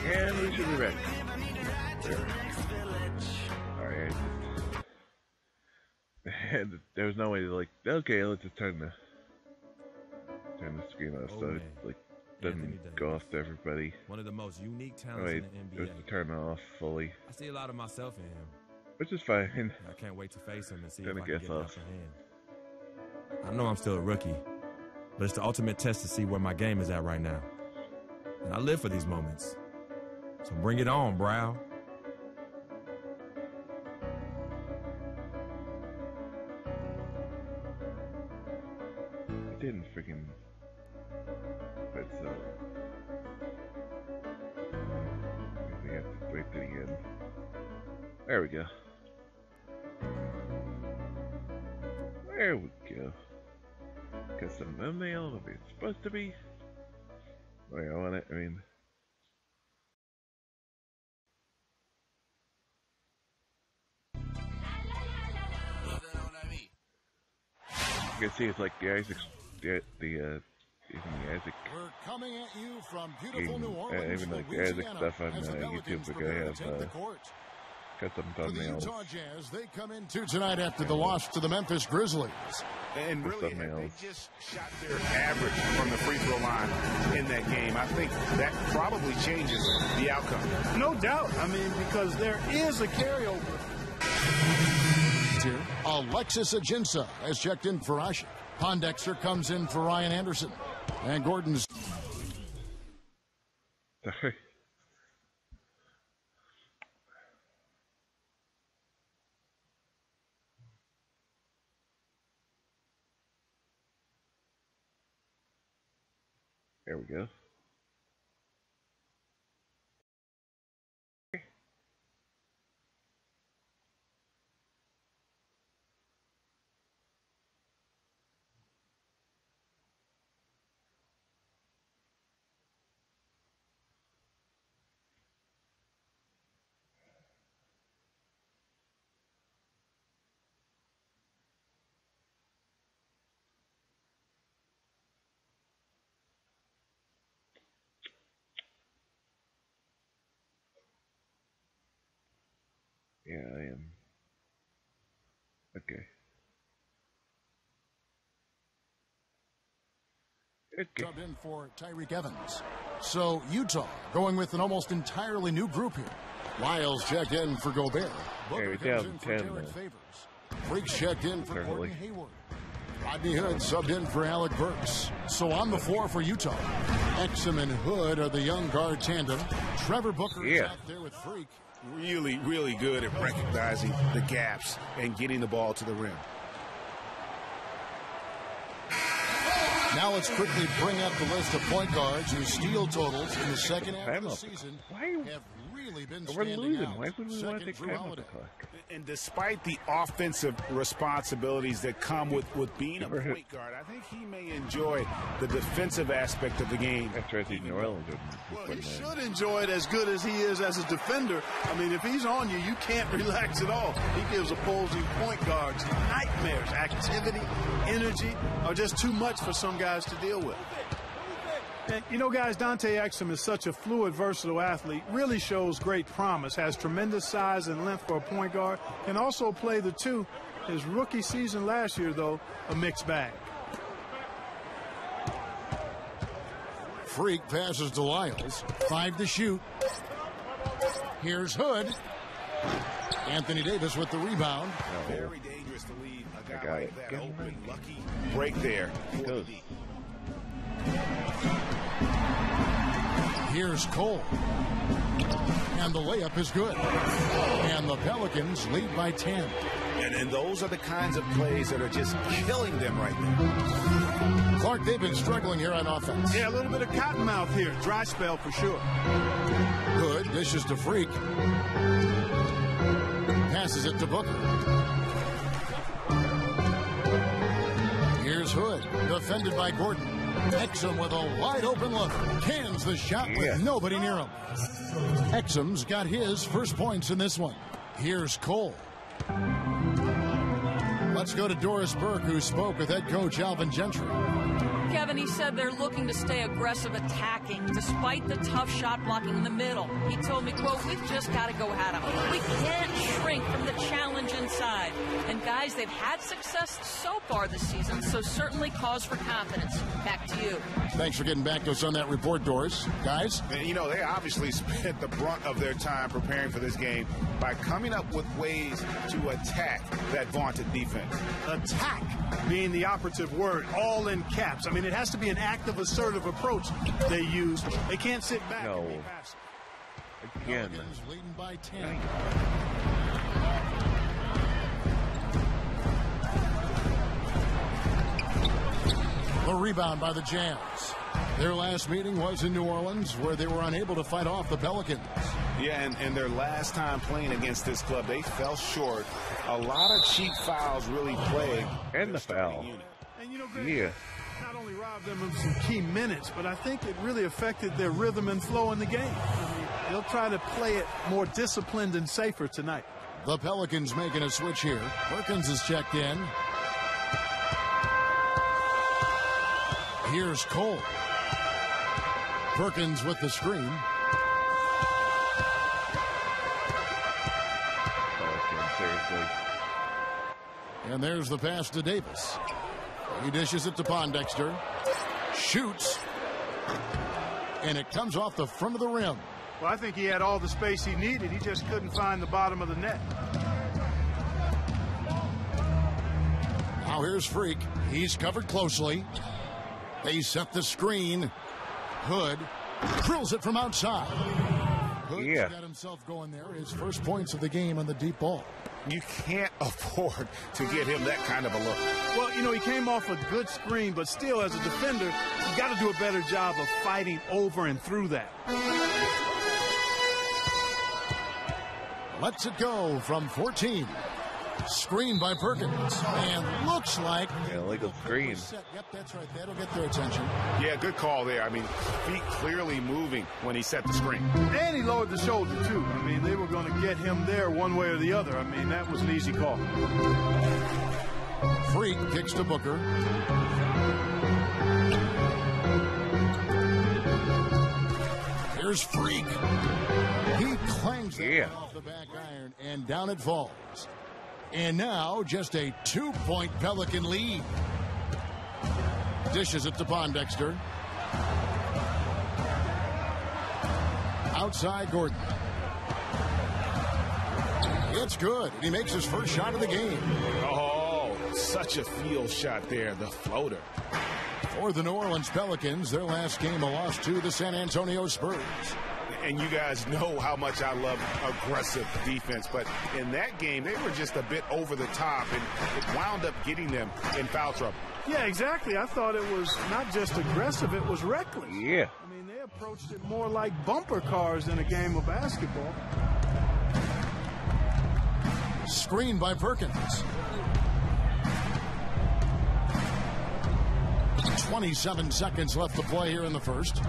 And we should be ready. Alright. And there was no way to, like, okay, let's just turn the screen off so it, like, doesn't go off to everybody. One of the most unique talents in the NBA. Just to turn it off fully. I see a lot of myself in him. Which is fine. I can't wait to face him and see if I can guess get the upper hand. I know I'm still a rookie, but it's the ultimate test to see where my game is at right now. And I live for these moments. So bring it on, Brow. I didn't freaking... But so... We have to wait to the end. There we go. There we go. Got some thumbnail the way it's supposed to be. Wait, I want it, I mean... You can see it's like the Isaac, even the Isaac. We're coming at you from beautiful New Orleans, even like the Isaac stuff on YouTube, we're gonna have cut some thumbnails. The Utah Jazz, they come into tonight after the loss to the Memphis Grizzlies. And really, they just shot their average from the free throw line in that game. I think that probably changes the outcome. No doubt. I mean, because there is a carryover. Alexis Ajinça has checked in for Ashe. Pondexter comes in for Ryan Anderson. And Gordon's... Sorry. There we go. Yeah, I am. Okay. Subbed in for Tyreke Evans. So Utah going with an almost entirely new group here. Lyles checked in for Gobert. Booker comes in for Derek Favors. Freaks checked in for Gordon Hayward. Rodney Hood subbed in for Alec Burks. So on the floor for Utah, Exum and Hood are the young guard tandem. Trevor Booker is out there with Freak. Really, really good at recognizing the gaps and getting the ball to the rim. Now let's quickly bring up the list of point guards whose steal totals in the second half of the season have really been standing out. Why would we want to take time off the clock? And despite the offensive responsibilities that come with being a point guard, I think he may enjoy the defensive aspect of the game. That's right, Well, he should enjoy it as good as he is as a defender. I mean, if he's on you, you can't relax at all. He gives opposing point guards nightmares. Activity, energy are just too much for some guys to deal with. And, you know, guys, Dante Exum is such a fluid, versatile athlete, really shows great promise, has tremendous size and length for a point guard, can also play the two. His rookie season last year, though, a mixed bag. Freak passes to Lyles. 5 to shoot. Here's Hood. Anthony Davis with the rebound. Very dangerous to leave a guy like that open. Lucky break there. Here's Cole. And the layup is good. And the Pelicans lead by 10. And those are the kinds of plays that are just killing them right now. Clark, they've been struggling here on offense. Yeah, a little bit of cottonmouth here. Dry spell for sure. Hood dishes to Freak. Passes it to Booker. Here's Hood. Defended by Gordon. Exum with a wide open look. Cans the shot with nobody near him. Exum's got his first points in this one. Here's Cole. Let's go to Doris Burke, who spoke with head coach Alvin Gentry. Kevin, he said they're looking to stay aggressive attacking despite the tough shot blocking in the middle. He told me, quote, we've just got to go at them. We can't shrink from the challenge inside. And guys, they've had success so far this season, so certainly cause for confidence. Back to you. Thanks for getting back to us on that report, Doris. Guys? And, you know, they obviously spent the brunt of their time preparing for this game by coming up with ways to attack that vaunted defense. Attack being the operative word, all in caps. I mean, it has to be an active, assertive approach they use. They can't sit back. No. Again. Leading by 10. A rebound by the Jazz. Their last meeting was in New Orleans, where they were unable to fight off the Pelicans. Yeah, and their last time playing against this club, they fell short. A lot of cheap fouls really plagued. And the foul. And you know, Greg, Yeah. not only robbed them of some key minutes, but I think it really affected their rhythm and flow in the game. I mean, they'll try to play it more disciplined and safer tonight. The Pelicans making a switch here. Perkins is checked in. Here's Cole. Perkins with the screen. And there's the pass to Davis. He dishes it to Pondexter. Shoots. And it comes off the front of the rim. Well, I think he had all the space he needed. He just couldn't find the bottom of the net. Now here's Freak. He's covered closely. They set the screen. Hood drills it from outside. Hood got himself going there. His first points of the game on the deep ball. You can't afford to get him that kind of a look. Well, you know, he came off a good screen, but still, as a defender, you got to do a better job of fighting over and through that. Lets it go from 14. Screen by Perkins. And looks like... illegal screen. Yep, that's right. That'll get their attention. Yeah, good call there. I mean, feet clearly moving when he set the screen. And he lowered the shoulder, too. I mean, they were going to get him there one way or the other. I mean, that was an easy call. Freak kicks to Booker. Here's Freak. He clangs it off the back iron, and down it falls. And now just a 2-point Pelican lead. Dishes it to Pondexter. Outside Gordon. It's good. He makes his first shot of the game. Oh, such a field shot there, the floater. For the New Orleans Pelicans, their last game a loss to the San Antonio Spurs. And you guys know how much I love aggressive defense, but in that game, they were just a bit over the top, and it wound up getting them in foul trouble. Yeah, exactly. I thought it was not just aggressive, it was reckless. Yeah. I mean, they approached it more like bumper cars in a game of basketball. Screen by Perkins. 27 seconds left to play here in the first.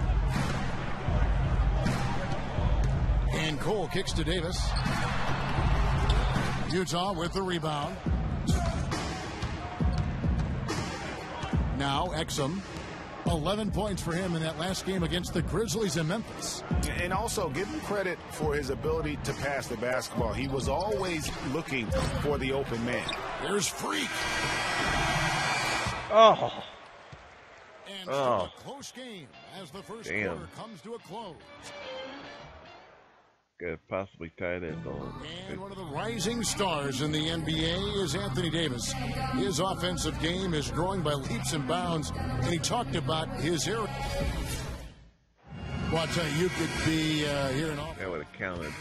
And Cole kicks to Davis. Utah with the rebound. Now Exum. 11 points for him in that last game against the Grizzlies in Memphis. And also give him credit for his ability to pass the basketball. He was always looking for the open man. There's Freak. Oh. And a close game as the first quarter comes to a close. Could have possibly tied it on. And one of the rising stars in the NBA is Anthony Davis. His offensive game is growing by leaps and bounds, and he talked about his area. Well, I'll tell you could be here in office. That would have counted.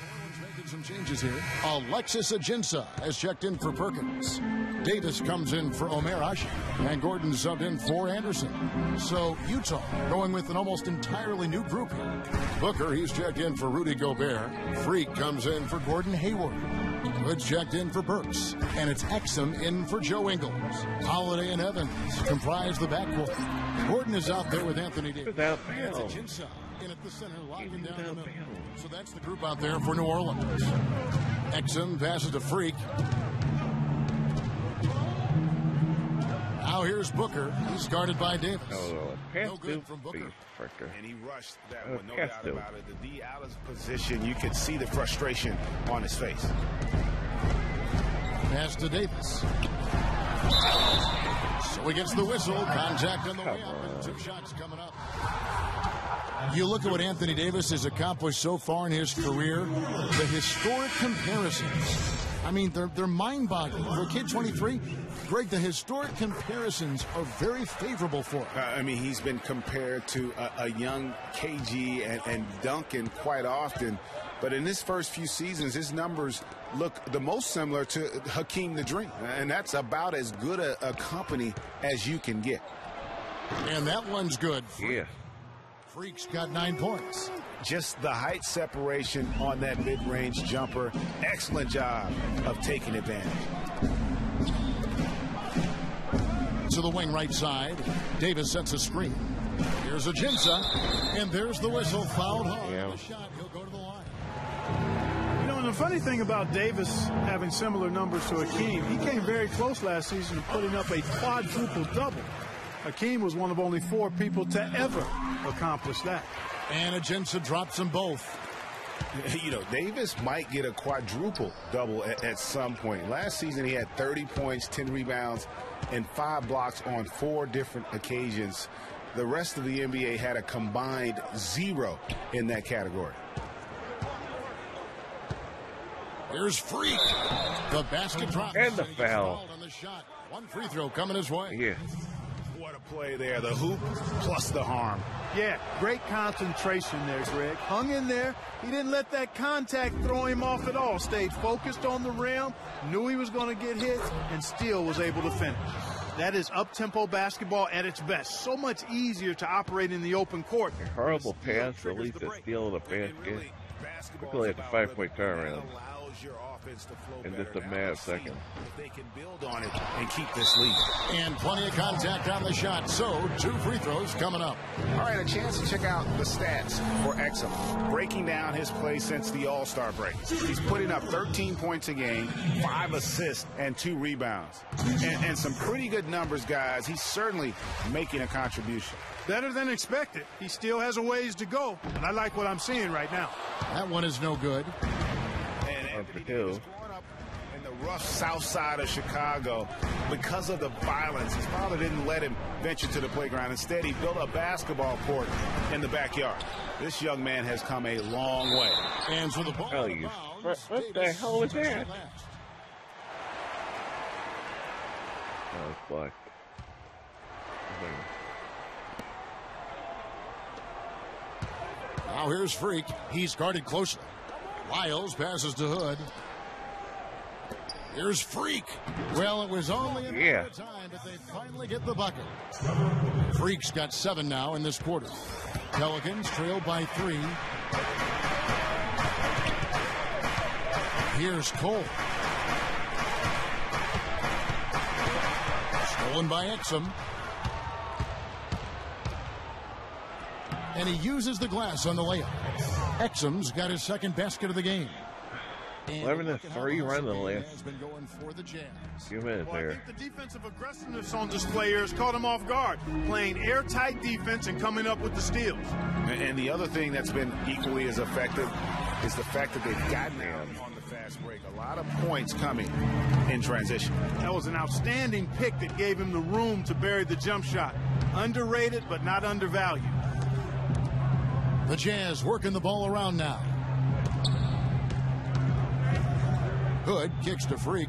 Making some changes here. Alexis Ajinça has checked in for Perkins. Davis comes in for Omer Ashe, and Gordon subbed in for Anderson. So Utah going with an almost entirely new group here. Booker, he's checked in for Rudy Gobert. Freak comes in for Gordon Hayward. Hood checked in for Burks, and it's Exum in for Joe Ingles. Holiday and Evans comprise the backcourt. Gordon is out there with Anthony Davis. Without bounds. Ajinça in at the center, locking down the middle. So that's the group out there for New Orleans. Exum passes to Freak. Now here's Booker. He's guarded by Davis. Oh, pass No good from Booker. And he rushed that one, no doubt about it. The D out of position, you could see the frustration on his face. Pass to Davis. So he gets the whistle. Contact on the way up. And 2 shots coming up. You look at what Anthony Davis has accomplished so far in his career, the historic comparisons. I mean, they're mind-boggling. For a kid 23, Greg, the historic comparisons are very favorable for him. I mean, he's been compared to a young KG and Duncan quite often. But in his first few seasons, his numbers look the most similar to Hakeem the Dream. And that's about as good a company as you can get. And that one's good. Yeah. Freak's got 9 points. Just the height separation on that mid-range jumper. Excellent job of taking advantage. To the wing right side. Davis sets a screen. Here's Ajinça. And there's the whistle. Fouled hard. Yeah. The shot. He'll go to the line. You know, and the funny thing about Davis having similar numbers to Hakeem, he came very close last season to putting up a quadruple double. Hakeem was one of only 4 people to ever accomplish that. And Ajinça drops them both. You know, Davis might get a quadruple double at some point. Last season, he had 30 points, 10 rebounds, and 5 blocks on 4 different occasions. The rest of the NBA had a combined 0 in that category. Here's Freak. The basket drop. And the foul. On the shot. 1 free throw coming his way. Yeah. What a play there. The hoop plus the harm. Yeah, great concentration there, Greg. Hung in there. He didn't let that contact throw him off at all. Stayed focused on the rim, knew he was going to get hit, and still was able to finish. That is up-tempo basketball at its best. So much easier to operate in the open court. A horrible pass, at least a steal of the basket. Quickly at the 5-point turnaround. In just a matter of seconds. If they can build on it and keep this lead. And plenty of contact on the shot. So 2 free throws coming up. All right, a chance to check out the stats for Exum. Breaking down his play since the All-Star break. He's putting up 13 points a game, 5 assists, and 2 rebounds. And some pretty good numbers, guys. He's certainly making a contribution. Better than expected. He still has a ways to go, and I like what I'm seeing right now. That one is no good. And Anthony Davis growing up in the rough south side of Chicago, because of the violence, his father didn't let him venture to the playground. Instead, he built a basketball court in the backyard. This young man has come a long way. And so the ball What the hell was that? Oh, it's blocked. Now here's Freak. He's guarded closely. Lyles passes to Hood. Here's Freak. Well, it was only a matter of time, but they finally get the bucket. Freak's got 7 now in this quarter. Pelicans trail by 3. Here's Cole. Stolen by Exum. And he uses the glass on the layup. Exum's got his 2nd basket of the game. 11-3 run the last few minutes Well, I there. think the defensive aggressiveness on display here has caught him off guard, playing airtight defense and coming up with the steals. And the other thing that's been equally as effective is the fact that they've gotten down on the fast break. A lot of points coming in transition. That was an outstanding pick that gave him the room to bury the jump shot. Underrated, but not undervalued. The Jazz working the ball around now. Hood kicks to Freak.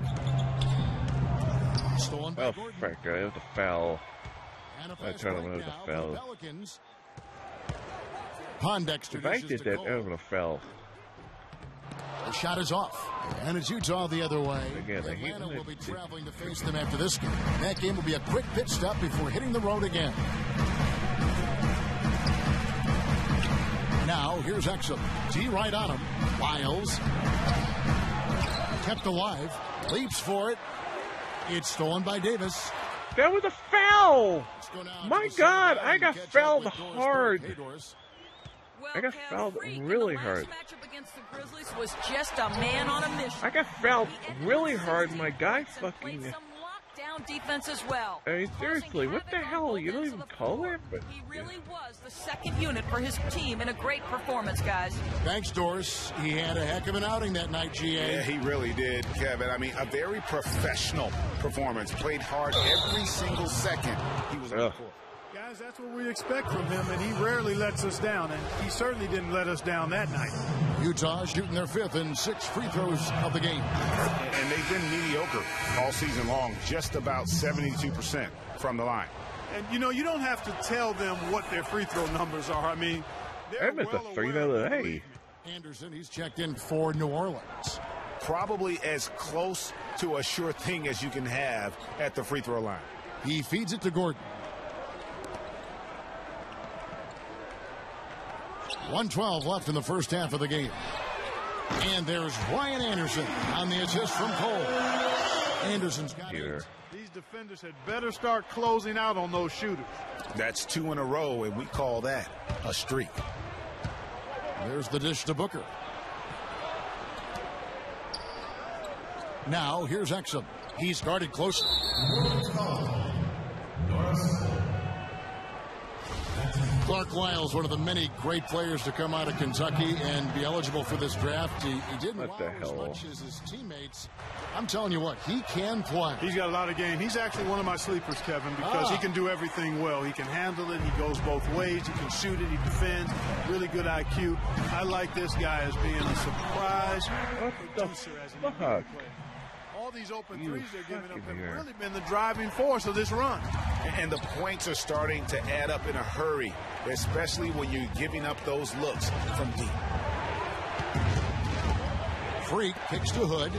Stolen by Gordon. Frick, it was a foul. And a I fast tried to break move the now for foul. the Pelicans. Pondexter If I dishes did to that Cole. over a foul. The shot is off. And it's Utah the other way. Again, I hate Atlanta when will be it- traveling to face them after this game. That game will be a quick pit stop before hitting the road again. Now, here's Exum. D right on him. Lyles. Kept alive. Leaps for it. It's stolen by Davis. That was a foul! Let's go now My to the God, sideline I and got catch up fouled with Doris hard. Burke. Hey, Doris. Well, I got Kev, fouled Freak in really the last hard. matchup against the Grizzlies was just a man on a mission. I got fouled He ended really the hard. season My guy and played fucking some lockdown sound defense as well. I mean, seriously, what the hell? You don't even call him? But he really was the second unit for his team in a great performance, guys. Thanks, Doris. He had a heck of an outing that night, GA. Yeah, he really did, Kevin. I mean, a very professional performance. Played hard every single second he was on the court. Guys, that's what we expect from him, and he rarely lets us down, and he certainly didn't let us down that night. Utah shooting their 5th and 6th free throws of the game. And they've been mediocre all season long, just about 72% from the line. And, you know, you don't have to tell them what their free throw numbers are. I mean, they're well a 3 the other day. Anderson, he's checked in for New Orleans. Probably as close to a sure thing as you can have at the free throw line. He feeds it to Gordon. 1:12 left in the first half of the game. And there's Ryan Anderson on the assist from Cole. Anderson's got it. These defenders had better start closing out on those shooters. That's 2 in a row, and we call that a streak. There's the dish to Booker. Now, here's Exum. He's guarded closely. Clark Lyles, one of the many great players to come out of Kentucky and be eligible for this draft. He didn't wow as much as his teammates. I'm telling you what, he can play. He's got a lot of game. He's actually one of my sleepers, Kevin, because he can do everything well. He can handle it. He goes both ways. He can shoot it. He defends. Really good IQ. I like this guy as being a surprise producer as he plays. All these open threes they're giving up have really been the driving force of this run. And the points are starting to add up in a hurry, especially when you're giving up those looks from deep. Freak kicks to Hood.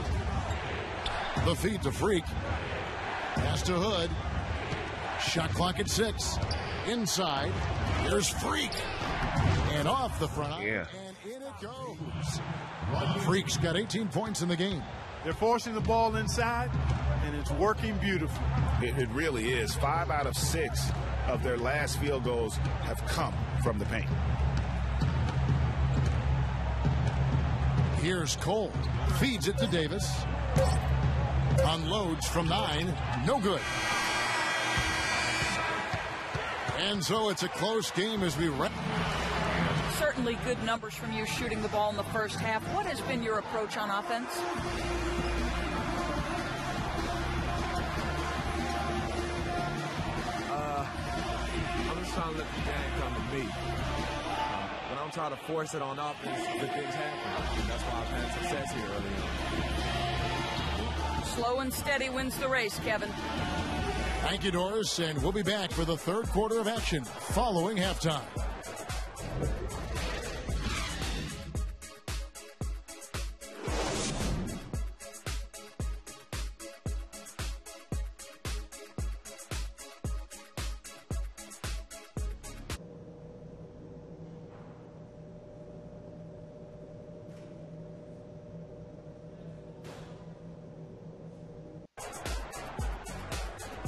The feed to Freak. Pass to Hood. Shot clock at 6. Inside. There's Freak. And off the front. Yeah. And in it goes. Freak's got 18 points in the game. They're forcing the ball inside, and it's working beautifully. It really is. 5 out of 6 of their last field goals have come from the paint. Here's Cole. Feeds it to Davis. Unloads from 9. No good. And so it's a close game as we wrap. Certainly good numbers from you shooting the ball in the first half. What has been your approach on offense? I'm just trying to let the game come to me. When I'm trying to force it on offense, good things happen. And that's why I've had success here early on. Slow and steady wins the race, Kevin. Thank you, Doris, and we'll be back for the third quarter of action following halftime.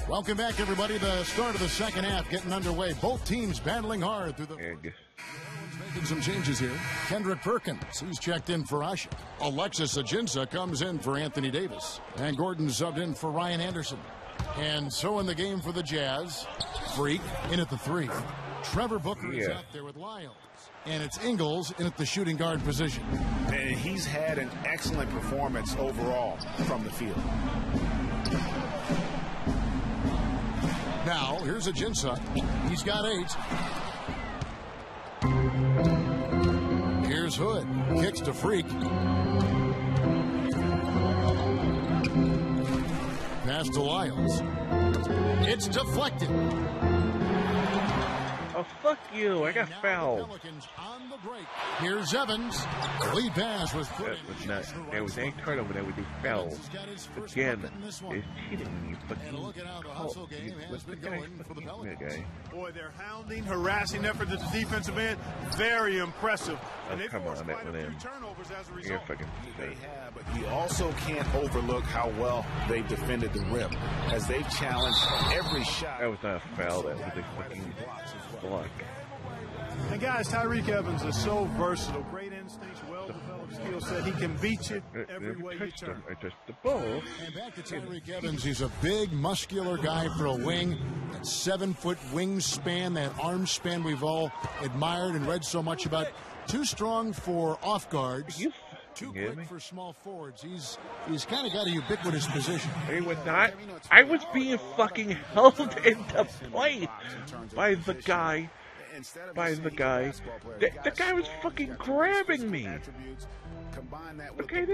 Welcome back, everybody. The start of the second half getting underway. Both teams battling hard through the... Making some changes here. Kendrick Perkins, he's checked in for Usher. Alexis Ajinça comes in for Anthony Davis. And Gordon subbed in for Ryan Anderson. And so in the game for the Jazz, Freak in at the 3. Trevor Booker is out there with Lyles. And it's Ingles in at the shooting guard position. And he's had an excellent performance overall from the field. Now, here's Ajinça. He's got 8. Here's Hood. Kicks to Freak. Pass to Lyles. It's deflected. Oh, fuck you. I got fouled. On the break. Here's Evans. The lead pass was put in. There was any turnover that would be fouled. Again, it's cheating. You fucking Boy, their hounding, harassing effort at the defensive end, very impressive. And they forced quite a few turnovers as a result. They have, but you also can't overlook how well they've defended the rim as they've challenged every shot. That was not a foul. That was a fucking block. And guys, Tyreke Evans is so versatile, great in instincts, well-developed skill set. He can beat you every way you turn. I touched the ball. And back to Tyreke Evans. He's a big, muscular guy for a wing. That 7-foot wingspan, that arm span we've all admired and read so much about. Too strong for off guards. Too quick for small forwards. He's kind of got a ubiquitous position. He was not. I was being fucking held into place by the guy. The guy was fucking grabbing me. Okay,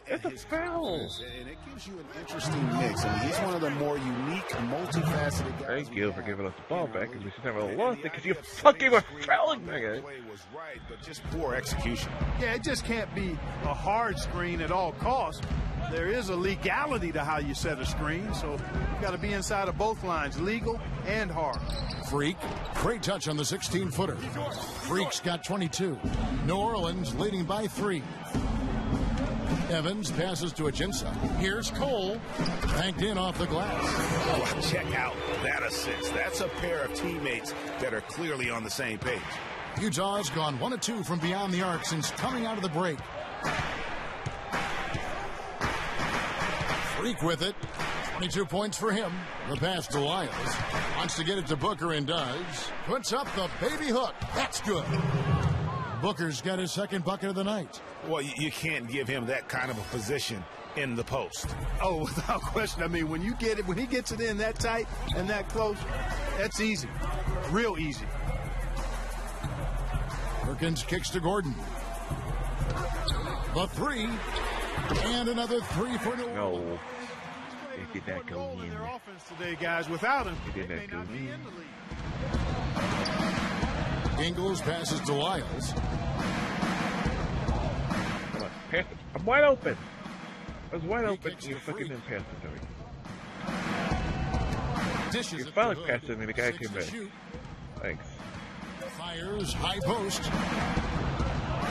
that's a foul. And it gives you an interesting mix. I mean, he's one of the more unique, multifaceted guys. Thank you for giving us the ball back, and we should never have lost it because you fucking were fouling me. The play was right, but just poor execution. Yeah, it just can't be a hard screen at all costs. There is a legality to how you set a screen, so you've got to be inside of both lines, legal and hard. Freak, great touch on the 16-footer. Freak's got 22. New Orleans leading by 3. Evans passes to Ajinça. Here's Cole, banked in off the glass. Oh, check out that assist. That's a pair of teammates that are clearly on the same page. Utah's gone 1 of 2 from beyond the arc since coming out of the break. Freak with it. 22 points for him. The pass to Lyles. Wants to get it to Booker and does. Puts up the baby hook. That's good. Booker's got his second bucket of the night. Well, you can't give him that kind of a position in the post. Oh, without question. I mean, when he gets it in that tight and that close, that's easy. Real easy. Perkins kicks to Gordon. The 3. And another 3 for New Orleans. No. He did not go in. Their offense today, guys. Without him, He did not go in. Ingles passes to Lyles. Come on, pass it. I'm wide open. I was wide open. You fucking didn't pass it to me. Dishes You it finally to passed it to me. The guy came back. Shoot. Thanks. Fires high post.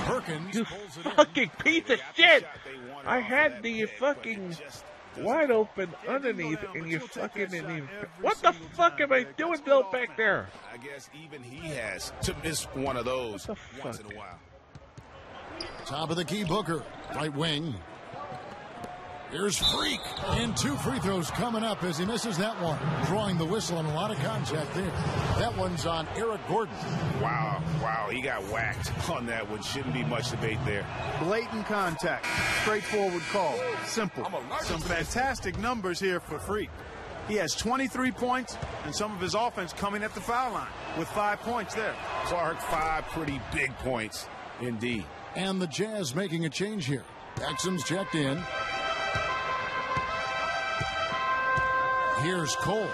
Perkins You pulls it in. fucking piece of shit! I had the fucking wide open underneath, and you fucking didn't even. What the fuck am I doing, Bill, back there? I guess even he has to miss one of those What the once fuck? in a while. Top of the key, Booker. Right wing. Here's Freak. And 2 free throws coming up as he misses that one. Drawing the whistle and a lot of contact there. That one's on Eric Gordon. Wow, he got whacked on that one. Shouldn't be much debate there. Blatant contact. Straightforward call. Simple. Some fantastic numbers here for Freak. He has 23 points and some of his offense coming at the foul line with 5 points there. Clark, 5 pretty big points indeed. And the Jazz making a change here. Exum's checked in. Here's Cole.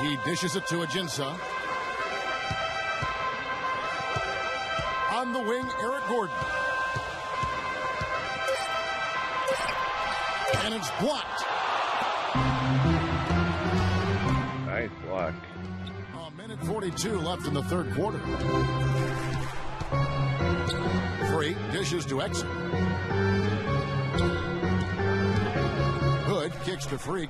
He dishes it to Ajinça. On the wing, Eric Gordon. And it's blocked. Nice block. A minute 42 left in the third quarter. Freak dishes to Exum. Hood kicks to Freak.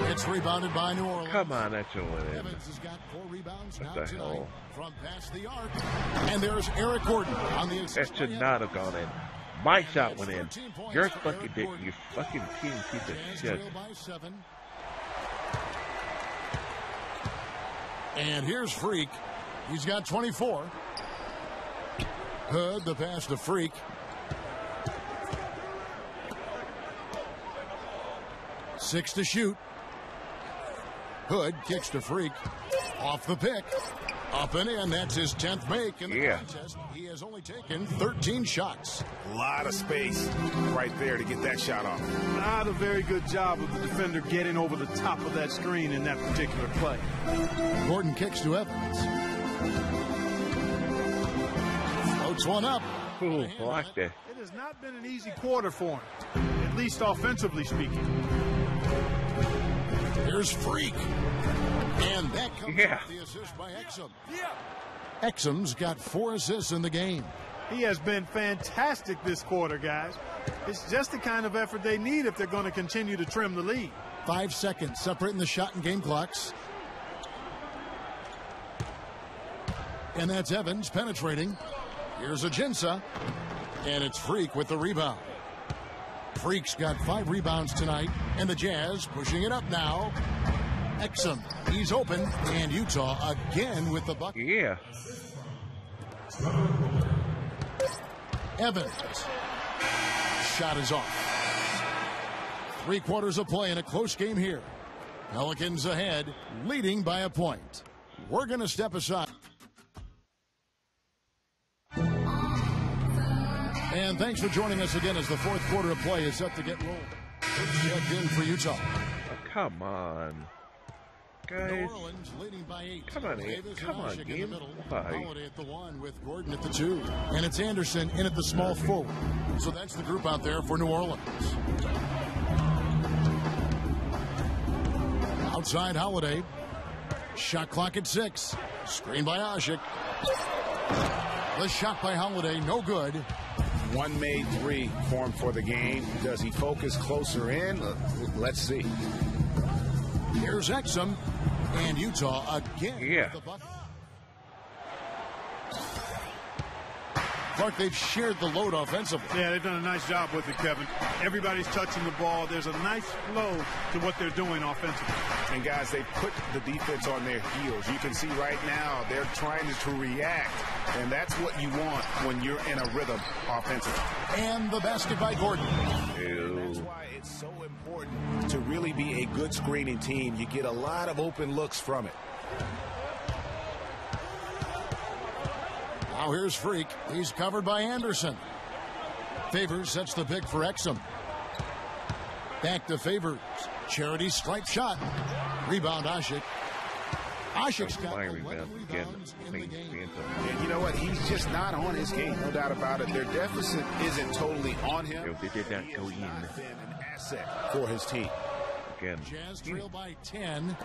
It's rebounded by New Orleans. Come on, that should went in. Evans has got 4 rebounds What now the tonight hell? from past the arc. And there's Eric Gordon on the assist. That should not have gone in. My shot went in. Yours fucking didn't. You fucking team piece of Jazz shit. trail by 7. And here's Freak. He's got 24. Hood, the pass to Freak. Six to shoot. Hood kicks to Freak. Off the pick. Up and in. That's his 10th make in the contest. He has only taken 13 shots. A lot of space right there to get that shot off. Not a very good job of the defender getting over the top of that screen in that particular play. Gordon kicks to Evans. Floats one up. Ooh, blocked it. It has not been an easy quarter for him, at least offensively speaking. Here's Freak. And that comes off the assist by Exum. Exum's got 4 assists in the game. He has been fantastic this quarter, guys. It's just the kind of effort they need if they're going to continue to trim the lead. 5 seconds separating the shot and game clocks. And that's Evans penetrating. Here's Ajinça. And it's Freak with the rebound. Freak's got 5 rebounds tonight. And the Jazz pushing it up now. Exum, he's open. And Utah again with the bucket. Yeah. Evans. Shot is off. 3 quarters of play in a close game here. Pelicans ahead, leading by a point. We're going to step aside. And thanks for joining us again as the 4th quarter of play is set to get rolled. Checked in for Utah. Oh, come on. Guys, come on, come on, game. Holiday at the 1 with Gordon at the 2. And it's Anderson in at the small forward. So that's the group out there for New Orleans. Outside Holiday. Shot clock at 6. Screen by Asik. The shot by Holiday, no good. 1 made 3 formed for the game. Does he focus closer in? Let's see. Here's Exum. And Utah again. Yeah. Clark, they've shared the load offensively. Yeah, they've done a nice job with it, Kevin. Everybody's touching the ball. There's a nice flow to what they're doing offensively. And, guys, they put the defense on their heels. You can see right now they're trying to react, and that's what you want when you're in a rhythm offensively. And the basket by Gordon. That's why it's so important to really be a good screening team. You get a lot of open looks from it. Now here's Freak. He's covered by Anderson. Favors sets the pick for Exum. Back to Favors. Charity stripe shot. Rebound Asik. Asik's got 11 rebounds in the game. And you know what? He's just not on his game. No doubt about it. Their deficit isn't totally on him. They did not go in. An asset for his team. Again. Jazz trail by 10.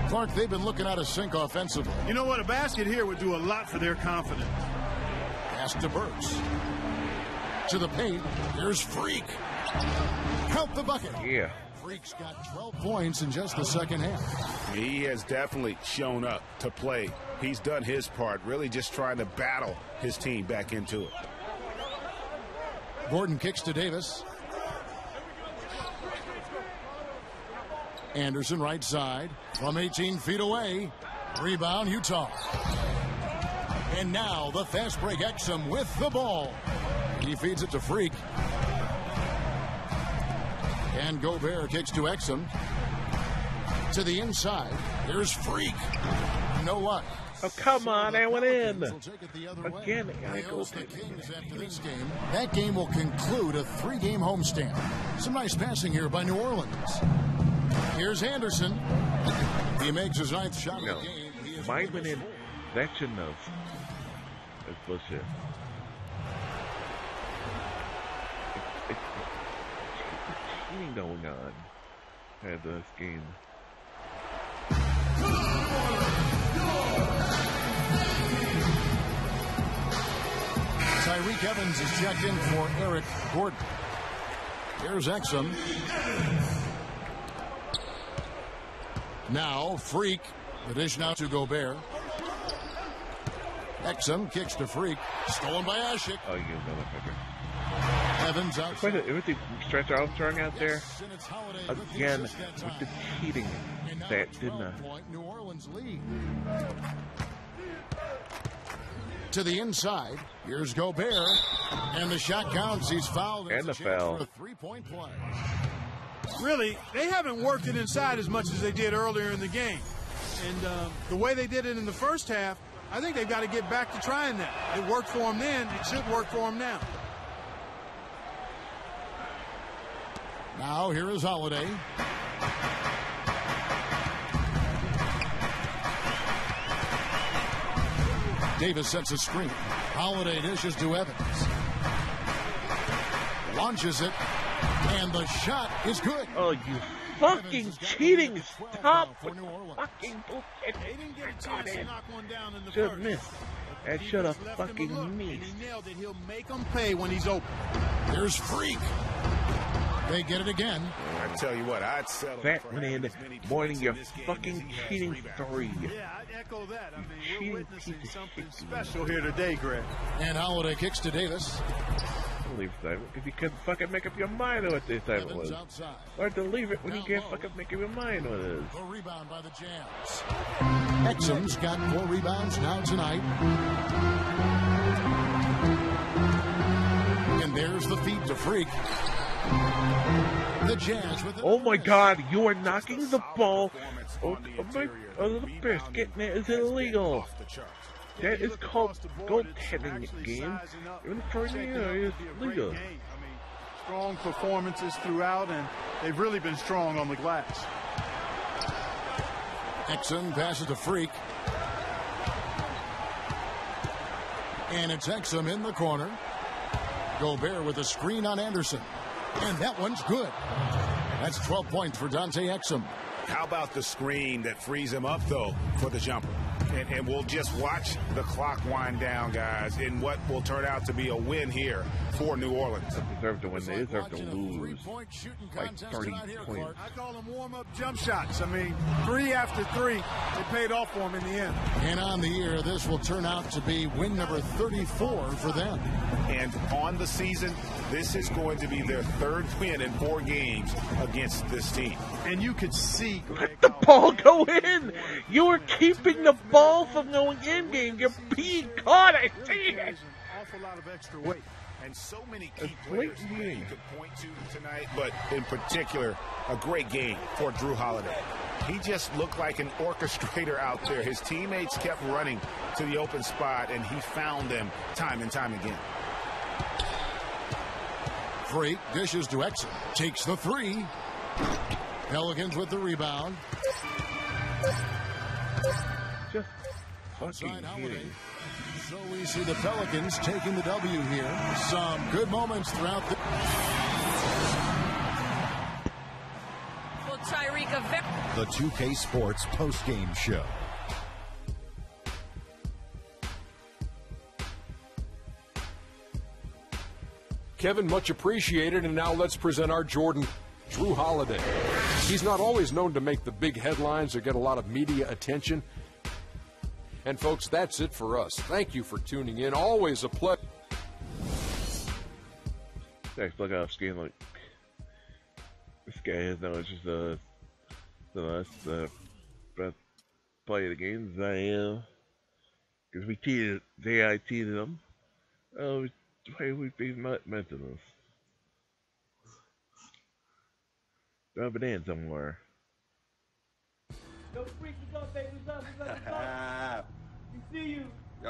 Clark, they've been looking out of sync offensively. You know what? A basket here would do a lot for their confidence. Pass to Burks. To the paint. Here's Freak. Count the bucket. Yeah. Freak's got 12 points in just the second half. He has definitely shown up to play. He's done his part, really just trying to battle his team back into it. Gordon kicks to Davis. Anderson right side from 18 feet away. Rebound Utah. And now the fast break Exum with the ball. He feeds it to Freak. And Gobert kicks to Exum. To the inside. Here's Freak. No luck. Oh, come on, that went in. Again, I go after this game. That game will conclude a 3-game homestand. Some nice passing here by New Orleans. Here's Anderson. He makes his 9th shot of the game. Mine went in. That shouldn't have. That's bullshit. It's cheating going on at this game. Tyreke Evans is checked in for Eric Gordon. Here's Exum. Now Freak. The dish now to Gobert. Exum kicks to Freak. Stolen by Asik. Oh, you motherfucker. Evans out. With the stretch Armstrong out there, again, with the cheating, that didn't. New Orleans lead. To the inside. Here's Gobert. And the shot counts. He's fouled. And the foul. For a 3-point play. Really, they haven't worked it inside as much as they did earlier in the game. And the way they did it in the first half, I think they've got to get back to trying that. It worked for them then. It should work for them now. Now here is Holiday. Davis sets a screen. Holiday dishes to Evans. Launches it. And the shot is good. Oh, you fucking cheating. Stop with fucking bullshit. They didn't get a chance to knock one down in the Should first. have missed. That should have fucking missed. He nailed it. He'll make them pay when he's open. Here's Freak. They get it again. I tell you what, I'd settle That for went in more than your fucking cheating three. Yeah, I'd echo that. I mean, Cheating we're witnessing piece of something shit. special here today, Greg. And Holiday kicks to Davis. Don't leave assignment because you couldn't fucking make up your mind on what the assignment was. Evans outside. Or to leave it when you can't fucking make up your mind what it is. The rebound by the Jazz. Exum's got 4 rebounds now tonight. And there's the feed to Freak. The Jazz with Oh my God! You are knocking the ball over the biscuit, and that is illegal. That is called goaltending game. Even for you, it's legal. I mean, strong performances throughout, and they've really been strong on the glass. Exum passes to Freak. And it's Exum in the corner. Gobert with a screen on Anderson. And that one's good. That's 12 points for Dante Exum. How about the screen that frees him up, though, for the jumper? And we'll just watch the clock wind down, guys, in what will turn out to be a win here for New Orleans. They deserve to win. They deserve to lose by 30 points. I call them warm-up jump shots. I mean, 3 after 3, it paid off for them in the end. And on the year, this will turn out to be win number 34 for them. And on the season, this is going to be their 3rd win in 4 games against this team. And you could see, Greg, Let the ball go in. You are keeping the ball from going in game. You're being caught. I see it. an awful lot of extra weight. And so many key players that you could point to tonight, but in particular, a great game for Drew Holiday. He just looked like an orchestrator out there. His teammates kept running to the open spot, and he found them time and time again. Freak dishes to Exum. Takes the 3. Pelicans with the rebound. Just fucking Outside Holiday. kidding. So we see the Pelicans taking the W here. Some good moments throughout the... Well, Tyreek, The 2K Sports postgame show. Kevin, much appreciated, and now let's present our Jordan, Drew Holiday. He's not always known to make the big headlines or get a lot of media attention. And folks, that's it for us. Thank you for tuning in. Always a pleasure. Next, look out, Scanlon. This guy has no interest in us. Best play the games I am. Because we teased, I teased them. Oh, why would we mention this? Rub it in somewhere. Yo, Freak, what's up, baby? What's up? We see you.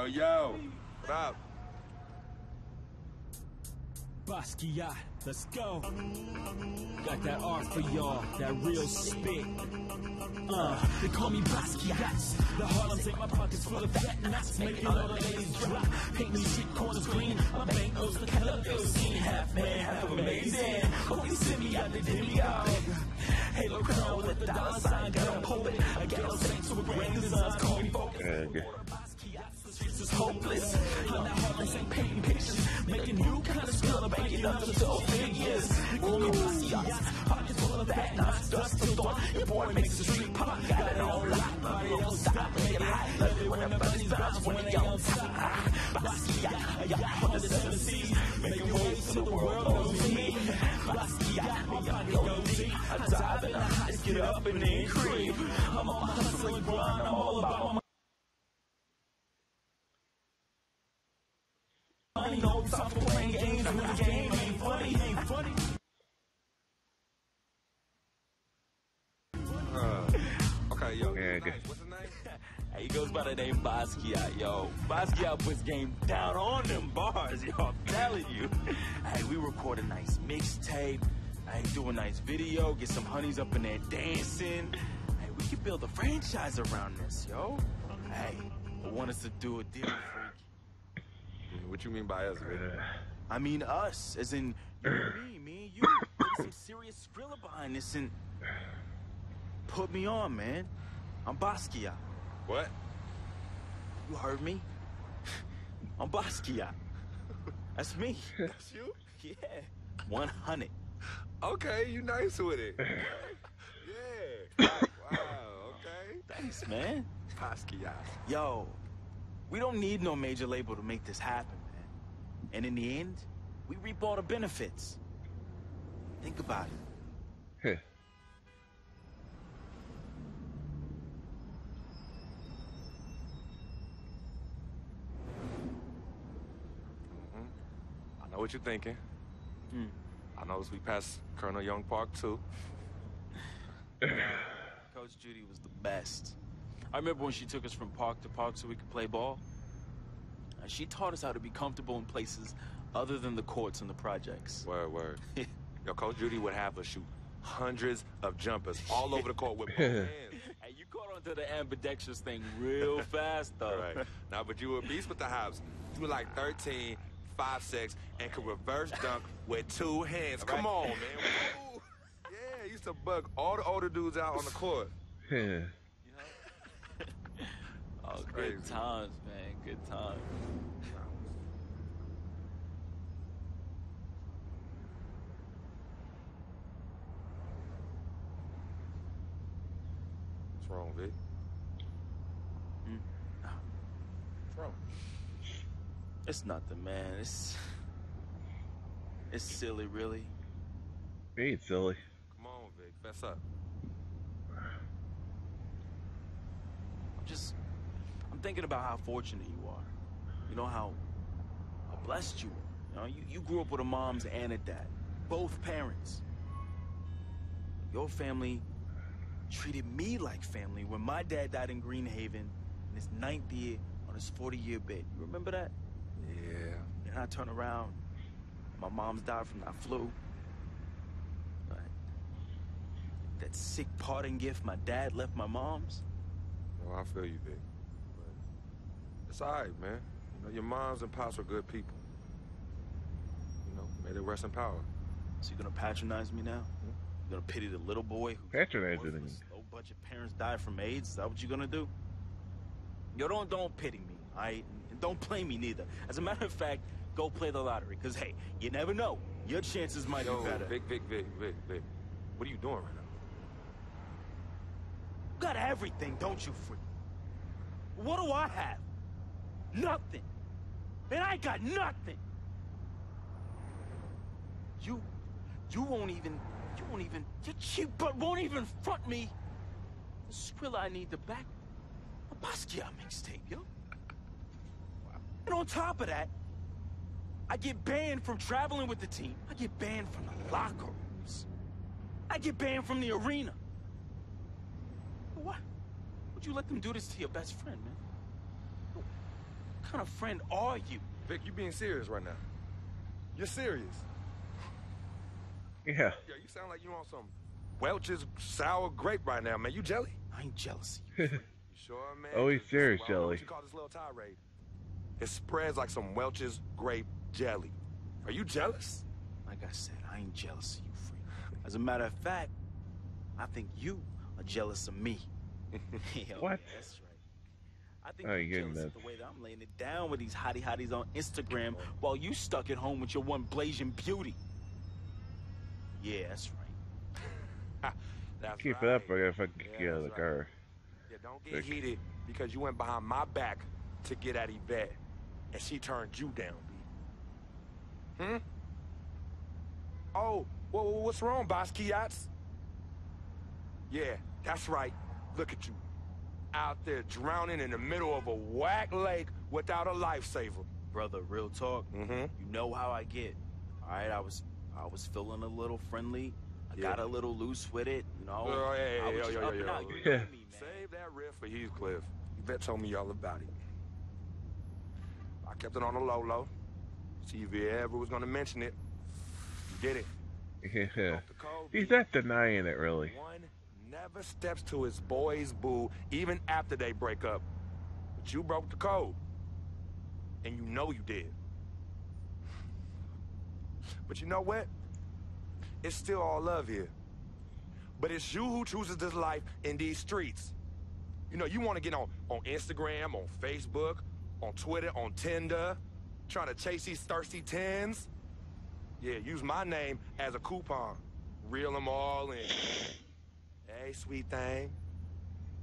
Yo, what up? Basquiat, let's go. Got that art for y'all, that real spit. They call me Basquiat. The Harlem take my pockets full of fat nuts, making all the ladies drop. Painting shit corners green, my bank goes to color scene. Half man, half amazing. Oh, you send me out the demi-dog. Halo crown with the dollar sign, got a poet. I got no saints with grand designs, call me focus. This is hopeless. I'm not heartless, ain't paying patience. Making new kind of skill, banking up to 12 figures. Only Basquiat, pockets full of that, not dust to thought. Your boy makes the street pop, got it on lock. Body don't stop, make it hot. Love it when everybody's bounce when they on top. Basquiat, I got 107 C's. Making waves till the world knows me. Basquiat, my pocket go deep. I dive in the heights, get up and then creep. I'm on my hustling grind, I'm all about my money, no time for playing games when the game ain't funny. Okay, yo. Yeah, good. What's his name? Hey, he goes by the name Basquiat, yo. Basquiat puts game down on them bars, yo. I'm telling you. Hey, we record a nice mixtape. Hey, do a nice video, get some honeys up in there dancing. Hey, we can build a franchise around this, yo. Hey, I want us to do a deal, Freak. What you mean by us, man? I mean us, as in you and me and you. Put some serious thriller behind this and put me on, man. I'm Basquiat. What? You heard me? I'm Basquiat. That's me. That's you? Yeah. 100. Okay, you nice with it. Yeah. Wow, okay. Thanks, man. Basquiat. Yo, we don't need no major label to make this happen, man. And in the end, we reap all the benefits. Think about it. I know what you're thinking. I noticed we passed Colonel Young Park, too. Coach Judy was the best. I remember when she took us from park to park so we could play ball. And she taught us how to be comfortable in places other than the courts and the projects. Word. Yo, Coach Judy would have us shoot hundreds of jumpers all over the court with both hands. Hey, you caught on to the ambidextrous thing real fast, though. Right. Nah, but you were a beast with the hops. You were like 13, 5'6", and could reverse dunk with 2 hands. Right. Come on, man. Woo. Yeah, used to bug all the older dudes out on the court. Oh, good times, man. Good times. What's wrong, Vic? What's wrong? It's nothing, man. It's silly, really. It ain't silly. Come on, Vic. Fess up. I'm thinking about how fortunate you are. You know how blessed you are. You know, you grew up with a mom and a dad, both parents. Your family treated me like family when my dad died in Greenhaven in his 9th year on his 40-year bid. You remember that? Yeah. And I turn around, my mom's died from that flu. That sick parting gift my dad left my mom's. Well, I feel you, Vic. But it's all right, man. You know, your moms and pops were good people. You know, may they rest in power. So you're gonna patronize me now? You're gonna pity the little boy who patronizing me? A whole bunch of parents died from AIDS? Is that what you're gonna do? Yo, don't pity me, all right? And don't play me neither. As a matter of fact, go play the lottery, because, hey, you never know. Your chances might be better. Vic. What are you doing right now? You got everything, don't you, freak? What do I have? Nothing. And I got nothing. You won't even, your cheap butt won't even front me the Skrilla I need to back a Basquiat mixtape, yo. And on top of that, I get banned from traveling with the team. I get banned from the locker rooms. I get banned from the arena. What? Would you let them do this to your best friend, man? What kind of friend are you? Vic, you being serious right now. You're serious. Yeah. Yo, you sound like you on some Welch's sour grape right now, man. You jelly? I ain't jealous. You sure, man? Oh, he's serious Well, jelly. what you call this little tirade? It spreads like some Welch's grape jelly. Are you jealous? Like I said, I ain't jealous of you, freak. As a matter of fact, I think you are jealous of me. Yo, What? Yeah, that's right. I think Oh, you're you're jealous of the way that I'm laying it down with these hotties on Instagram while you stuck at home with your one blazing beauty. Yeah, that's right. That's Keep right. it up, I gotta fucking kick you out of the that's car. Yeah, don't get heated because you went behind my back to get at Yvette, and she turned you down, B. Oh, what's wrong, Basquiats? Yeah, that's right. Look at you. Out there drowning in the middle of a whack lake without a lifesaver. Brother, real talk. Mm-hmm. You know how I get. All right, I was feeling a little friendly. I got a little loose with it, you know. I was just up and out. You know me, man. Save that riff for Heathcliff. Yvette told me all about it. I kept it on the low. See if he ever was gonna mention it. You did it. Yeah. He's not denying it, really. One never steps to his boy's boo, even after they break up. But you broke the code. And you know you did. But you know what? It's still all love here. But it's you who chooses this life in these streets. You know, you want to get on Instagram, on Facebook, on Twitter, on Tinder, trying to chase these thirsty tens. Yeah, use my name as a coupon. reel them all in. Hey, sweet thing.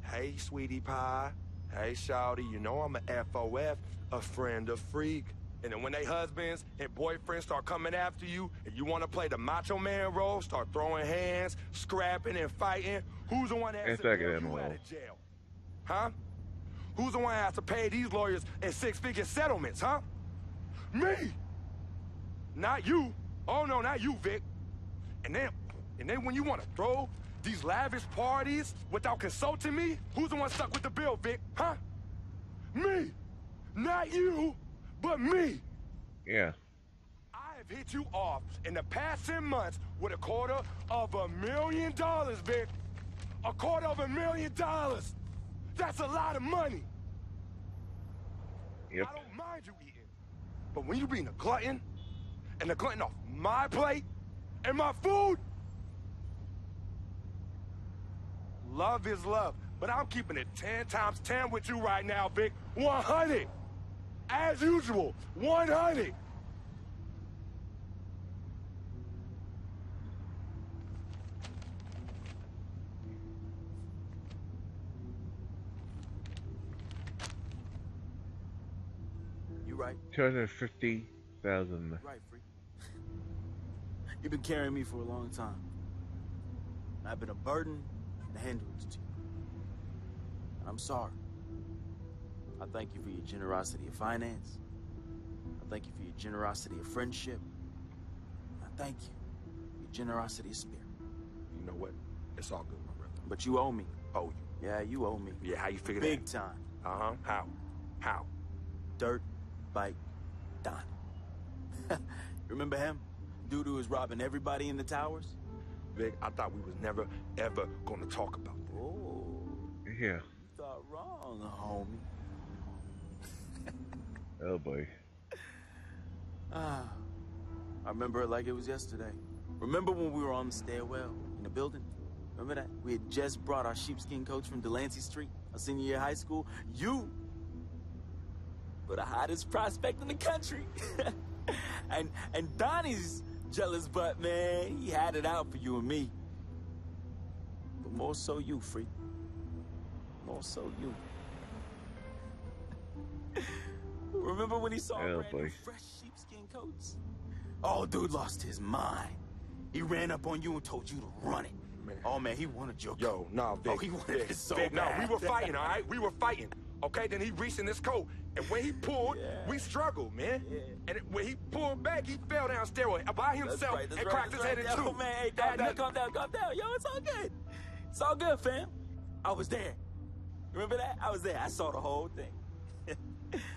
Hey, sweetie pie. Hey, shawty, you know I'm a FOF, a friend, a freak. And then when they husbands and boyfriends start coming after you, and you want to play the macho man role, start throwing hands, scrapping and fighting, who's the one that has to bail you out of jail? Huh? Who's the one that has to pay these lawyers in six-figure settlements, huh? Me! Not you. Oh, no, not you, Vic. And then when you want to throw these lavish parties without consulting me, who's the one stuck with the bill, Vic? Huh? Me! Not you, but me! Yeah. I have hit you off in the past 10 months with $250,000, Vic. $250,000! That's a lot of money! Yep. I don't mind you eating, but when you being a glutton, and a glutton off my plate, and my food, love is love, but I'm keeping it 10 times 10 with you right now, Vic. 100. As usual, 100. You right. 250,000. Right, freak. You've been carrying me for a long time. I've been a burden and a hindrance to you. And I'm sorry. I thank you for your generosity of finance. I thank you for your generosity of friendship. I thank you for your generosity of spirit. You know what? It's all good, my brother. But you owe me. Owe you? Yeah, you owe me. Yeah, how you figure Big that? time. Uh-huh. How? How? Dirt Bike Don. Remember him? Dude who was robbing everybody in the towers? Vic, I thought we was never, ever gonna talk about that. Oh. Yeah. You thought wrong, homie. Oh boy. I remember it like it was yesterday. Remember when we were on the stairwell in the building? Remember that? We had just brought our sheepskin coach from Delancey Street, our senior year of high school. You were the hottest prospect in the country. and Donnie's jealous butt, man, he had it out for you and me. But more so you, freak. More so you. Remember when he saw brand new fresh sheepskin coats? Oh, dude lost his mind. He ran up on you and told you to run it. Man. Oh, man, he wanted your coat. Yo, nah, Vic. Oh, he wanted it so Vic, bad. no, we were fighting, all right? We were fighting. Okay, then he reached in his coat, and when he pulled, we struggled, man. Yeah. And when he pulled back, he fell down stairway by himself and cracked his head in two. Yo, man, hey, calm down. Yo, it's all good. It's all good, fam. I was there. Remember that? I was there. I saw the whole thing.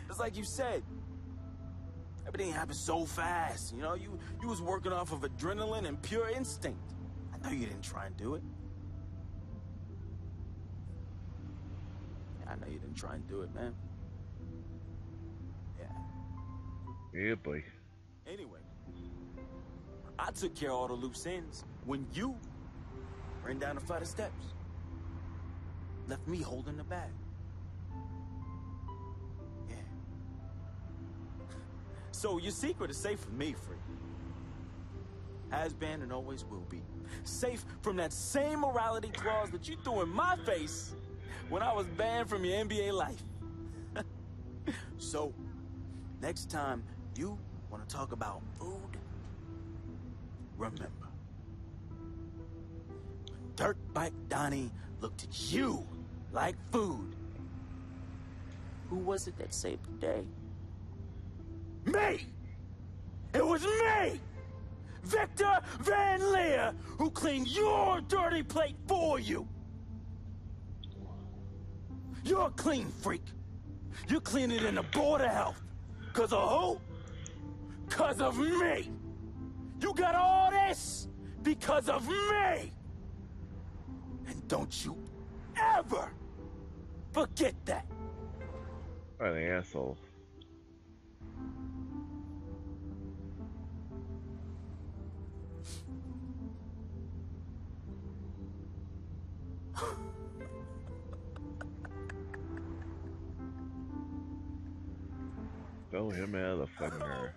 It's like you said. Everything happened so fast. You know, you was working off of adrenaline and pure instinct. I know you didn't try and do it. Yeah, I know you didn't try and do it, man. Yeah. Yeah, boy. Anyway, I took care of all the loose ends when you ran down a flight of steps. Left me holding the bag. Yeah. So your secret is safe with me, freak. Has been and always will be. Safe from that same morality clause that you threw in my face when I was banned from your NBA life. So, next time you want to talk about food, remember. Dirt Bike Donnie looked at you like food. Who was it that saved the day? Me! It was me! Victor Van Leer, who cleaned your dirty plate for you. You're a clean freak. You're cleaning in the Board of Health. Cause of who? Cause of me. You got all this because of me. And don't you ever forget that. What an asshole. Throw him out of the fucking hair.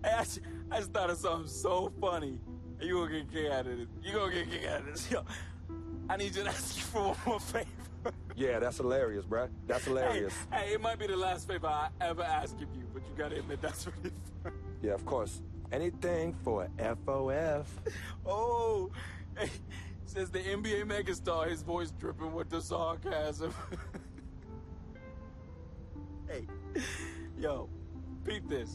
Hey, I just thought of something so funny. You gonna get a kick out of this. You gonna get a kick out of this. Yo, I need you to ask you for one more favor. Yeah, that's hilarious, bruh. That's hilarious. Hey, it might be the last favor I ever ask of you, but you gotta admit that's really fun. Yeah, of course. Anything for FOF. Oh, hey, says the NBA megastar, his voice dripping with the sarcasm. Hey, yo, peep this.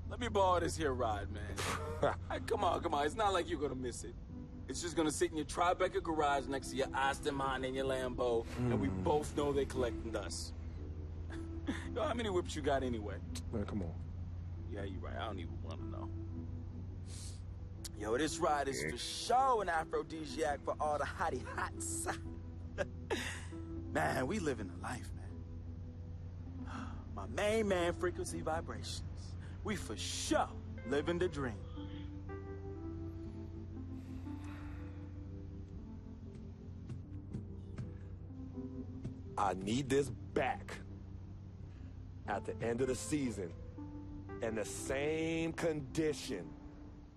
Let me borrow this here ride, man. Hey, come on. It's not like you're gonna miss it. It's just gonna sit in your Tribeca garage next to your Aston Martin and your Lambo, and we both know they're collecting dust. Yo, how many whips you got anyway? Man, come on. Yeah, you're right. I don't even want to know. Yo, this ride is for sure an aphrodisiac for all the hottie hots. Man, we living the life, man. My main man, Frequency Vibrations. We for sure living the dream. I need this back at the end of the season in the same condition.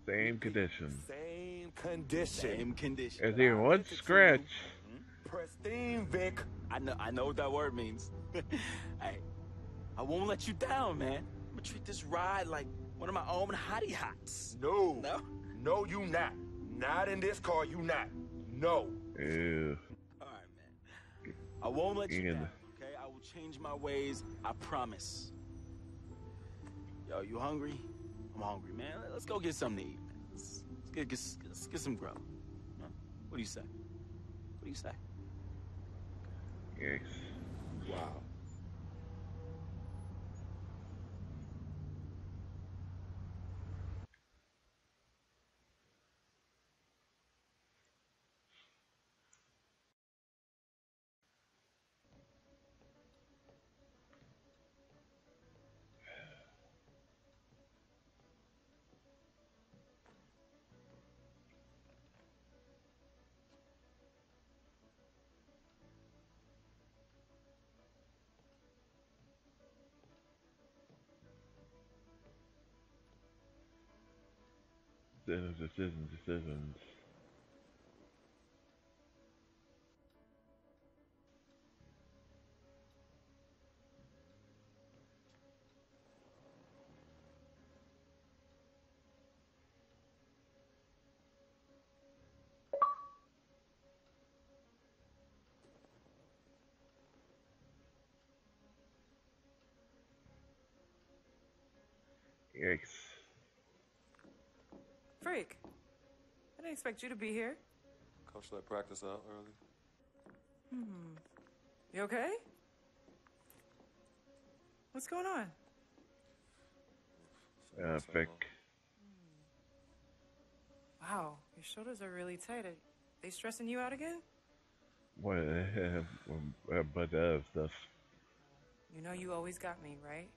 Same condition. Same condition. Same condition. As in one scratch. Pristine, Vic. I know what that word means. Hey, I won't let you down, man. I'm gonna treat this ride like one of my own hottie hots. No. No, you not. Not in this car, you not. No. Ew. All right, man. I won't let you down, okay? I will change my ways, I promise. Yo, you hungry? I'm hungry, man. Let's go get something to eat, man. Let's get some grub. Huh? What do you say? What do you say? Yes. Wow. Decisions. Yikes. Freak, I didn't expect you to be here. Coach let practice out early. You okay? What's going on? Vic. Wow, your shoulders are really tight. Are they stressing you out again? What? But stuff. You know you always got me, right?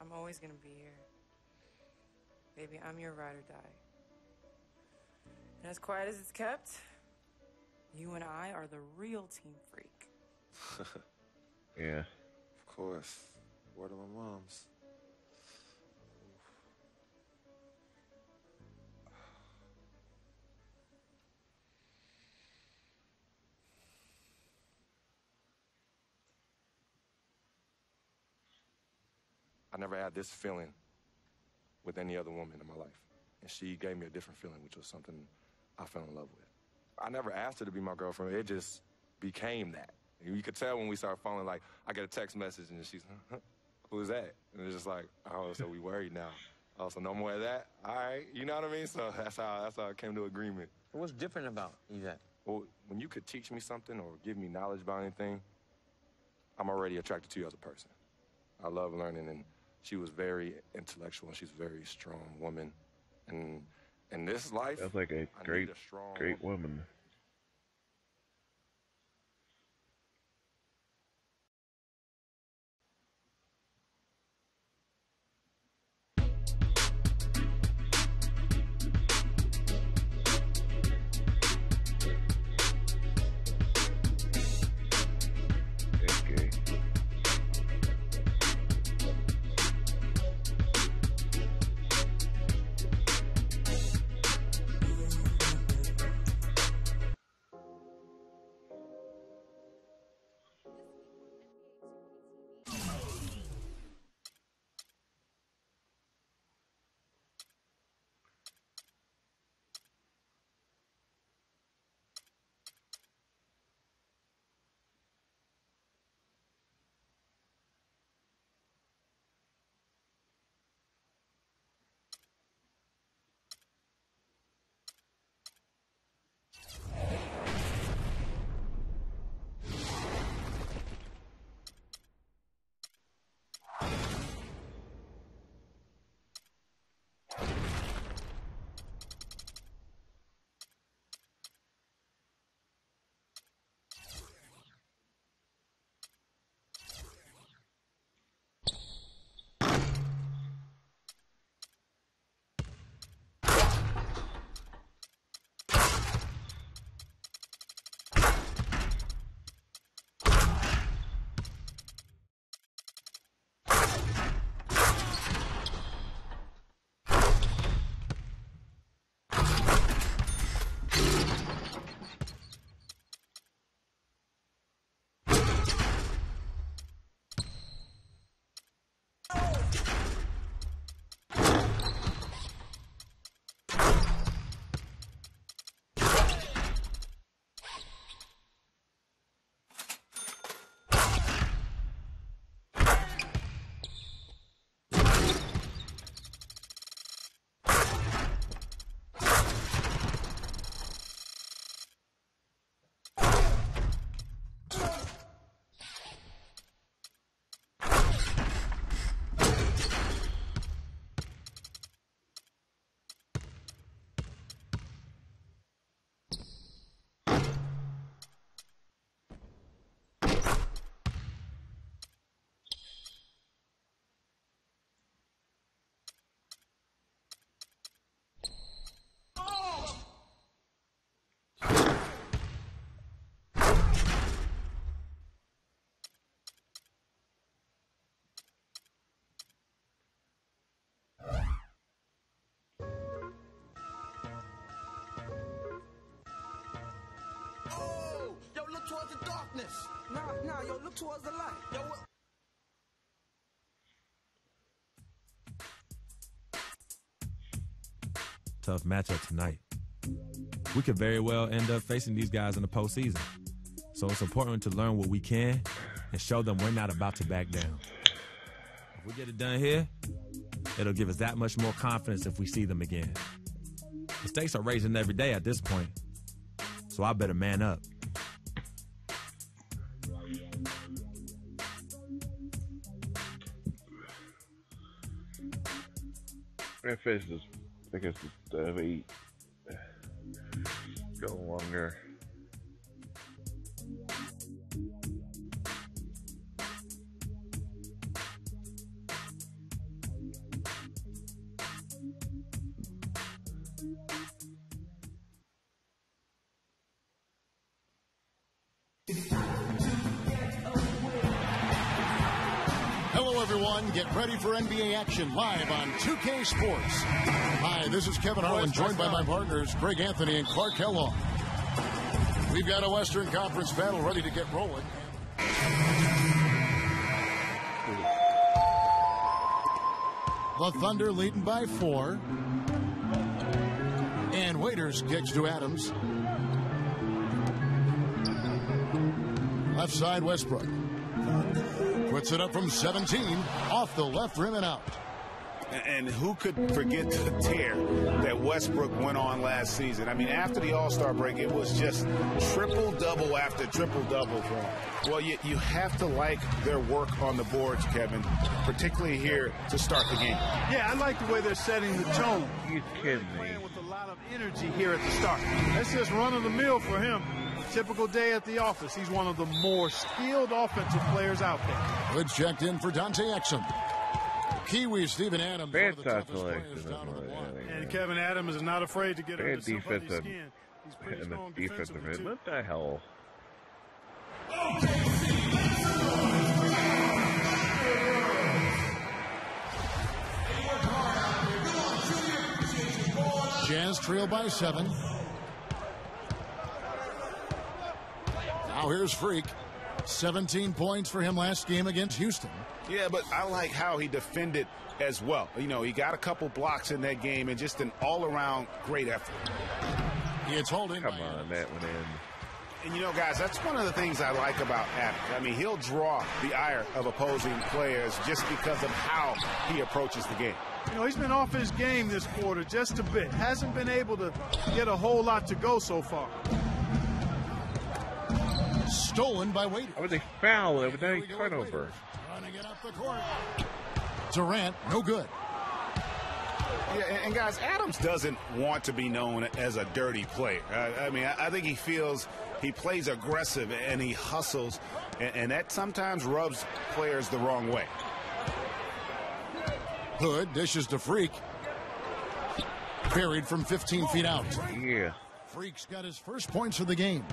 I'm always gonna be here. Baby, I'm your ride or die. And as quiet as it's kept, you and I are the real Team Freak. Yeah. Of course. Word of my mom's. I never had this feeling with any other woman in my life. And she gave me a different feeling, which was something I fell in love with. I never asked her to be my girlfriend. It just became that. You could tell when we started falling, like, I get a text message and she's, who's that? And it's just like, oh, so we worried now. Oh, so no more of that? All right, you know what I mean? So that's how I came to agreement. What's different about Yvette? Well, when you could teach me something or give me knowledge about anything, I'm already attracted to you as a person. I love learning, and she was very intellectual, and she's a very strong woman. And in this life, that's like a great woman. darkness. Nah, yo, look towards the light. Yo, Tough matchup tonight. We could very well end up facing these guys in the postseason. So it's important to learn what we can and show them we're not about to back down. If we get it done here, it'll give us that much more confidence if we see them again. The stakes are raising every day at this point, so I better man up. If it's just, I guess it's 8. Go longer. Hello, everyone. Get ready for NBA action live on 2K Sports. Hi, this is Kevin Harlan, joined by my partners, Greg Anthony and Clark Kellogg. We've got a Western Conference battle ready to get rolling. The Thunder leading by 4. And Waiters kicks to Adams. Left side, Westbrook. Puts it up from 17, off the left rim and out. And who could forget the tear that Westbrook went on last season? I mean, after the All-Star break, it was just triple-double after triple-double for him. Well, you have to like their work on the boards, Kevin, particularly here to start the game. Yeah, I like the way they're setting the tone. You kidding me? Playing with a lot of energy here at the start. That's just run-of-the-mill for him. Typical day at the office. He's one of the more skilled offensive players out there. Good checked in for Dante Exum. Kiwi Steven Adams. Bad shot selection. And Kevin Adams is not afraid to get under somebody's defensive skin. He's pretty and strong the defensive defensively, end. too. What the hell? Jazz trail by 7. Now here's Freak. 17 points for him last game against Houston. Yeah, but I like how he defended as well. You know, he got a couple blocks in that game and just an all-around great effort. It's holding. Come on, that one in. And, you know, guys, that's one of the things I like about Adams. I mean, he'll draw the ire of opposing players just because of how he approaches the game. You know, he's been off his game this quarter just a bit. Hasn't been able to get a whole lot to go so far. Stolen by Waiters. Oh, they foul it with any turnover. Running it up the court. Durant, no good. Yeah, and guys, Adams doesn't want to be known as a dirty player. I mean, I think he feels he plays aggressive and he hustles, and that sometimes rubs players the wrong way. Hood dishes to Freak. Buried from 15 feet out. Yeah. Freak's got his first points of the game.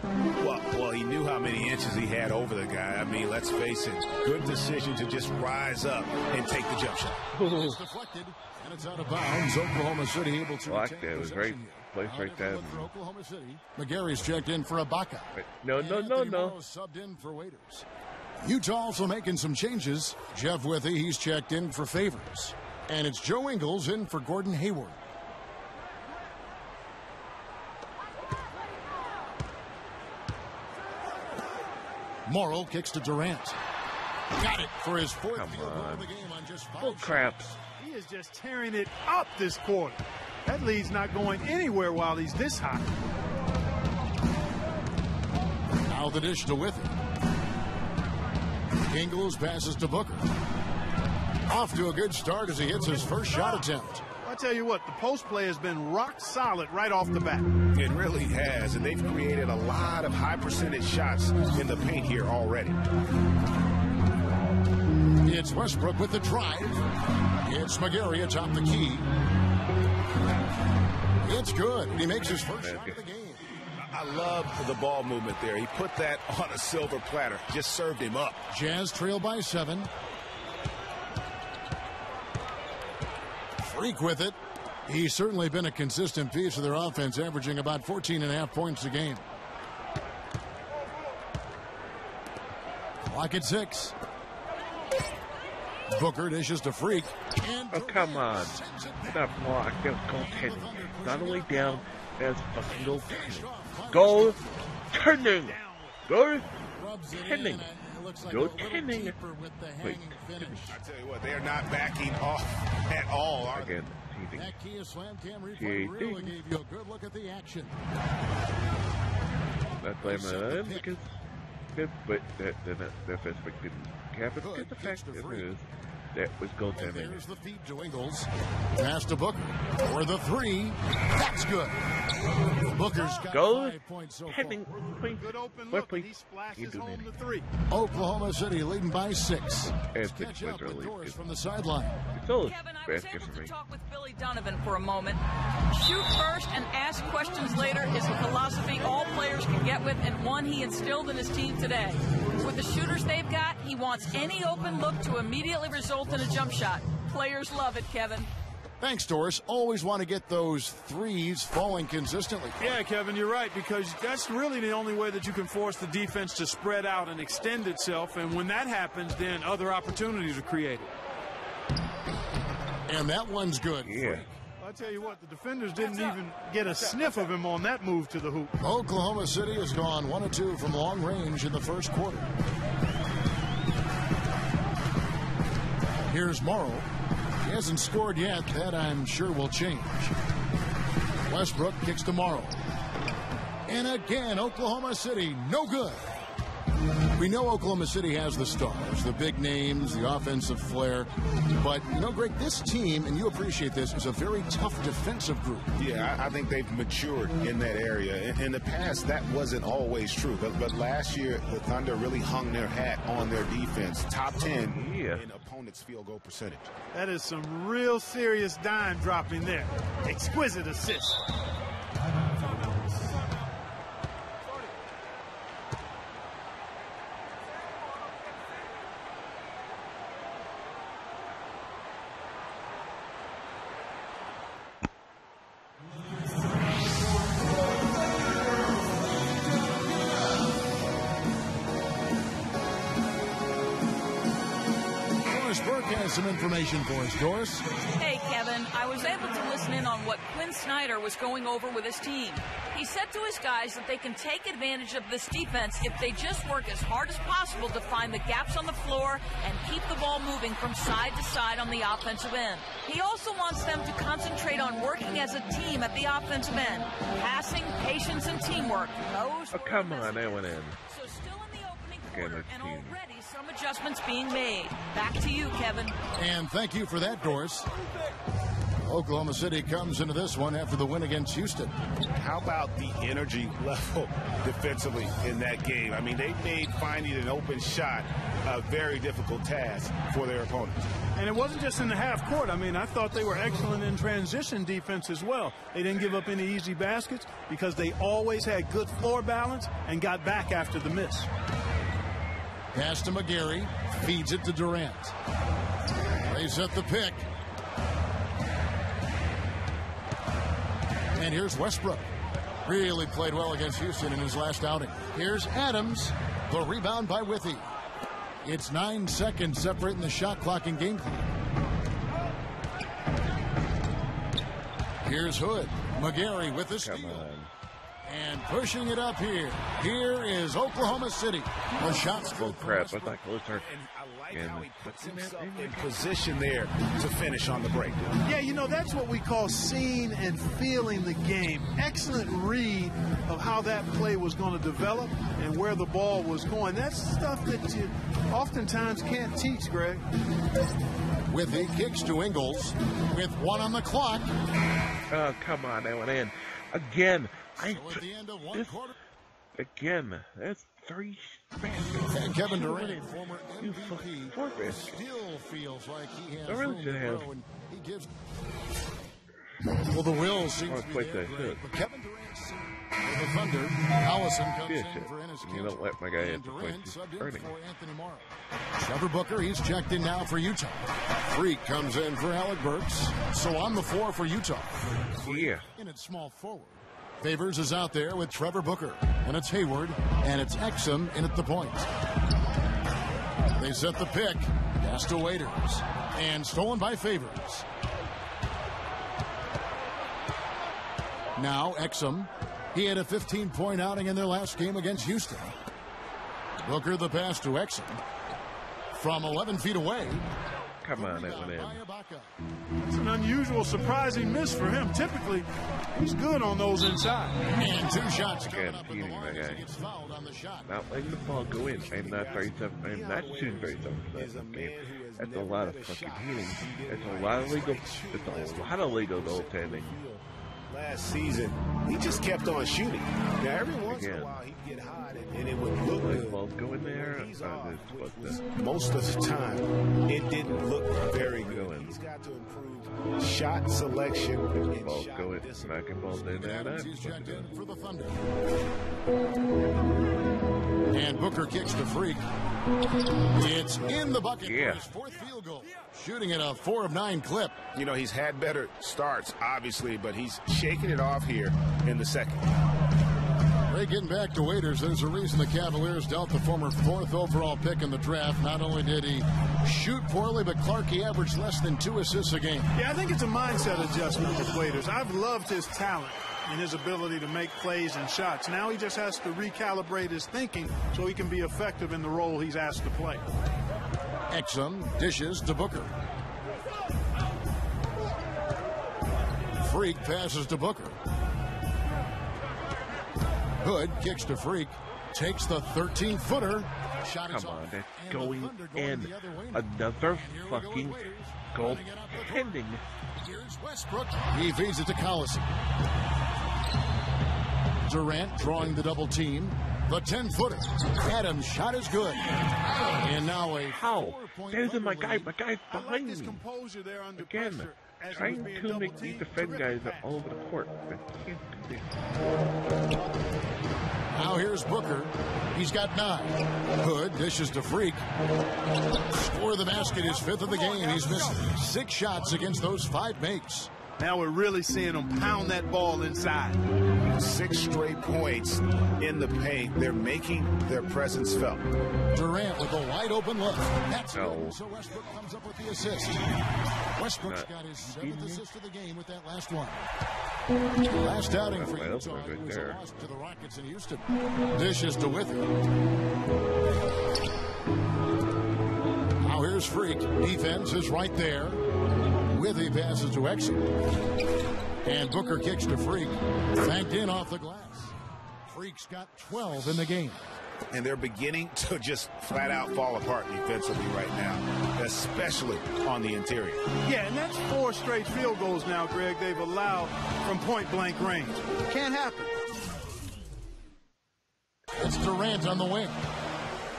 Well, he knew how many inches he had over the guy. I mean, let's face it, good decision to just rise up and take the jump shot. It's deflected, and it's out of bounds. Oklahoma City able to Blocked it. It was right place right there. For Oklahoma City. McGarry's checked in for Ibaka. No. Subbed in for Waiters. Utah also making some changes. Jeff Withy, he's checked in for Favors. And it's Joe Ingles in for Gordon Hayward. Morrow kicks to Durant. Got it for his fourth field goal of the game on just 5 Bull crap. He is just tearing it up this quarter. That lead's not going anywhere while he's this high. Now the dish to Withy. Ingles passes to Booker. Off to a good start as he hits his first shot attempt. I tell you what, the post play has been rock solid right off the bat. It really has, and they've created a lot of high percentage shots in the paint here already. It's Westbrook with the drive. It's McGarry atop the key. It's good. He makes his first shot of the game. I love the ball movement there. He put that on a silver platter. Just served him up. Jazz trail by 7. Freak with it. He's certainly been a consistent piece of their offense, averaging about 14.5 points a game. Clock at 6. Booker dishes to Freak. Oh, come on. That block. That was goaltending. Not only down, that's fucking goaltending. Goaltending. Goaltending. Goaltending. Wait. I tell you what, they are not backing off at all. Again. That Kia Slam Cam replay really gave you a good look at the action. That's why I'm because but that first pick didn't happen because the fact is that was goaltending. There's the feed to Ingles. Pass to Booker for the 3. That's good. Booker's got 5 points so far. Good open look. He splashes home the 3. Oklahoma City leading by 6. And catch up with Doris from the sideline. Kevin, I was able to talk with Billy Donovan for a moment. Shoot first and ask questions later is a philosophy all players can get with, and one he instilled in his team today. With the shooters they've got, he wants any open look to immediately result in a jump shot. Players love it, Kevin. Thanks, Doris. Always want to get those 3s falling consistently. Yeah, Kevin, you're right, because that's really the only way that you can force the defense to spread out and extend itself, and when that happens, then other opportunities are created. And that one's good. Yeah. I tell you what, the defenders didn't even get a sniff of him on that move to the hoop. Oklahoma City has gone 1 of 2 from long range in the first quarter. Here's Morrow. He hasn't scored yet. That, I'm sure, will change. Westbrook kicks to Morrow. And again, Oklahoma City, no good. We know Oklahoma City has the stars, the big names, the offensive flair. But, you know, Greg, this team, and you appreciate this, is a very tough defensive group. Yeah, I think they've matured in that area. In the past, that wasn't always true. But last year, the Thunder really hung their hat on their defense. Top 10 in opponents' field goal percentage. That is some real serious dime dropping there. Exquisite assist. Some information for us, Doris. Hey, Kevin, I was able to listen in on what Quinn Snyder was going over with his team. He said to his guys that they can take advantage of this defense if they just work as hard as possible to find the gaps on the floor and keep the ball moving from side to side on the offensive end. He also wants them to concentrate on working as a team at the offensive end. Passing, patience, and teamwork. Those come on, that went in. So still in the opening quarter, and already some adjustments being made. Back to you, Kevin. And thank you for that, Doris. Oklahoma City comes into this one after the win against Houston. How about the energy level defensively in that game? I mean, they made finding an open shot a very difficult task for their opponents. And it wasn't just in the half court. I mean, I thought they were excellent in transition defense as well. They didn't give up any easy baskets because they always had good floor balance and got back after the miss. Pass to McGarry, feeds it to Durant. They set the pick. And here's Westbrook. Really played well against Houston in his last outing. Here's Adams. The rebound by Withy. It's 9 seconds separating the shot clock and game clock. Here's Hood. McGarry with the steal. And pushing it up here. Here is Oklahoma City. The shot's full crap. I thought closer. And how he puts himself in position there to finish on the break. Yeah, you know, that's what we call seeing and feeling the game. Excellent read of how that play was going to develop and where the ball was going. That's stuff that you oftentimes can't teach, Greg. Withy kicks to Ingles with 1 on the clock. Oh, come on, that went in. Again. Again, that's 3 baskets. And Kevin Durant, former MVP, 4 baskets. still feels like he has I really should have. He gives. Well, the will seems to be there. Good. But Kevin Durant for the Thunder. Allison comes in for Ennis. You don't let my guy in. Durant subbed in for Anthony Morrow. Trevor Booker, he's checked in now for Utah. Freak comes in for Alec Burks. So on the floor for Utah. Yeah. In at small forward. Favors is out there with Trevor Booker. And it's Hayward. And it's Exum in at the point. They set the pick. Pass to Waiters. And stolen by Favors. Now Exum. He had a 15-point outing in their last game against Houston. Booker the pass to Exum. From 11 feet away. Come on, that went in. It's an unusual, surprising miss for him. Typically, he's good on those inside. And 2 shots. Again, beating my guy. Not letting the ball go in. I'm not 37. I'm not shooting 37% game. That's a lot of fucking heating. That's a lot of legal. It's a lot of legal goaltending. Last season, he just kept on shooting. Now, every once in a while, he'd get hot and it would look good. Balls go in there. Most of the time, it didn't look very good. He's got to improve shot selection and balls shot go in. Smacking balls in there. For the Thunder. And Booker kicks to Freak. It's in the bucket for his 4th field goal. Shooting at a 4 of 9 clip. You know, he's had better starts, obviously, but he's shaking it off here in the second. Ray, getting back to Waiters, there's a reason the Cavaliers dealt the former 4th overall pick in the draft. Not only did he shoot poorly, but Clark, he averaged less than 2 assists a game. Yeah, I think it's a mindset adjustment with Waiters. I've loved his talent and his ability to make plays and shots. Now he just has to recalibrate his thinking so he can be effective in the role he's asked to play. Exum dishes to Booker. Freak passes to Booker. Hood kicks to Freak. Takes the 13-footer. Shot Come on, that's going in. Another fucking goaltending. Here's Westbrook. He feeds it to Collison. Durant drawing the double team. The 10-footer. Adams' shot is good. And now a There's my guy. My guy's behind me. Again, trying to make me defend guys all over the court. I can't do this. Now here's Booker. He's got 9. Hood dishes to Freak. Score of the basket, his 5th of the game. He's missed 6 shots against those 5 makes. Now we're really seeing them pound that ball inside. 6 straight points in the paint. They're making their presence felt. Durant with a wide open look. That's good. So Westbrook comes up with the assist. Westbrook's got his 7th assist of the game with that last one. Last outing for Utah. He was a loss to the Rockets in Houston. Dishes to Withy. Now here's Freak. Defense is right there. Withy passes to Exum. And Booker kicks to Freak. Banked in off the glass. Freak's got 12 in the game. And they're beginning to just flat out fall apart defensively right now, especially on the interior. Yeah, and that's 4 straight field goals now, Greg, they've allowed from point-blank range. Can't happen. It's Durant on the wing.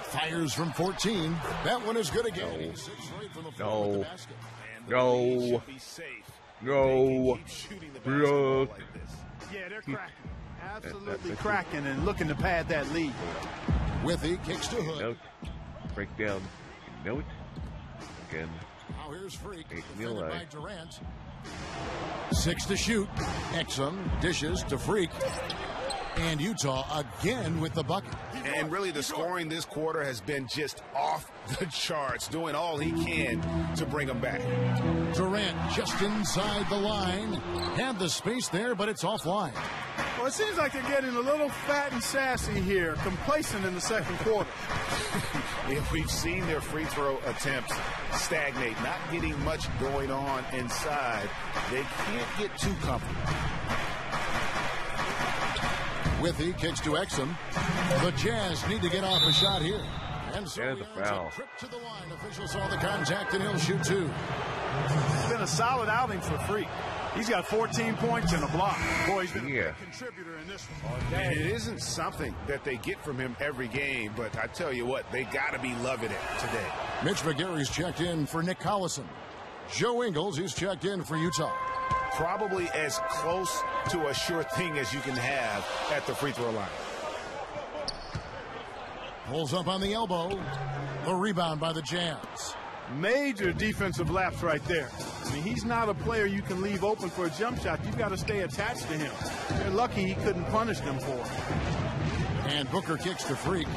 Fires from 14. That one is good again. No. No. No. Look. Yeah, they're cracking. Absolutely cracking and looking to pad that lead. Withy kicks to Hood. Note. Breakdown. Note. Again. Now here's Freak. Defended by Durant. 6 to shoot. Exum dishes to Freak. And Utah again with the bucket. And really the scoring this quarter has been just off the charts, doing all he can to bring them back. Durant just inside the line. Had the space there, but it's offline. Well, it seems like they're getting a little fat and sassy here, complacent in the second quarter. If we've seen their free throw attempts stagnate, not getting much going on inside, they can't get too comfortable. Withy kicks to Exum. The Jazz need to get off a shot here. And so the foul. Trip to the line. Official saw the contact and he'll shoot 2. It's been a solid outing for Freak. He's got 14 points and a block. Boy, he's been a contributor in this one. And it isn't something that they get from him every game, but I tell you what, they got to be loving it today. Mitch McGary's checked in for Nick Collison. Joe Ingles, he's checked in for Utah. Probably as close to a sure thing as you can have at the free throw line. Pulls up on the elbow. The rebound by the Jazz. Major defensive lapse right there. I mean, he's not a player you can leave open for a jump shot. You've got to stay attached to him. They're lucky he couldn't punish them for it. And Booker kicks to Freak.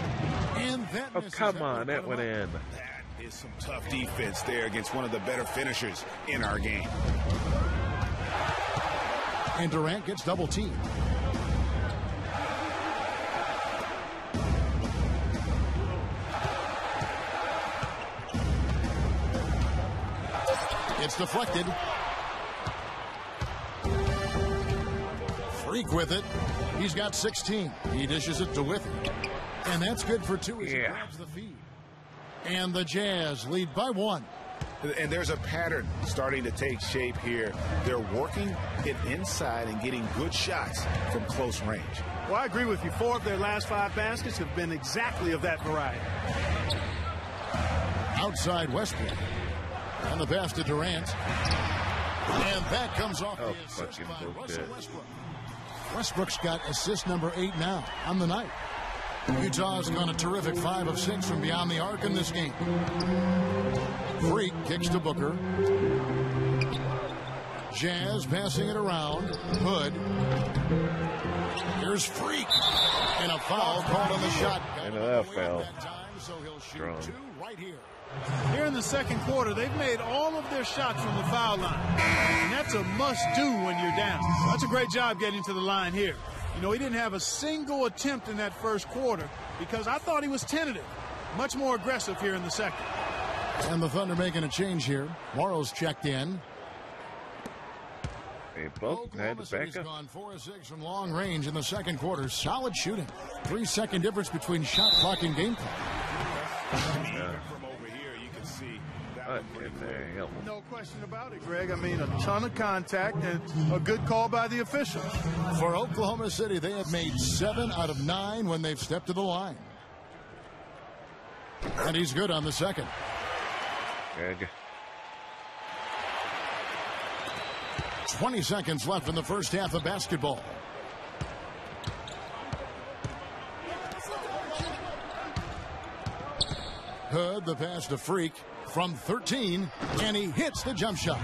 And that come on, that went in. Is some tough defense there against one of the better finishers in our game. And Durant gets double teamed. It's deflected. Freak with it. He's got 16. He dishes it to Withy. And that's good for 2 as he grabs the feed. And the Jazz lead by 1. And there's a pattern starting to take shape here. They're working it inside and getting good shots from close range. Well, I agree with you. 4 of their last 5 baskets have been exactly of that variety. Outside Westbrook. And the pass to Durant. And that comes off the assist by Russell Westbrook. Westbrook's got assist number 8 now on the night. Utah's gone a terrific 5 of 6 from beyond the arc in this game. Freak kicks to Booker. Jazz passing it around. Hood. Here's Freak. And a foul called on the shot. And that foul. So he'll shoot Strong. 2 right here. Here in the second quarter, they've made all of their shots from the foul line. And that's a must-do when you're down. That's a great job getting to the line here. You know, he didn't have a single attempt in that first quarter because I thought he was tentative. Much more aggressive here in the second. And the Thunder making a change here. Morrow's checked in. They both had to back up. Gone 4 of 6 from long range in the second quarter. Solid shooting. 3-second difference between shot clock and game clock. No question about it, Greg. I mean, a ton of contact and a good call by the officials. For Oklahoma City, they have made 7 out of 9 when they've stepped to the line. And he's good on the second. Good. 20 seconds left in the first half of basketball. Hood, the pass to Freak from 13, and he hits the jump shot.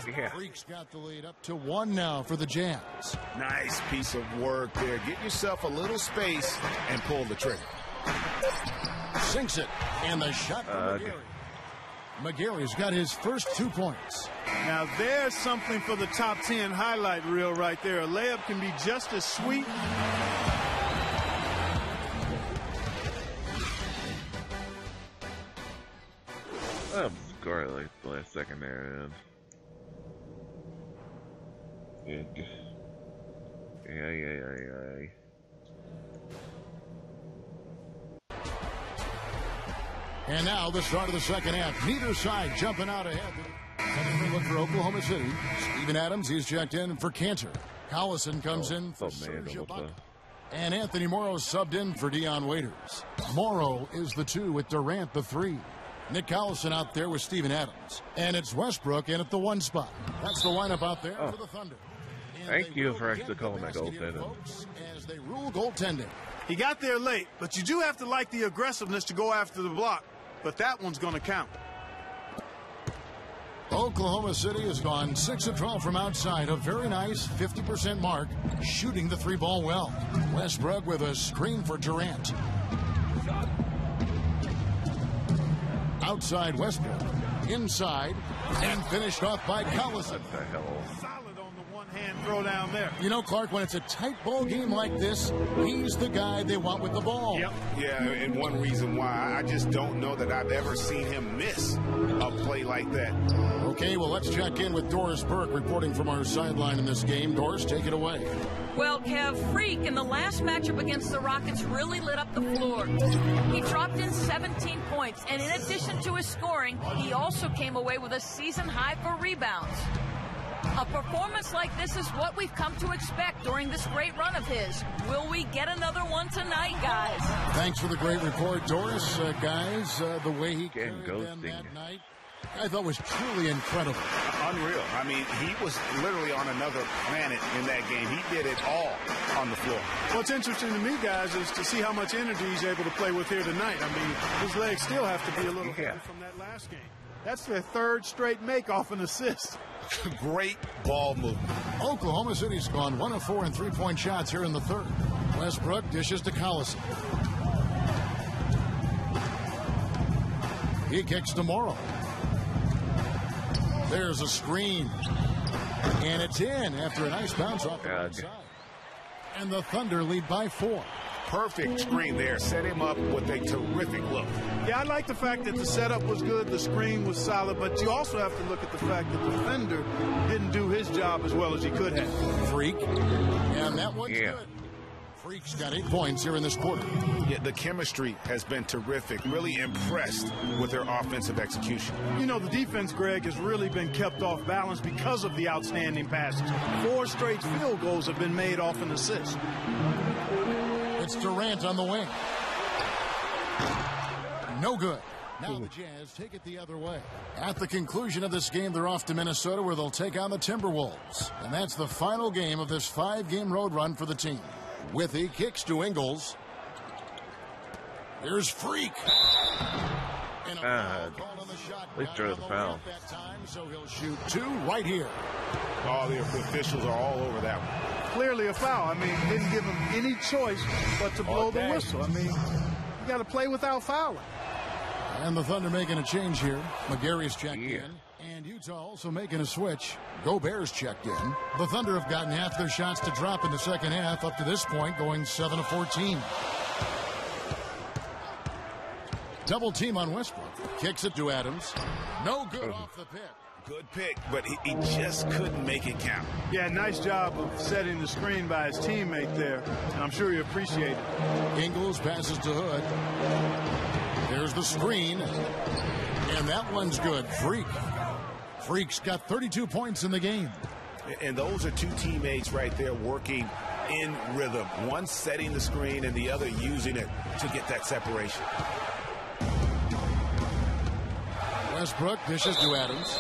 Yeah. Freak's got the lead up to 1 now for the Jazz. Nice piece of work there. Get yourself a little space and pull the trigger. Sinks it, and the shot from McGarry. McGarry's got his first 2 points. Now there's something for the top 10 highlight reel right there. A layup can be just as sweet. I'm scoring like the last second there. Yeah. And now the start of the second half. Neither side jumping out ahead. Another look for Oklahoma City. Steven Adams, he's checked in for Cantor. Collison comes in for Serge Ibaka. And Anthony Morrow subbed in for Dion Waiters. Morrow is the 2 with Durant the 3. Nick Collison out there with Steven Adams. And it's Westbrook in at the 1 spot. That's the lineup out there for the Thunder. Thank you for actually calling that goaltending. As they rule goaltending. He got there late, but you do have to like the aggressiveness to go after the block. But that one's going to count. Oklahoma City has gone 6 of 12 from outside. A very nice 50% mark. Shooting the 3-ball well. Westbrook with a screen for Durant. Outside Westbrook. Inside. And finished off by Collison. What the hell? Solid on the one-hand throw down there. You know, Clark, when it's a tight ball game like this, he's the guy they want with the ball. Yep. Yeah, and one reason why I just don't know that I've ever seen him miss a play like that. Okay, well, let's check in with Doris Burke reporting from our sideline in this game. Doris, take it away. Well, Kev, Freak in the last matchup against the Rockets really lit up the floor. He dropped in 17 points, and in addition to his scoring, he also came away with a season high for rebounds. A performance like this is what we've come to expect during this great run of his. Will we get another one tonight, guys? Thanks for the great report, Doris. Guys, the way he carried them that night, I thought was truly incredible. Unreal. I mean, he was literally on another planet in that game. He did it all on the floor. What's interesting to me, guys, is to see how much energy he's able to play with here tonight. I mean, his legs still have to be a little heavy from that last game. That's their 3rd straight make off an assist. Great ball movement. Oklahoma City's gone 1 of 4 in 3-point shots here in the 3rd. Westbrook dishes to Collison. He kicks to Morrow. There's a screen. And it's in after a nice bounce off the right side. And the Thunder lead by 4. Perfect screen there. Set him up with a terrific look. Yeah, I like the fact that the setup was good, the screen was solid, but you also have to look at the fact that the defender didn't do his job as well as he could have. Freak. And that one's good. Freak's got 8 points here in this quarter. Yeah, the chemistry has been terrific. Really impressed with their offensive execution. You know, the defense, Greg, has really been kept off balance because of the outstanding passes. 4 straight field goals have been made off an assist. It's Durant on the wing. No good. Now the Jazz take it the other way. At the conclusion of this game, they're off to Minnesota where they'll take on the Timberwolves. And that's the final game of this 5-game road run for the team. Withy kicks to Ingles. Here's Freak. At least during the foul. So he'll shoot 2 right here. All the officials are all over that one. Clearly a foul. I mean, didn't give him any choice but to blow the whistle. I mean, you got to play without fouling. And the Thunder making a change here. McGarry's checked in. And Utah also making a switch. Gobert's checked in. The Thunder have gotten half their shots to drop in the second half up to this point, going 7 of 14. Double team on Westbrook. Kicks it to Adams. No good off the pick. Good pick, but he just couldn't make it count. Yeah, nice job of setting the screen by his teammate there. And I'm sure he appreciated it. Ingles passes to Hood. There's the screen. And that one's good. Freak's got 32 points in the game. And those are 2 teammates right there working in rhythm. One setting the screen and the other using it to get that separation. Westbrook dishes to Adams.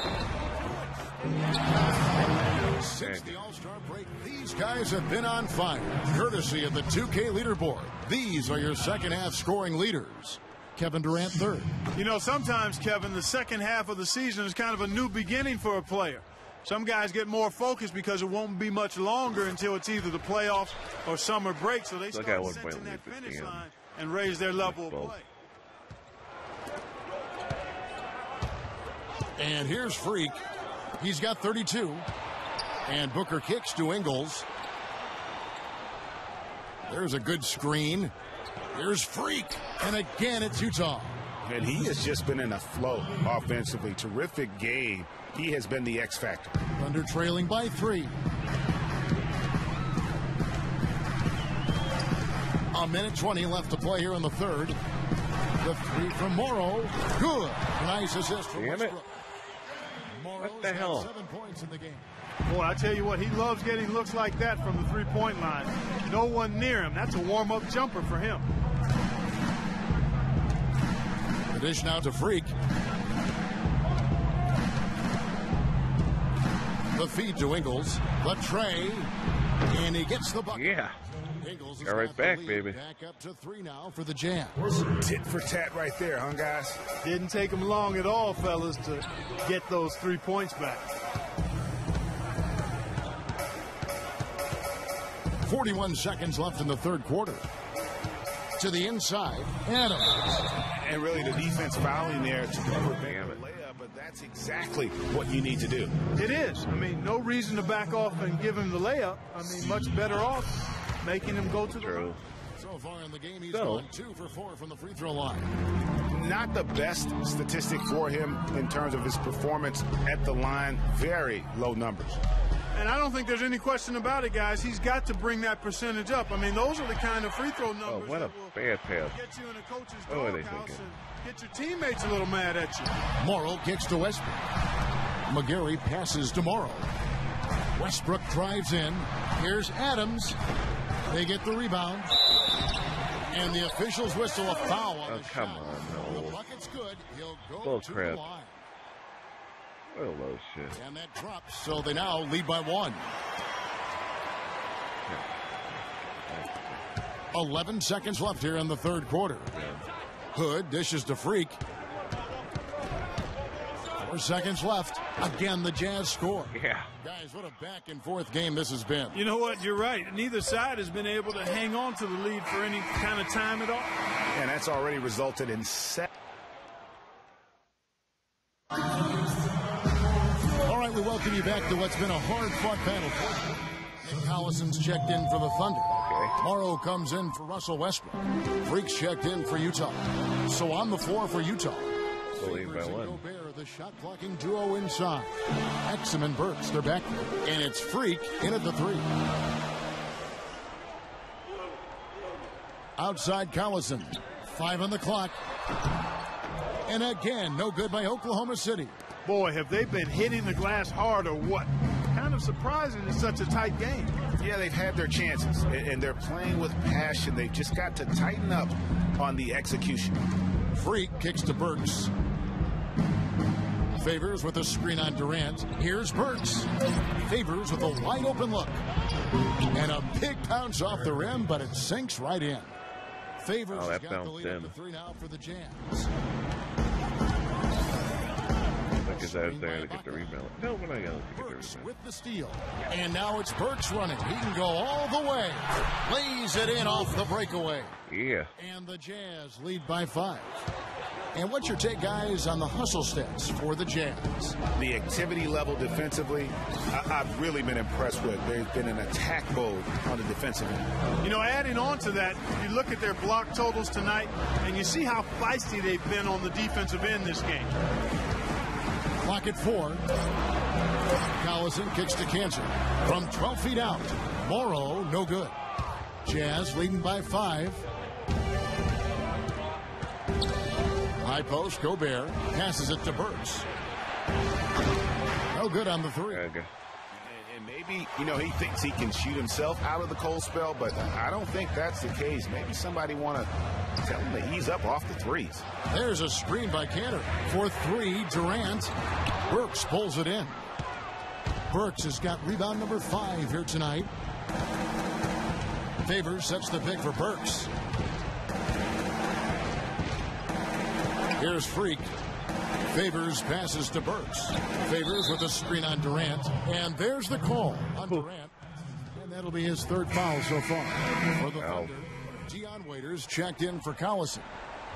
Since the All-Star break, these guys have been on fire. Courtesy of the 2K leaderboard. These are your second half scoring leaders. Kevin Durant third. You know, sometimes, Kevin, the second half of the season is kind of a new beginning for a player. Some guys get more focused because it won't be much longer until it's either the playoffs or summer break. So they start sensing that finish line and raise their level of play. And here's Freak. He's got 32. And Booker kicks to Ingles. There's a good screen. Here's Freak. And again, it's Utah. And he has just been in a flow offensively. Terrific game. He has been the X factor. Thunder trailing by 3. A minute 20 left to play here in the third. The 3 from Morrow. Good. Nice assist from Westbrook. What the hell? 7 points in the game. Boy, I tell you what, he loves getting looks like that from the three-point line. No one near him. That's a warm-up jumper for him. The dish now to Freak. The feed to Ingles. The tray. And he gets the bucket. Yeah. Ingles got right back, baby. Back up to 3 now for the Jazz. Tit for tat right there, huh, guys? Didn't take him long at all, fellas, to get those 3 points back. 41 seconds left in the third quarter. To the inside, Adams. And really the defense fouling there to prevent the layup, but that's exactly what you need to do. It is. I mean, no reason to back off and give him the layup. I mean, much better off making him go to the line. So far in the game, he's gone 2 for 4 from the free throw line. Not the best statistic for him in terms of his performance at the line. Very low numbers. And I don't think there's any question about it, guys. He's got to bring that percentage up. I mean, those are the kind of free throw numbers what a that will bad pass. get you in a coach's What are they doghouse thinking? and get your teammates a little mad at you. Morrow kicks to Westbrook. McGarry passes to Morrow. Westbrook drives in. Here's Adams. They get the rebound. And the officials whistle a foul on the come shot. on, no. The bucket's good. He'll go Bull to crap. the line. What a low shit. And that drops, so they now lead by 1. 11 seconds left here in the third quarter. Hood dishes to Freak. 4 seconds left. Again, the Jazz score. Yeah. Guys, what a back-and-forth game this has been. You know what? You're right. Neither side has been able to hang on to the lead for any kind of time at all. And that's already resulted in 7. Taking you back to what's been a hard-fought battle. Nick Collison's checked in for the Thunder. Morrow comes in for Russell Westbrook. Freaks checked in for Utah. So on the floor for Utah. Favors and Gobert, the shot-blocking duo inside. Exum and Burks, they're back there. And it's Freak in at the 3. Outside Collison. 5 on the clock. And again, no good by Oklahoma City. Boy, have they been hitting the glass hard or what? Kind of surprising in such a tight game. Yeah, they've had their chances, and they're playing with passion. They've just got to tighten up on the execution. Freak kicks to Burks. Favors with a screen on Durant. Here's Burks. Favors with a wide open look. And a big bounce off the rim, but it sinks right in. Favors that got the lead bounced in. up to 3 now for the Jazz. Because I was there to get the rebound. No, we're not going to get the rebound. With the steal. And now it's Burks running. He can go all the way. Lays it in off the breakaway. Yeah. And the Jazz lead by 5. And what's your take, guys, on the hustle stats for the Jazz? The activity level defensively, I've really been impressed with. There's been an attack mode on the defensive end. You know, adding on to that, you look at their block totals tonight, and you see how feisty they've been on the defensive end this game. Clock at 4. Collison kicks to Cancer. From 12 feet out. Morrow, no good. Jazz leading by 5. High post, Gobert passes it to Burks. No good on the 3. Okay. And maybe, you know, he thinks he can shoot himself out of the cold spell, but I don't think that's the case. Maybe somebody want to tell him to ease up off the threes. There's a screen by Cantor. For 3, Durant. Burks pulls it in. Burks has got rebound number 5 here tonight. Favors sets the pick for Burks. Here's Freak. Favors passes to Burks. Favors with a screen on Durant. And there's the call on Durant. And that'll be his 3rd foul so far. For the Thunder, Dion Waiters checked in for Collison.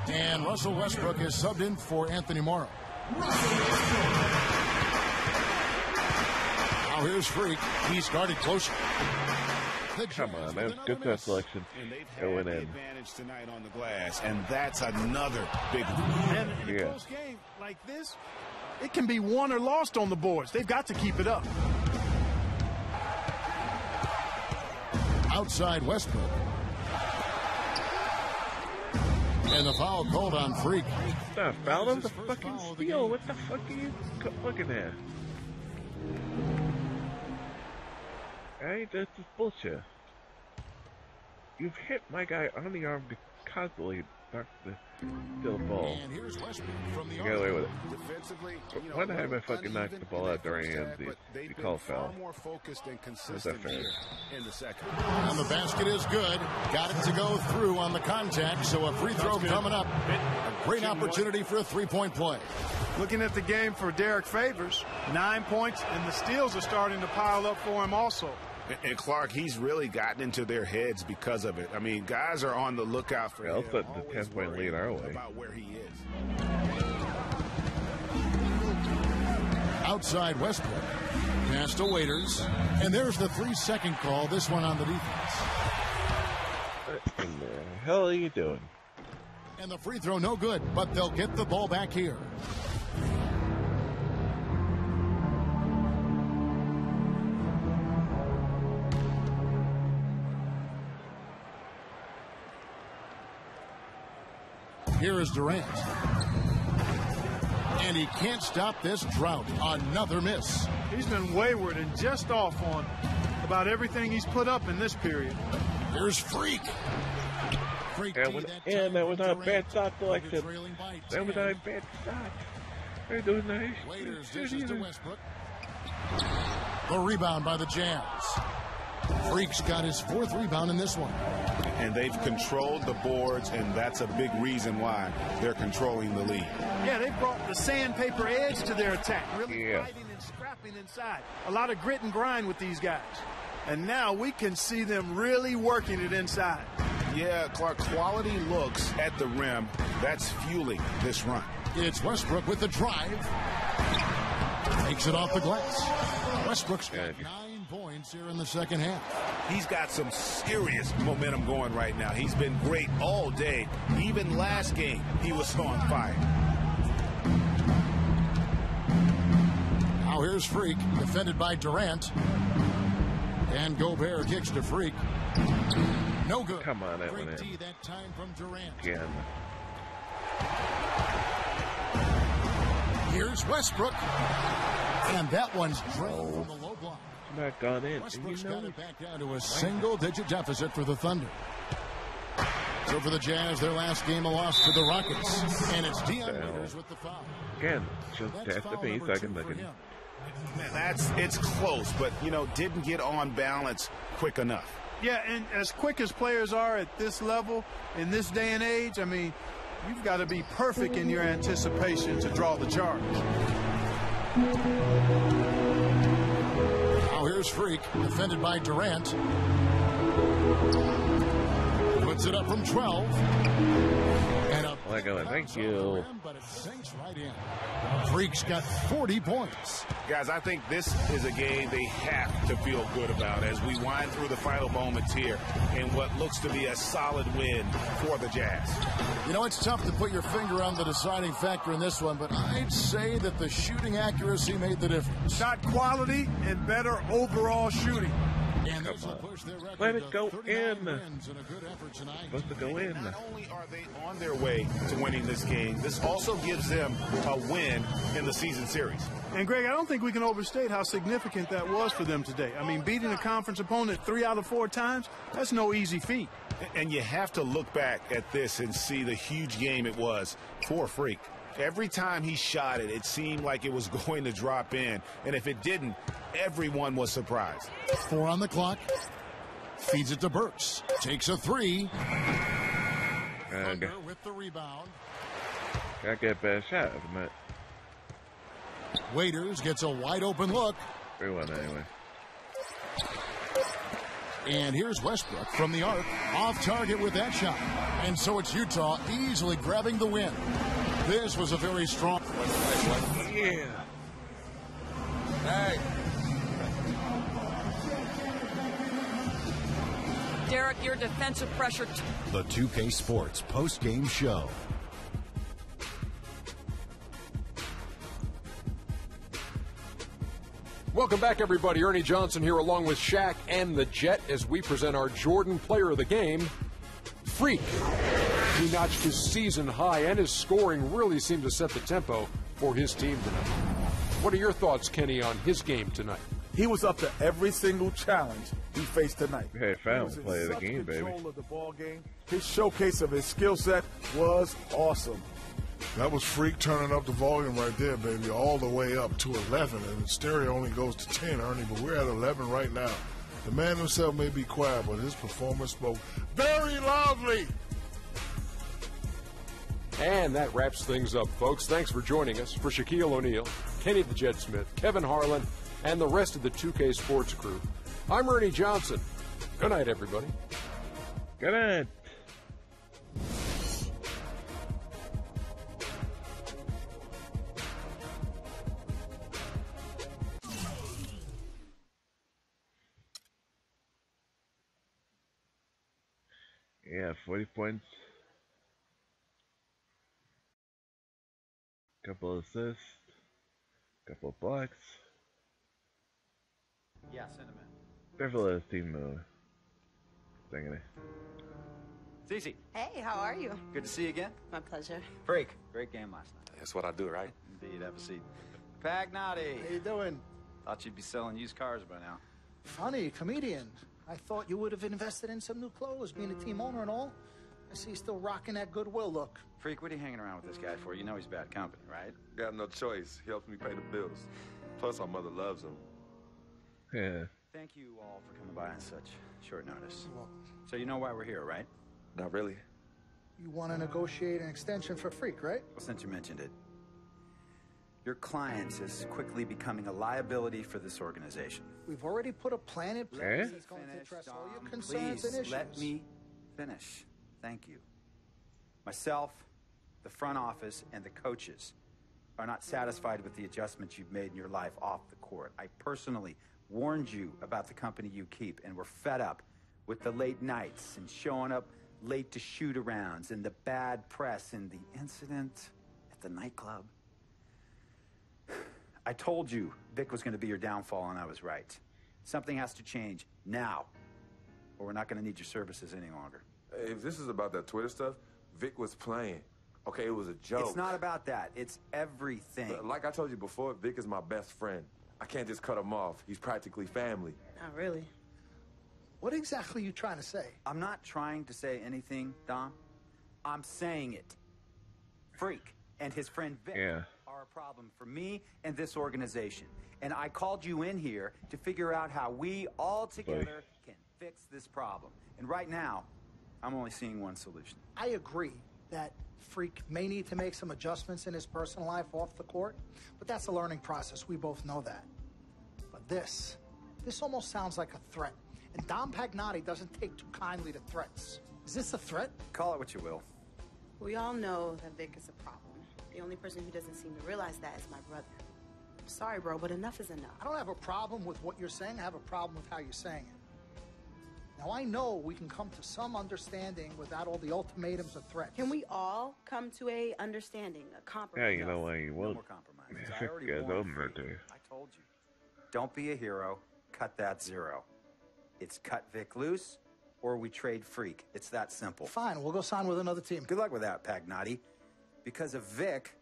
And Russell Westbrook is subbed in for Anthony Morrow. Now here's Freak. He's guarded closer. Come on, man. Good pass selection. It went in. Advantage tonight on the glass, and that's another big one. And in a close game like this, it can be won or lost on the boards. They've got to keep it up. Outside Westbrook. And the foul called on Freak. Nah, foul on the fucking steal. What the fuck are you looking at? Hey, this is bullshit. You've hit my guy on the arm to constantly knock the steal the ball. And here's Westbrook from the You get away with it. Defensively, you know, Why have I fucking knocked the ball out their hands? You call foul. more focused and consistent fair? here in the second. And the basket is good. Got it to go through on the contact, so a free throw coming up. A great opportunity for a 3-point play. Looking at the game for Derek Favors, 9 points, and the steals are starting to pile up for him also. And Clark, he's really gotten into their heads because of it. I mean, guys are on the lookout for him. I'll put the 10-point lead our way. About where he is. Outside Westbrook. Pass to Waiters. And there's the 3-second call, this one on the defense. What in the hell are you doing? And the free throw no good, but they'll get the ball back here. Here is Durant. And he can't stop this drought. Another miss. He's been wayward and just off on about everything he's put up in this period. Here's Freak. And that was not a bad shot selection. That was not a bad shot. They're doing nice. Waiters dishes to Westbrook. The rebound by the Jazz. Freak's got his 4th rebound in this one. And they've controlled the boards, and that's a big reason why they're controlling the lead. Yeah, they brought the sandpaper edge to their attack, really fighting and scrapping inside. A lot of grit and grind with these guys. And now we can see them really working it inside. Yeah, Clark, quality looks at the rim. That's fueling this run. It's Westbrook with the drive. Takes it off the glass. Westbrook's got 9 points here in the second half. He's got some serious momentum going right now. He's been great all day. Even last game, he was on fire. Now here's Freak, defended by Durant. And Gobert kicks to Freak. No good. Come on, that Great one D that time from Durant. Again. Here's Westbrook. And that one's drained from the low block. Not gone in. Westbrook's got it back down to a single-digit deficit for the Thunder. So for the Jazz, their last game a loss to the Rockets. And it's Dion Waiters with the foul. Again, just test the piece. I can look at it. It's close, but, didn't get on balance quick enough. Yeah, and as quick as players are at this level, in this day and age, I mean, you've got to be perfect in your anticipation to draw the charge. Now here's Freak, defended by Durant. Puts it up from 12. And up. Thank you. But it sinks right in. Freak's got 40 points. Guys, I think this is a game they have to feel good about as we wind through the final moments here in what looks to be a solid win for the Jazz. It's tough to put your finger on the deciding factor in this one, but I'd say that the shooting accuracy made the difference. Shot quality and better overall shooting. Let it go in. Supposed to go in. Not only are they on their way to winning this game, this also gives them a win in the season series. And, Greg, I don't think we can overstate how significant that was for them today. I mean, beating a conference opponent 3 out of 4 times, that's no easy feat. And you have to look back at this and see the huge game it was for Freak. Every time he shot it, it seemed like it was going to drop in. And if it didn't, everyone was surprised. 4 on the clock. Feeds it to Burks. Takes a 3. Thunder with the rebound. Gotta get a better shot from it. Waiters gets a wide open look. 3-1 anyway. And here's Westbrook from the arc. Off target with that shot. And so it's Utah easily grabbing the win. This was a very strong. Yeah. Hey. Derek, your defensive pressure. The 2K Sports post-game show. Welcome back, everybody. Ernie Johnson here along with Shaq and the Jet as we present our Jordan Player of the Game, Freak. He notched his season high, and his scoring really seemed to set the tempo for his team tonight. What are your thoughts, Kenny, on his game tonight? He was up to every single challenge he faced tonight. Hey, found play of the game, baby. Of the ball game. His showcase of his skill set was awesome. That was Freak turning up the volume right there, baby, all the way up to 11. And the stereo only goes to 10, Ernie, but we're at 11 right now. The man himself may be quiet, but his performance spoke very loudly. And that wraps things up, folks. Thanks for joining us. For Shaquille O'Neal, Kenny the Jet Smith, Kevin Harlan, and the rest of the 2K Sports crew, I'm Ernie Johnson. Good night, everybody. Good night. Yeah, 40 points. Couple assists. Couple of blocks. Yeah, send him in. Definitely let his team thinking it. Cece. Hey, how are you? Good to see you again. My pleasure. Freak. Great game last night. That's what I do, right? Indeed. Have a seat. Pagnotti. How you doing? Thought you'd be selling used cars by now. Funny, comedian. I thought you would have invested in some new clothes, being a team owner and all. I see you still rocking that Goodwill look. Freak, what are you hanging around with this guy for? You know he's bad company, right? Got no choice. He helps me pay the bills. Plus, our mother loves him. Yeah. Thank you all for coming by on such short notice. So you know why we're here, right? Not really. You want to negotiate an extension for Freak, right? Well, since you mentioned it, your client is quickly becoming a liability for this organization. We've already put a plan in place that's going to address all your concerns and issues. Let me finish. Thank you. Myself, the front office, and the coaches are not satisfied with the adjustments you've made in your life off the court. I personally warned you about the company you keep, and we're fed up with the late nights and showing up late to shoot-arounds and the bad press and the incident at the nightclub. I told you Vic was going to be your downfall, and I was right. Something has to change now, or we're not going to need your services any longer. If this is about that Twitter stuff, Vic was playing. Okay, it was a joke. It's not about that. It's everything. Like I told you before, Vic is my best friend. I can't just cut him off. He's practically family. Not really. What exactly are you trying to say? I'm not trying to say anything, Dom. I'm saying it. Freak and his friend Vic are a problem for me and this organization. And I called you in here to figure out how we all together can fix this problem. And right now, I'm only seeing one solution. I agree that Freak may need to make some adjustments in his personal life off the court, but that's a learning process. We both know that. But this almost sounds like a threat. And Dom Pagnotti doesn't take too kindly to threats. Is this a threat? Call it what you will. We all know that Vic is a problem. The only person who doesn't seem to realize that is my brother. I'm sorry, bro, but enough is enough. I don't have a problem with what you're saying. I have a problem with how you're saying it. Now, I know we can come to some understanding without all the ultimatums or threats. Can we all come to a understanding, a compromise? Yeah, you know why you will. No more compromises. I already warned you. I told you. Don't be a hero. Cut that zero. It's cut Vic loose, or we trade Freak. It's that simple. Fine, we'll go sign with another team. Good luck with that, Pagnotti. Because of Vic,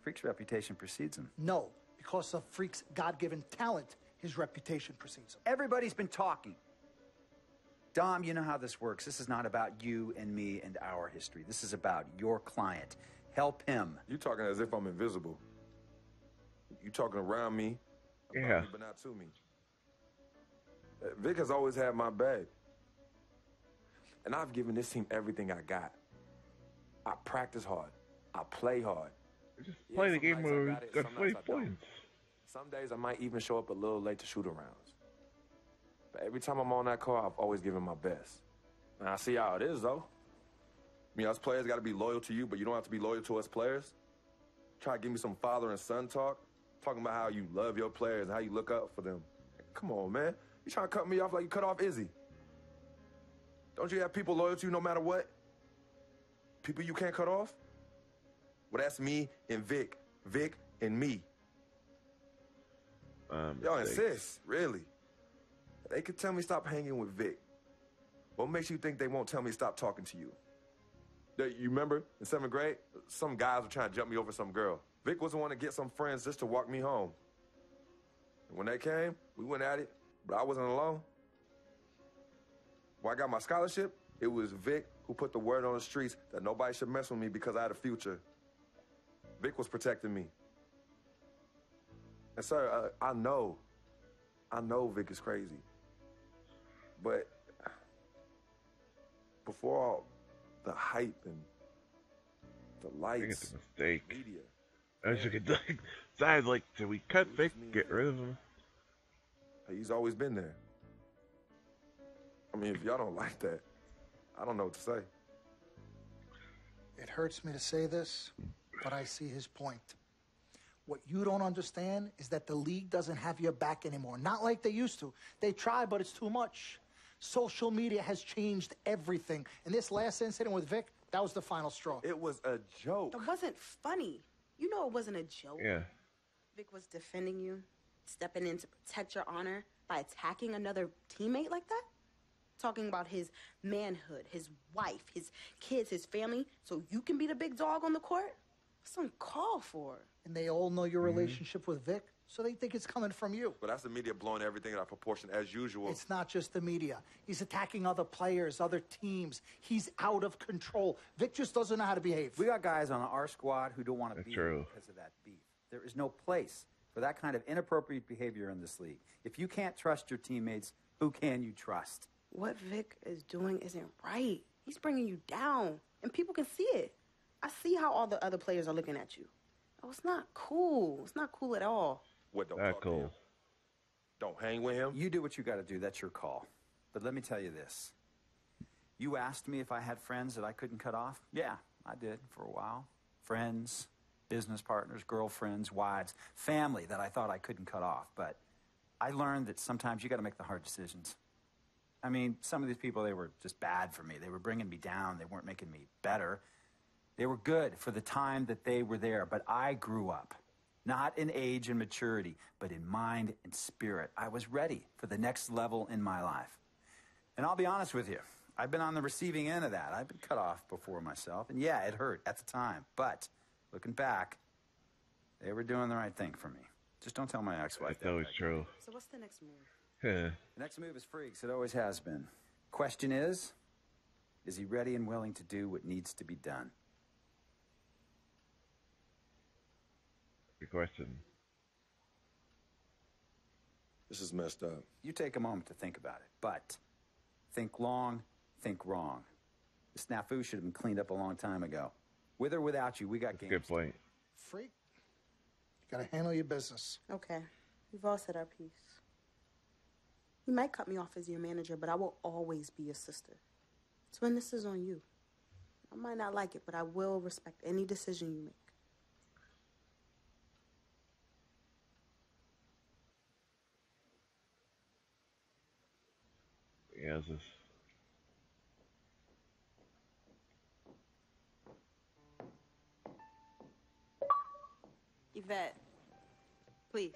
Freak's reputation precedes him. No, because of Freak's God-given talent, his reputation precedes him. Everybody's been talking. Dom, you know how this works. This is not about you and me and our history. This is about your client. Help him. You talking as if I'm invisible. You talking around me, about me, but not to me. Vic has always had my back. And I've given this team everything I got. I practice hard. I play hard. Just play the game where we got 20 points. Some days I might even show up a little late to shoot-arounds. But every time I'm on that court, I've always given my best. And I see how it is, though. I mean, us players got to be loyal to you, but you don't have to be loyal to us players. Try to give me some father and son talk, talking about how you love your players and how you look up for them. Come on, man. You trying to cut me off like you cut off Izzy. Don't you have people loyal to you no matter what? People you can't cut off? Well, that's me and Vic. Vic and me. Y'all insist, really. They could tell me stop hanging with Vic. What makes you think they won't tell me stop talking to you? You remember in 7th grade, some guys were trying to jump me over some girl. Vic was the one to get some friends just to walk me home. And when they came, we went at it, but I wasn't alone. When I got my scholarship, it was Vic who put the word on the streets that nobody should mess with me because I had a future. Vic was protecting me. And sir, I know Vic is crazy. But before all the hype and the lights, mistake. Media. As you could decide, like, do we cut Vic, get rid of him? He's always been there. I mean, if y'all don't like that, I don't know what to say. It hurts me to say this, but I see his point. What you don't understand is that the league doesn't have your back anymore. Not like they used to. They try, but it's too much. Social media has changed everything. And this last incident with Vic, that was the final straw. It was a joke. It wasn't funny. You know it wasn't a joke. Yeah. Vic was defending you, stepping in to protect your honor by attacking another teammate like that? Talking about his manhood, his wife, his kids, his family, so you can be the big dog on the court? That's uncalled for. And they all know your relationship with Vic, so they think it's coming from you. But that's the media blowing everything out of proportion as usual. It's not just the media. He's attacking other players, other teams. He's out of control. Vic just doesn't know how to behave. We got guys on our squad who don't want to be here true. because of that beef. There is no place for that kind of inappropriate behavior in this league. If you can't trust your teammates, who can you trust? What Vic is doing isn't right. He's bringing you down, and people can see it. I see how all the other players are looking at you. Oh, it's not cool. It's not cool at all. What, don't Not talk to him? cool. Don't hang with him? You do what you got to do. That's your call. But let me tell you this. You asked me if I had friends that I couldn't cut off. Yeah, I did for a while. Friends, business partners, girlfriends, wives, family that I thought I couldn't cut off. But I learned that sometimes you got to make the hard decisions. I mean, some of these people, they were just bad for me. They were bringing me down. They weren't making me better. They were good for the time that they were there, but I grew up. Not in age and maturity, but in mind and spirit. I was ready for the next level in my life. And I'll be honest with you, I've been on the receiving end of that. I've been cut off before myself, and yeah, it hurt at the time. But looking back, they were doing the right thing for me. Just don't tell my ex-wife. That's always true. So what's the next move? The next move is Freaks. It always has been. Question is he ready and willing to do what needs to be done? Good question. This is messed up. You take a moment to think about it, but think long, think wrong. The snafu should have been cleaned up a long time ago. With or without you, we got games. Good point. Freak, you gotta handle your business. Okay, we've all said our piece. You might cut me off as your manager, but I will always be your sister. Twin, this is on you. I might not like it, but I will respect any decision you make. Yeah, this is... Yvette, please.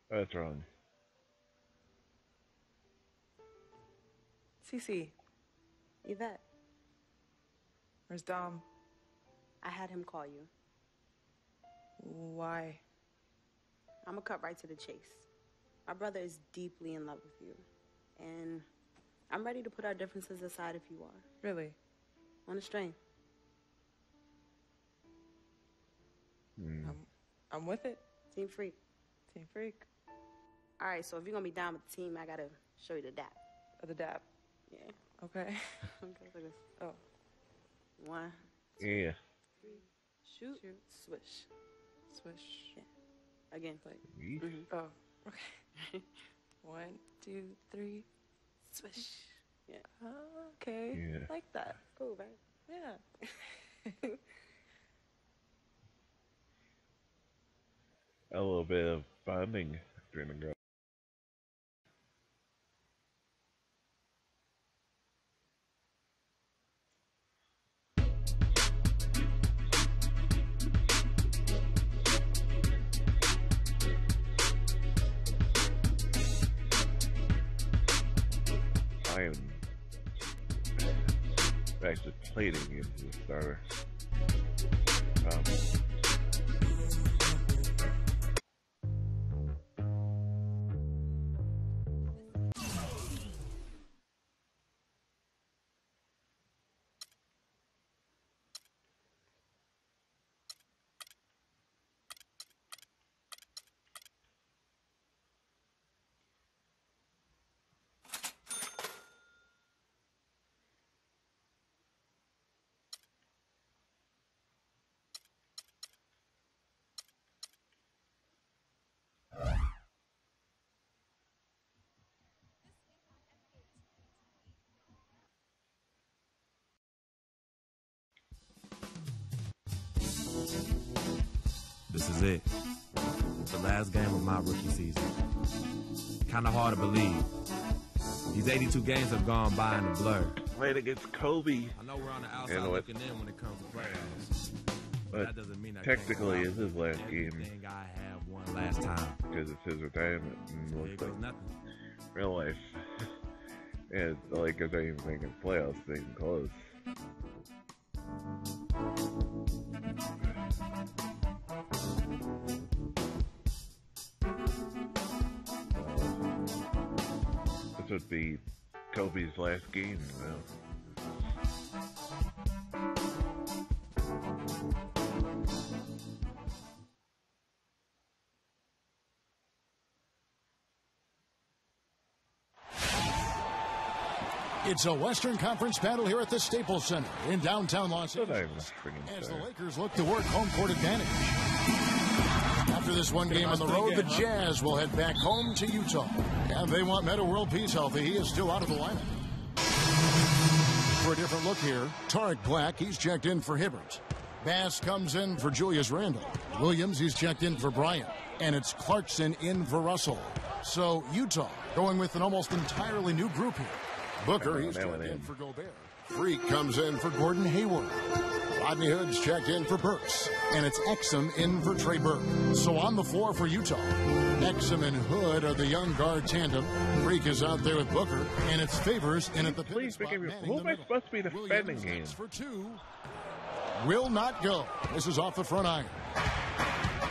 That's wrong. Cece. Yvette. Where's Dom? I had him call you. Why? I'm gonna cut right to the chase. My brother is deeply in love with you. And I'm ready to put our differences aside if you are. Really? On a string. I'm with it. Team Freak. Team Freak. All right, so if you're gonna be down with the team, I gotta show you the dap. Oh, the dap. Yeah. Okay. Okay, look at this. Oh. 1, 2, Yeah. 3, shoot, swish. Swish. Yeah. Again. Like. Mm-hmm. Oh. Okay. 1, 2, 3, swish. Yeah. Oh, okay. Yeah. Like that. Cool, right? Yeah. A little bit of bonding during the girl. I am back to plating into the starter. This is it. The last game of my rookie season. Kind of hard to believe. These 82 games have gone by in a blur. Played against Kobe. I know we're on the outside looking in when it comes to playoffs. But that doesn't mean I technically it's his last game. I have won last time. Because it's his retirement. And looks like nothing. Real life. And the Lakers ain't even making playoffs. They can close. This would be Kobe's last game, you know. It's a Western Conference battle here at the Staples Center in downtown Los Angeles as the Lakers look to work home court advantage. After this one game on the road, the Jazz will head back home to Utah. And they want Metta World Peace healthy. He is still out of the lineup. For a different look here, Tarek Black, he's checked in for Hibbert. Bass comes in for Julius Randle. Williams, he's checked in for Bryant. And it's Clarkson in for Russell. So Utah going with an almost entirely new group here. Booker, he's checked in for Gobert. Freak comes in for Gordon Hayward. Rodney Hood's checked in for Burks. And it's Exum in for Trey Burke. So on the floor for Utah, Exum and Hood are the young guard tandem. Freak is out there with Booker. And it's Favors in at the pivot spot. Who am I supposed to be defending here? For two. Will not go. This is off the front iron.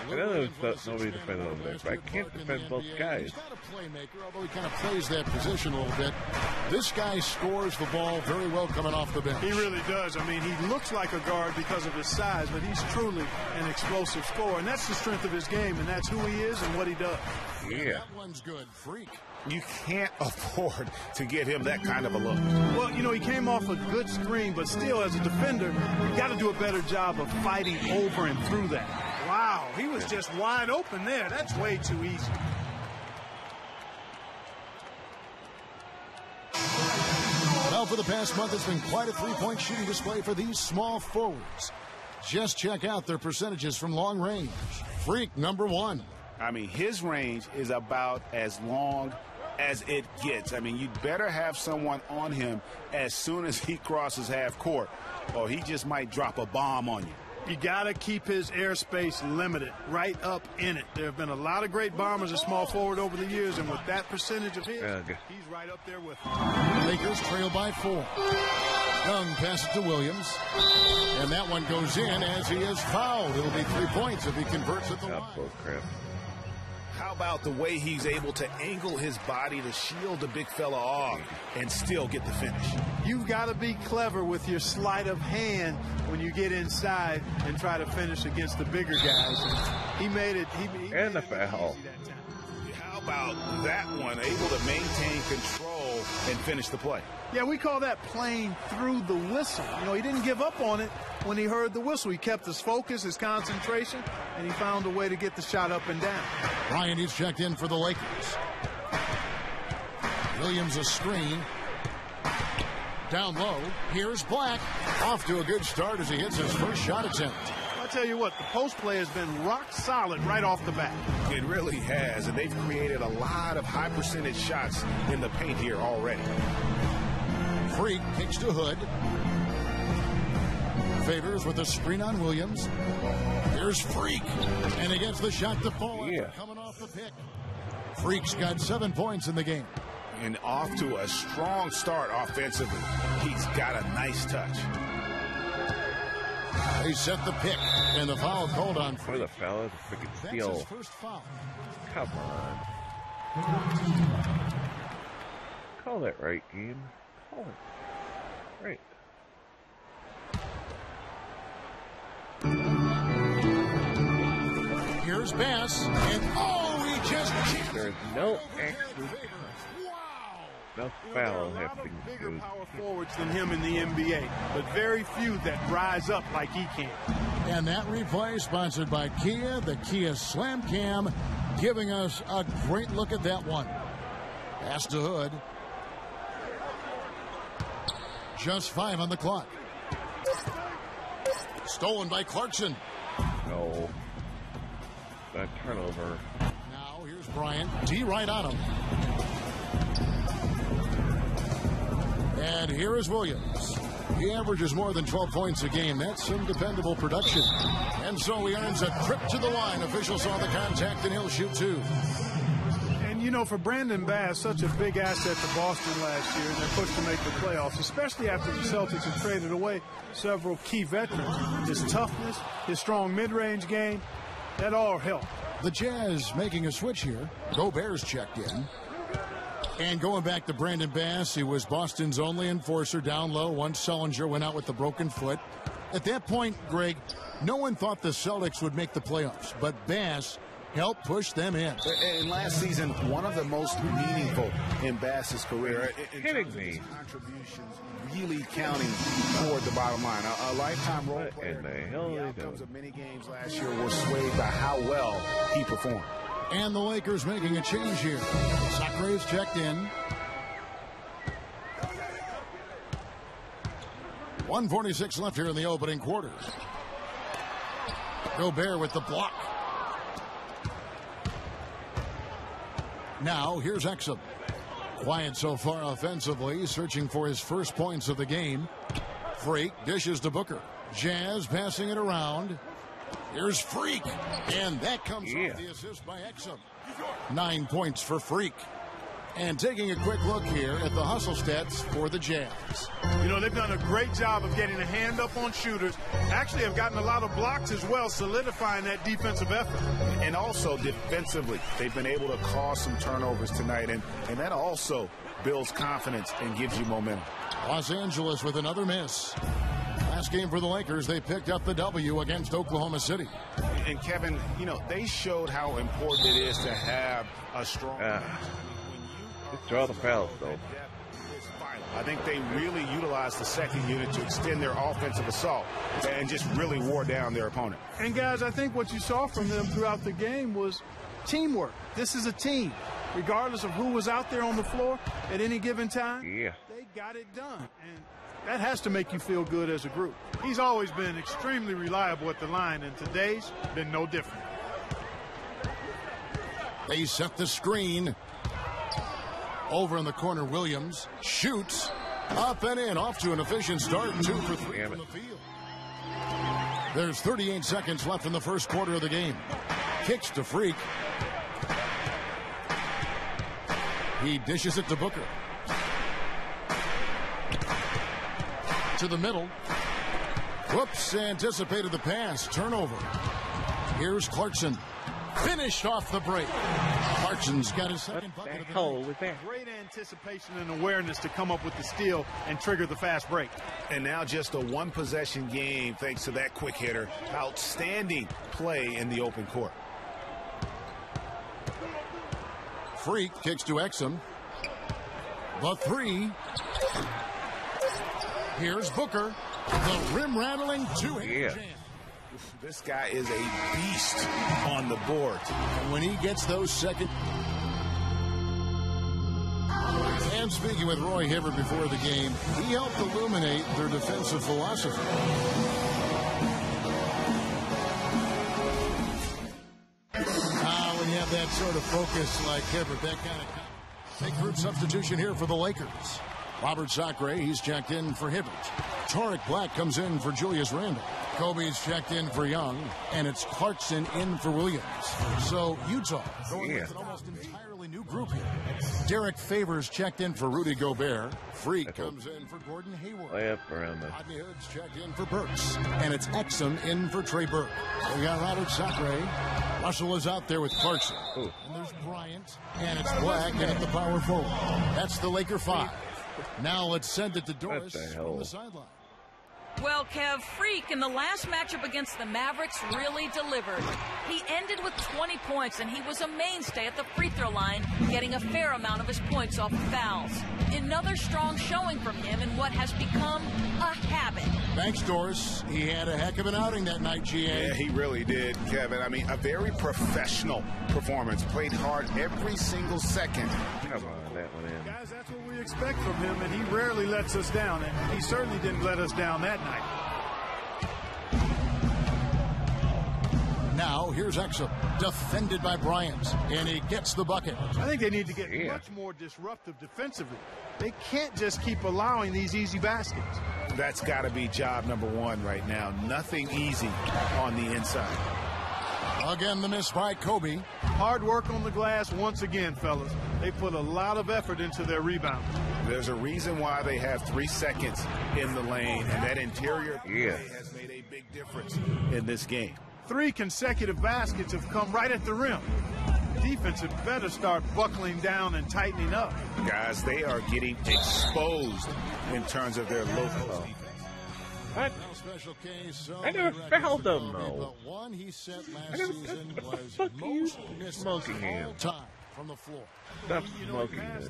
I know there's nobody defending over there, but I can't defend both guys. He's not a playmaker, although he kind of plays that position a little bit. This guy scores the ball very well coming off the bench. He really does. I mean, he looks like a guard because of his size, but he's truly an explosive scorer, and that's the strength of his game, and that's who he is and what he does. Yeah. That one's good. Freak. You can't afford to get him that kind of a look. Well, you know, he came off a good screen, but still, as a defender, you got to do a better job of fighting over and through that. Wow, he was just wide open there. That's way too easy. Well, for the past month, it's been quite a three-point shooting display for these small forwards. Just check out their percentages from long range. Freak, number one. I mean, his range is about as long as it gets. I mean, you'd better have someone on him as soon as he crosses half court, or he just might drop a bomb on you. You got to keep his airspace limited, right up in it. There have been a lot of great bombers at small forward over the years, and with that percentage of his, he's right up there with them. Lakers trail by 4. Young passes to Williams, and that one goes in as he is fouled. It'll be 3 points if he converts at the line. How about the way he's able to angle his body to shield the big fella off and still get the finish? You've got to be clever with your sleight of hand when you get inside and try to finish against the bigger guys. And he made it. And the foul. How about that one? Able to maintain control and finish the play. Yeah, we call that playing through the whistle. You know, he didn't give up on it when he heard the whistle. He kept his focus, his concentration, and he found a way to get the shot up and down. Ryan is checked in for the Lakers. Williams a screen. Down low. Here's Black. Off to a good start as he hits his first shot attempt. I tell you what, the post play has been rock solid right off the bat. It really has, and they've created a lot of high percentage shots in the paint here already. Freak kicks to Hood. Favors with a screen on Williams. Here's Freak. And he gets the shot to fall. Coming off the pick. Freak's got 7 points in the game. And off to a strong start offensively. He's got a nice touch. They set the pick, and the foul called on Freak. The foul is a freaking steal. That's his first foul. Come on. Call that right, game. Call it right. Here's Bass, and he just can't. There's no actual no foul happening. Bigger power forwards than him in the NBA, but very few that rise up like he can. And that replay sponsored by Kia, the Kia Slam Cam, giving us a great look at that one. Pass to Hood. Just 5 on the clock. Stolen by Clarkson. No. That turnover. Now here's Bryant. D right on him. And here is Williams. He averages more than 12 points a game. That's some dependable production. And so he earns a trip to the line. Officials saw the contact, and he'll shoot 2. And, you know, for Brandon Bass, such a big asset to Boston last year, and they're pushed to make the playoffs, especially after the Celtics have traded away several key veterans. His toughness, his strong mid-range game, that all helped. The Jazz making a switch here. Gobert's checked in. And going back to Brandon Bass, he was Boston's only enforcer down low once Sullinger went out with the broken foot. At that point, Greg, no one thought the Celtics would make the playoffs, but Bass help push them in. And last season, one of the most meaningful in Bass's career. Kidding me. Contributions really counting toward the bottom line. A lifetime role player. The outcomes of many games last year were swayed by how well he performed. And the Lakers making a change here. Sacré's checked in. 1:46 left here in the opening quarter. Gobert with the block. Now here's Exum. Quiet so far offensively, searching for his first points of the game. Freak dishes to Booker. Jazz passing it around. Here's Freak, and that comes off the assist by Exum. 9 points for Freak. And taking a quick look here at the hustle stats for the Jazz. You know, they've done a great job of getting a hand up on shooters. Actually have gotten a lot of blocks as well, solidifying that defensive effort. And also defensively, they've been able to cause some turnovers tonight, and that also builds confidence and gives you momentum. Los Angeles with another miss. Last game for the Lakers, they picked up the W against Oklahoma City. And Kevin, you know, they showed how important it is to have a strong... Just draw the fouls, though. I think they really utilized the second unit to extend their offensive assault and just really wore down their opponent. And, guys, I think what you saw from them throughout the game was teamwork. This is a team. Regardless of who was out there on the floor at any given time, they got it done. And that has to make you feel good as a group. He's always been extremely reliable at the line, and today's been no different. They set the screen. Over in the corner, Williams shoots up and in, off to an efficient start. 2 for 3 from the field. There's 38 seconds left in the first quarter of the game. Kicks to Freak. He dishes it to Booker. To the middle. Whoops, anticipated the pass. Turnover. Here's Clarkson. Finished off the break. Clarkson's got his second bucket of the night. Great anticipation and awareness to come up with the steal and trigger the fast break. And now just a one-possession game thanks to that quick hitter. Outstanding play in the open court. Freak kicks to Exum. The three. Here's Booker. The rim-rattling two-handed jam. This guy is a beast on the board. And when he gets those second... And speaking with Roy Hibbert before the game, he helped illuminate their defensive philosophy. When you have that sort of focus like Hibbert, that kind of... Big group substitution here for the Lakers. Robert Sacré, he's checked in for Hibbert. Torek Black comes in for Julius Randle. Kobe's checked in for Young, and it's Clarkson in for Williams. So Utah going with an almost entirely new group here. Derek Favors checked in for Rudy Gobert. Freak comes in for Gordon Hayward. Rodney Hood's checked in for Burks, and it's Exum in for Trey Burke. We got Robert Sacré. Russell is out there with Clarkson. And there's Bryant, and it's Black in at the power forward. That's the Laker 5. Now let's send it to Doris from the sideline. Well, Kev, Freak in the last matchup against the Mavericks really delivered. He ended with 20 points, and he was a mainstay at the free throw line, getting a fair amount of his points off fouls. Another strong showing from him in what has become a habit. Thanks, Doris. He had a heck of an outing that night, GA. Yeah, he really did, Kevin. I mean, a very professional performance. Played hard every single second. Come on, that one in. Guys, that's what we expect from him, and he rarely lets us down, and he certainly didn't let us down that night. Now, here's Exum, defended by Bryant, and he gets the bucket. I think they need to get much more disruptive defensively. They can't just keep allowing these easy baskets. That's got to be job number one right now. Nothing easy on the inside. Again, the miss by Kobe. Hard work on the glass once again, fellas. They put a lot of effort into their rebound. There's a reason why they have 3 seconds in the lane, and that interior play has made a big difference in this game. 3 consecutive baskets have come right at the rim. Defense had better start buckling down and tightening up. Guys, they are getting exposed in terms of their low post defense. What? special case. I never fouled him, though. The one he set last season was most missed smoking him time from the floor. Stop smoking it.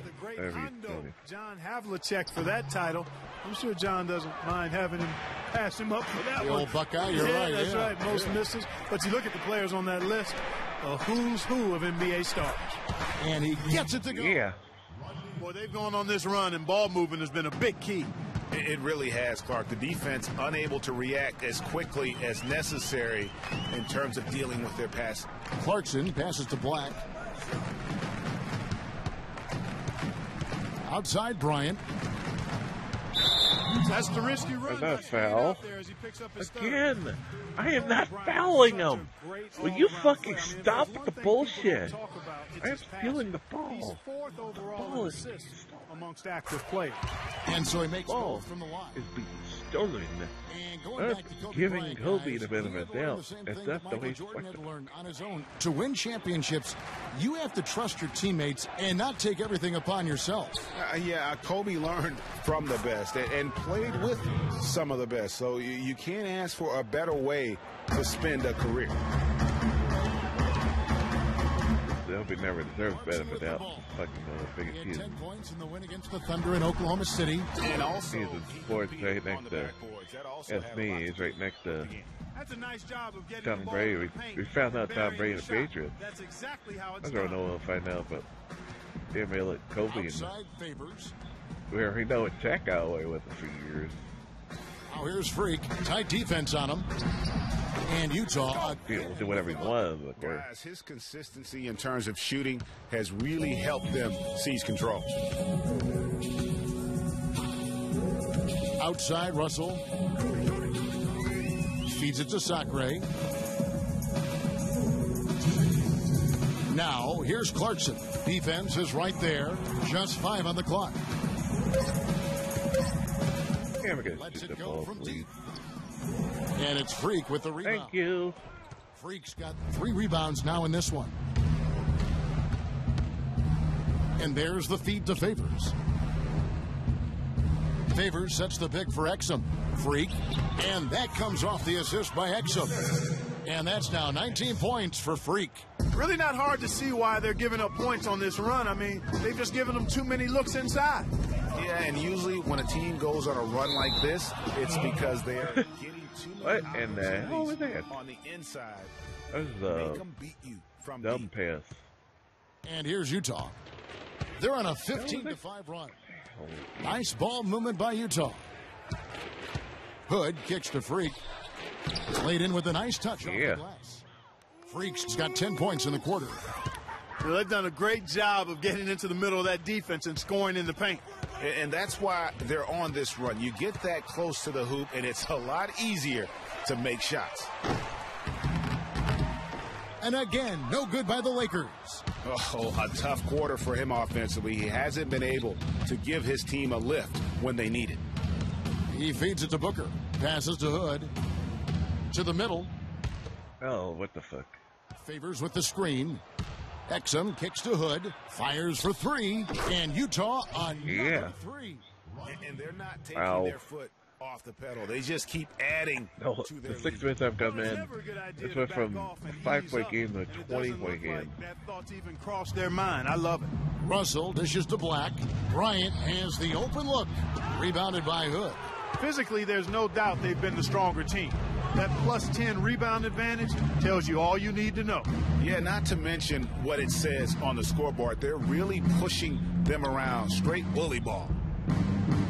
John Havlicek for that title. I'm sure John doesn't mind having him pass him up for that the one. Old Buckeye, you're right. That's right. Most misses. But you look at the players on that list, a who's who of NBA stars. And he gets it to go. Yeah. Boy, they've gone on this run, and ball movement has been a big key. It really has, Clark. The defense unable to react as quickly as necessary in terms of dealing with their pass. Clarkson passes to Black. Outside Bryant. That's the risky run. That's a foul. Again, I am not fouling him. Will you fucking stop with the bullshit? I am stealing the ball. Fourth overall assist amongst active players. And so he makes ball from the line. Is being stolen. I'm giving Kobe the benefit of the doubt. If that's the way he's to learn on his own. To win championships, you have to trust your teammates and not take everything upon yourself. Kobe learned from the best and played with some of the best. So you can't ask for a better way to spend a career. Kobe never deserved better for that. Fucking biggest kid. 10 points in the win against the Thunder in Oklahoma City. And also, he's in sports right next there. That's me. He's right next to Tom Brady. We found out Tom Brady and the Patriots. That's exactly how it's I don't know what we'll find out, but they may let Kobe in. We already know what Shaq got away with it for years. Now here's Freak. Tight defense on him. And Utah will do whatever he wants. Whereas his consistency in terms of shooting has really helped them seize control. Outside, Russell feeds it to Sacre. Now, here's Clarkson. Defense is right there. Just 5 on the clock. Lets it go from deep. And it's Freak with the rebound. Thank you. Freak's got 3 rebounds now in this one. And there's the feed to Favors. Favors sets the pick for Exum. Freak. And that comes off the assist by Exum. And that's now 19 points for Freak. Really not hard to see why they're giving up points on this run. I mean, they've just given them too many looks inside. Yeah, and usually when a team goes on a run like this, it's because they're getting too many what in the hell was that? On the inside. That was a dumb pass. And here's Utah. They're on a 15-5 run. Nice ball movement by Utah. Hood kicks to Freak. Laid in with a nice touch off the glass. Freak's got 10 points in the quarter. Well, they've done a great job of getting into the middle of that defense and scoring in the paint. And that's why they're on this run. You get that close to the hoop, and it's a lot easier to make shots. And again, no good by the Lakers. Oh, a tough quarter for him offensively. He hasn't been able to give his team a lift when they need it. He feeds it to Booker. Passes to Hood. To the middle. Oh, what the fuck? Favors with the screen. Exum kicks to Hood. Fires for 3. And Utah on 3. And they're not taking their foot off the pedal. They just keep adding to their the 6 minutes I've come in, this went from a 5-point game to a 20-point game. That thought's even crossed their mind. I love it. Russell dishes to Black. Bryant has the open look. Rebounded by Hood. Physically, there's no doubt they've been the stronger team. That plus 10 rebound advantage tells you all you need to know. Yeah, not to mention what it says on the scoreboard. They're really pushing them around. Straight bully ball.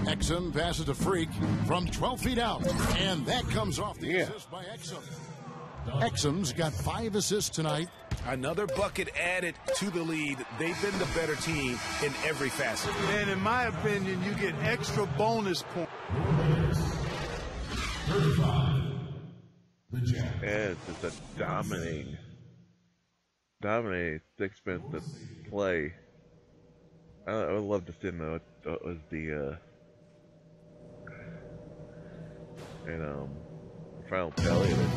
Exum passes to Freak from 12 feet out. And that comes off the assist by Exum. Exum's got 5 assists tonight. Another bucket added to the lead. They've been the better team in every facet. And in my opinion, you get extra bonus points. Yeah, it's just a dominating 6-minute play. I would love to see what was the final tally of it.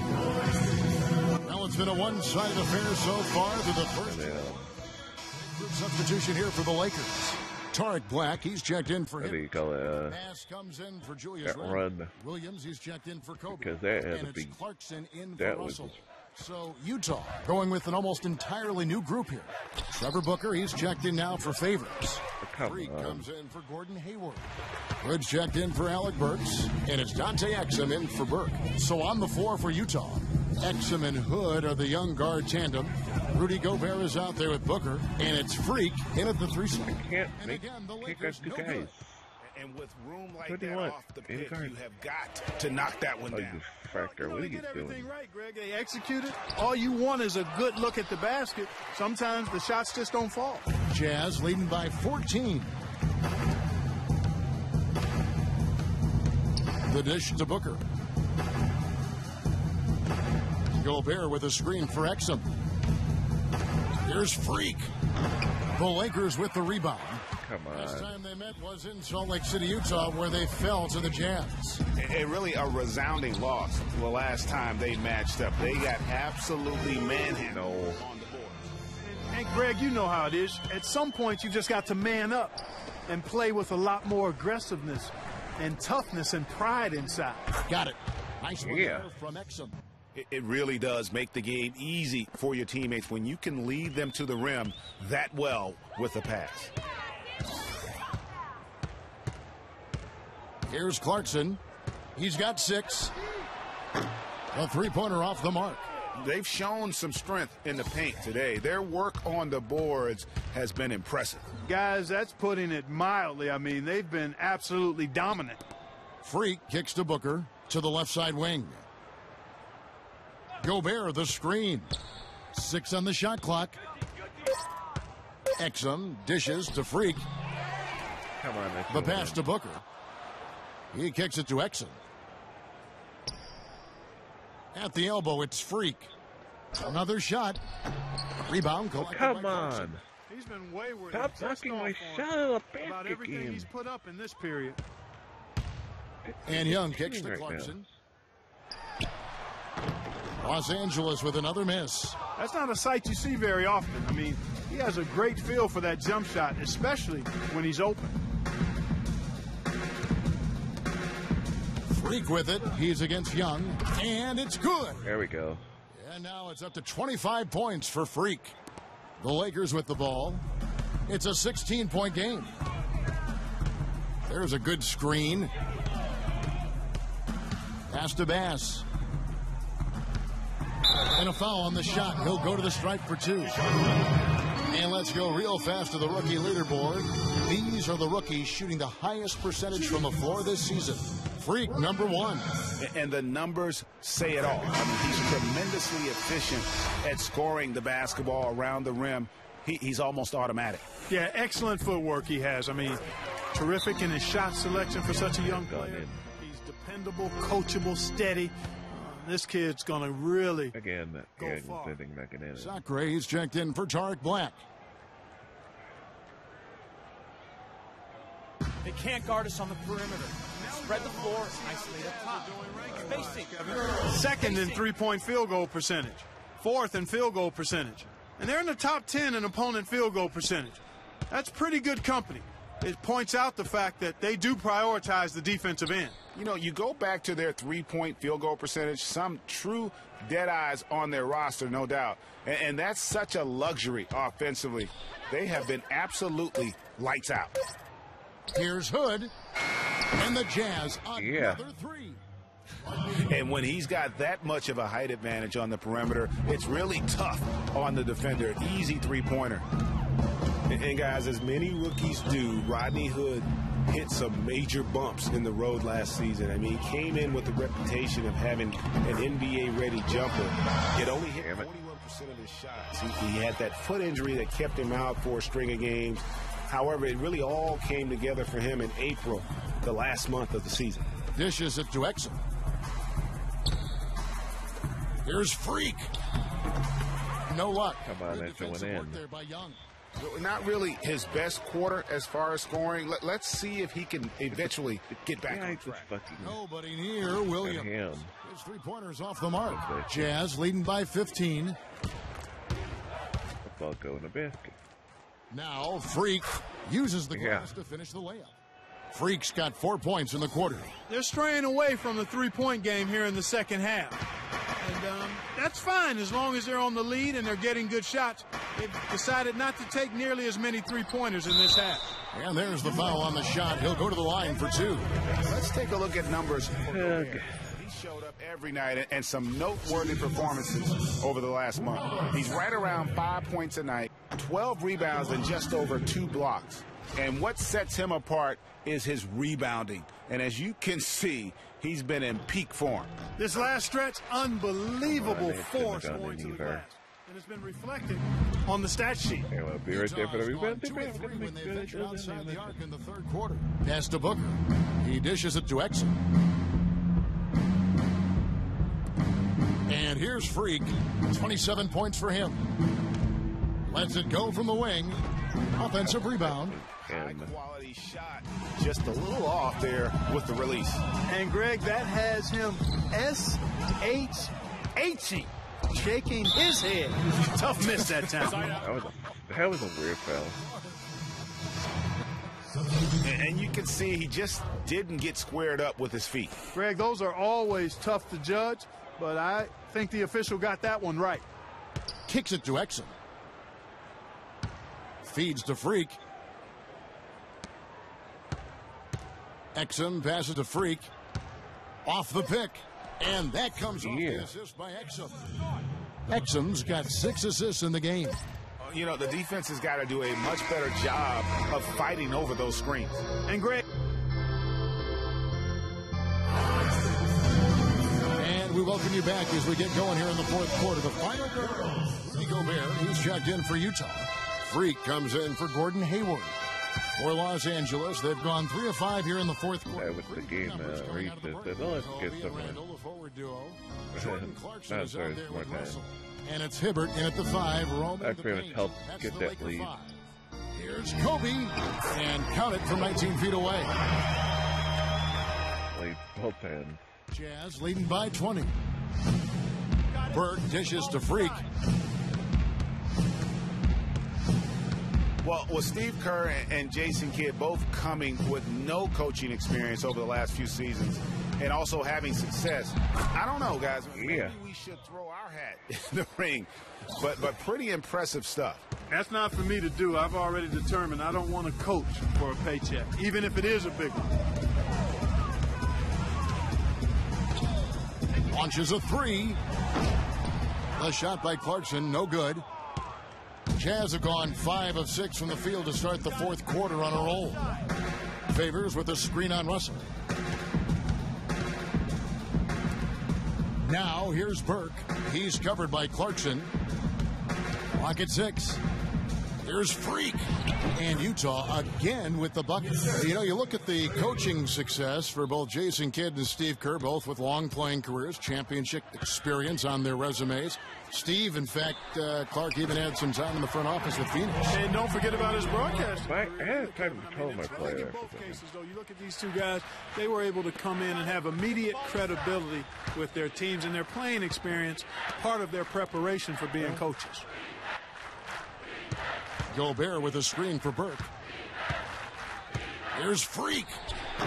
Well, it's been a one-sided affair so far to the first. Substitution here for the Lakers. Tarek Black. He's checked in for him. What do you call it? Pass comes in for Julius That run. Williams, he's checked in for Kobe. Because that had and to be. it's Clarkson in That for was. Russell. So Utah going with an almost entirely new group here. Trevor Booker, he's checked in now for Favors. Freak comes in for Gordon Hayward. Hood checked in for Alec Burks. And it's Dante Exum in for Burke. So on the floor for Utah, Exum and Hood are the young guard tandem. Rudy Gobert is out there with Booker. And it's Freak in at the 3-spot. Can't got two guys. And with room like What do you that want? off the pitch, you have got to knock that one down. Factor. What are you Get doing? everything right, Greg. They executed. All you want is a good look at the basket. Sometimes the shots just don't fall. Jazz leading by 14. The dish to Booker. Gobert with a screen for Exum. Here's Freak. The Lakers with the rebound. Come on. Last time they met was in Salt Lake City, Utah, where they fell to the Jazz. And really a resounding loss the last time they matched up. They got absolutely manhandled on the board. And Greg, you know how it is. At some point, you just got to man up and play with a lot more aggressiveness and toughness and pride inside. Got it. Nice one there from Exum. It really does make the game easy for your teammates when you can lead them to the rim that well with a pass. Here's Clarkson. He's got 6. A three-pointer off the mark. They've shown some strength in the paint today. Their work on the boards has been impressive. Guys, that's putting it mildly. I mean, they've been absolutely dominant. Freak kicks to Booker to the left side wing. Gobert, the screen. 6 on the shot clock. Exum dishes to Freak. Come on, the pass to Booker. He kicks it to Exum. At the elbow, it's Freak. Another shot. Rebound. Come on. He's been wayward. Stop knocking my shot out of the about basket everything game. he's put up in this period. And Young kicks to Clarkson. Los Angeles with another miss. That's not a sight you see very often. I mean, he has a great feel for that jump shot, especially when he's open. Freak with it. He's against Young. And it's good. There we go. And now it's up to 25 points for Freak. The Lakers with the ball. It's a 16-point game. There's a good screen. Pass to Bass. And a foul on the shot. He'll go to the stripe for 2. And let's go real fast to the rookie leaderboard. These are the rookies shooting the highest percentage from the floor this season. Freak, number 1. And the numbers say it all. I mean, he's tremendously efficient at scoring the basketball around the rim. He's almost automatic. Yeah, excellent footwork he has. I mean, terrific in his shot selection for such a young player. He's dependable, coachable, steady. This kid's going to really go far. Sacre, he's checked in for Tarek Black. They can't guard us on the perimeter. Spread the floor, isolate up top. Spacing. Second in three-point field goal percentage. 4th in field goal percentage. And they're in the top 10 in opponent field goal percentage. That's pretty good company. It points out the fact that they do prioritize the defensive end. You know, you go back to their three-point field goal percentage, some true dead eyes on their roster, no doubt. And that's such a luxury offensively. They have been absolutely lights out. Here's Hood. And the Jazz on another 3. And when he's got that much of a height advantage on the perimeter, it's really tough on the defender. Easy three-pointer. And guys, as many rookies do, Rodney Hood hit some major bumps in the road last season. I mean, he came in with the reputation of having an NBA-ready jumper. It only hit 41% of his shots. He had that foot injury that kept him out for a string of games. However, it really all came together for him in April, the last month of the season. Dishes it to Exum. Here's Freak. No luck. Come on, that's going in. Not really his best quarter as far as scoring. Let's see if he can eventually get back on track. Nobody near Williams. His 3-pointers off the mark. Jazz leading by 15. Ball go in the basket. Now Freak uses the glass to finish the layup. Freak's got 4 points in the quarter. They're straying away from the three-point game here in the second half. And that's fine as long as they're on the lead and they're getting good shots. They've decided not to take nearly as many three-pointers in this half. And there's the foul on the shot. He'll go to the line for 2. Let's take a look at numbers. He showed up every night and some noteworthy performances over the last month. He's right around 5 points a night, 12 rebounds, and just over 2 blocks. And what sets him apart is his rebounding. And as you can see, he's been in peak form. This last stretch, unbelievable force going to the glass. And it's been reflected on the stat sheet. Yeah, we'll be right there for the rebound. When they venture outside the arc in the third quarter. Pass to Booker. He dishes it to Exum. And here's Freak. 27 points for him. Lets it go from the wing. Offensive rebound. High-quality shot. Just a little off there with the release. And, Greg, that has him SHHing, shaking his head. Tough miss that time. That was a weird foul. And you can see he just didn't get squared up with his feet. Greg, those are always tough to judge, but I think the official got that one right. Kicks it to Exum. Feeds to Freak. Exum passes to Freak. Off the pick. And that comes off the assist by Exum. Exum's got 6 assists in the game. You know, the defense has got to do a much better job of fighting over those screens. And Greg. And we welcome you back as we get going here in the fourth quarter. The final girl, Rudy Gobert, who's checked in for Utah. Freak comes in for Gordon Hayward. For Los Angeles, they've gone 3 of 5 here in the fourth quarter. That was the game where he said, well, let's get some no, sorry, it's more time. And it's Hibbert in at the 5. That pretty much helped get that lead. Here's Kobe, and count it from 19 feet away. Lead bullpen. Jazz leading by 20. Burke dishes to Freak. Well, with Steve Kerr and Jason Kidd both coming with no coaching experience over the last few seasons and also having success, I don't know, guys. Maybe we should throw our hat in the ring. But pretty impressive stuff. That's not for me to do. I've already determined I don't want to coach for a paycheck, even if it is a big one. Launches a 3. The shot by Clarkson, no good. Jazz have gone 5 of 6 from the field to start the fourth quarter on a roll. Favors with a screen on Russell. Now here's Burke. He's covered by Clarkson. Clock at 6. Here's Freak. And Utah again with the bucket. You know, you look at the coaching success for both Jason Kidd and Steve Kerr, both with long playing careers, championship experience on their resumes. Steve, in fact, Clark even had some time in the front office with Phoenix. And don't forget about his broadcast. I had time to tell my player. In both cases, though, you look at these two guys, they were able to come in and have immediate credibility with their teams and their playing experience, part of their preparation for being coaches. Gobert with a screen for Burke. Here's Freak.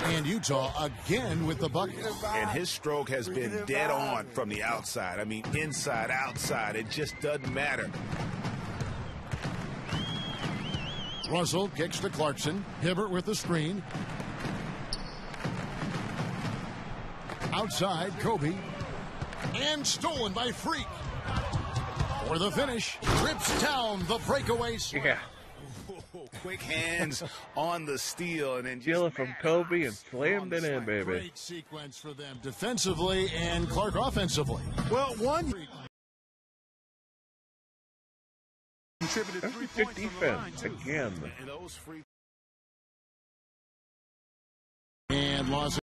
And Utah again with the bucket. And his stroke has been dead on from the outside. I mean, inside, outside. It just doesn't matter. Russell kicks to Clarkson. Hibbert with the screen. Outside, Kobe. And stolen by Freak. For the finish, trips down the breakaway. Yeah. Quick hands on the steal, and then steal it from Kobe and slammed it in, baby. Great sequence for them defensively and Clark offensively. Well, one contributed 3 points. Good defense again. And Los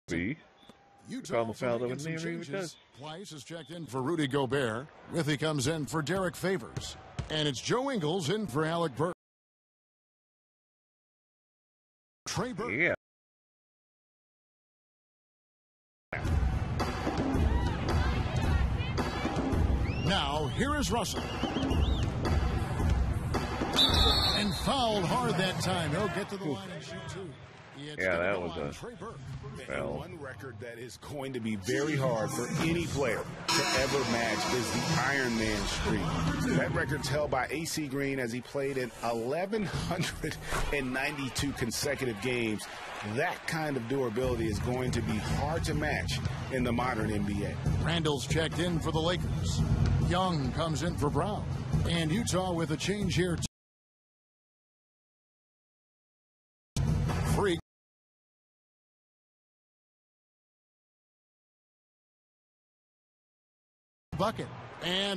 Angeles. Utah foul that never even does. Twice is checked in for Rudy Gobert. Withy comes in for Derek Favors. And it's Joe Ingles in for Alec Burke. Trey Burke. Yeah. Now, here is Russell. And fouled hard that time. He'll get to the line and shoot two. Yeah, that was a foul. One record that is going to be very hard for any player to ever match is the Iron Man streak. That record's held by AC Green as he played in 1,192 consecutive games. That kind of durability is going to be hard to match in the modern NBA. Randall's checked in for the Lakers. Young comes in for Brown. And Utah with a change here. Freak. Bucket. And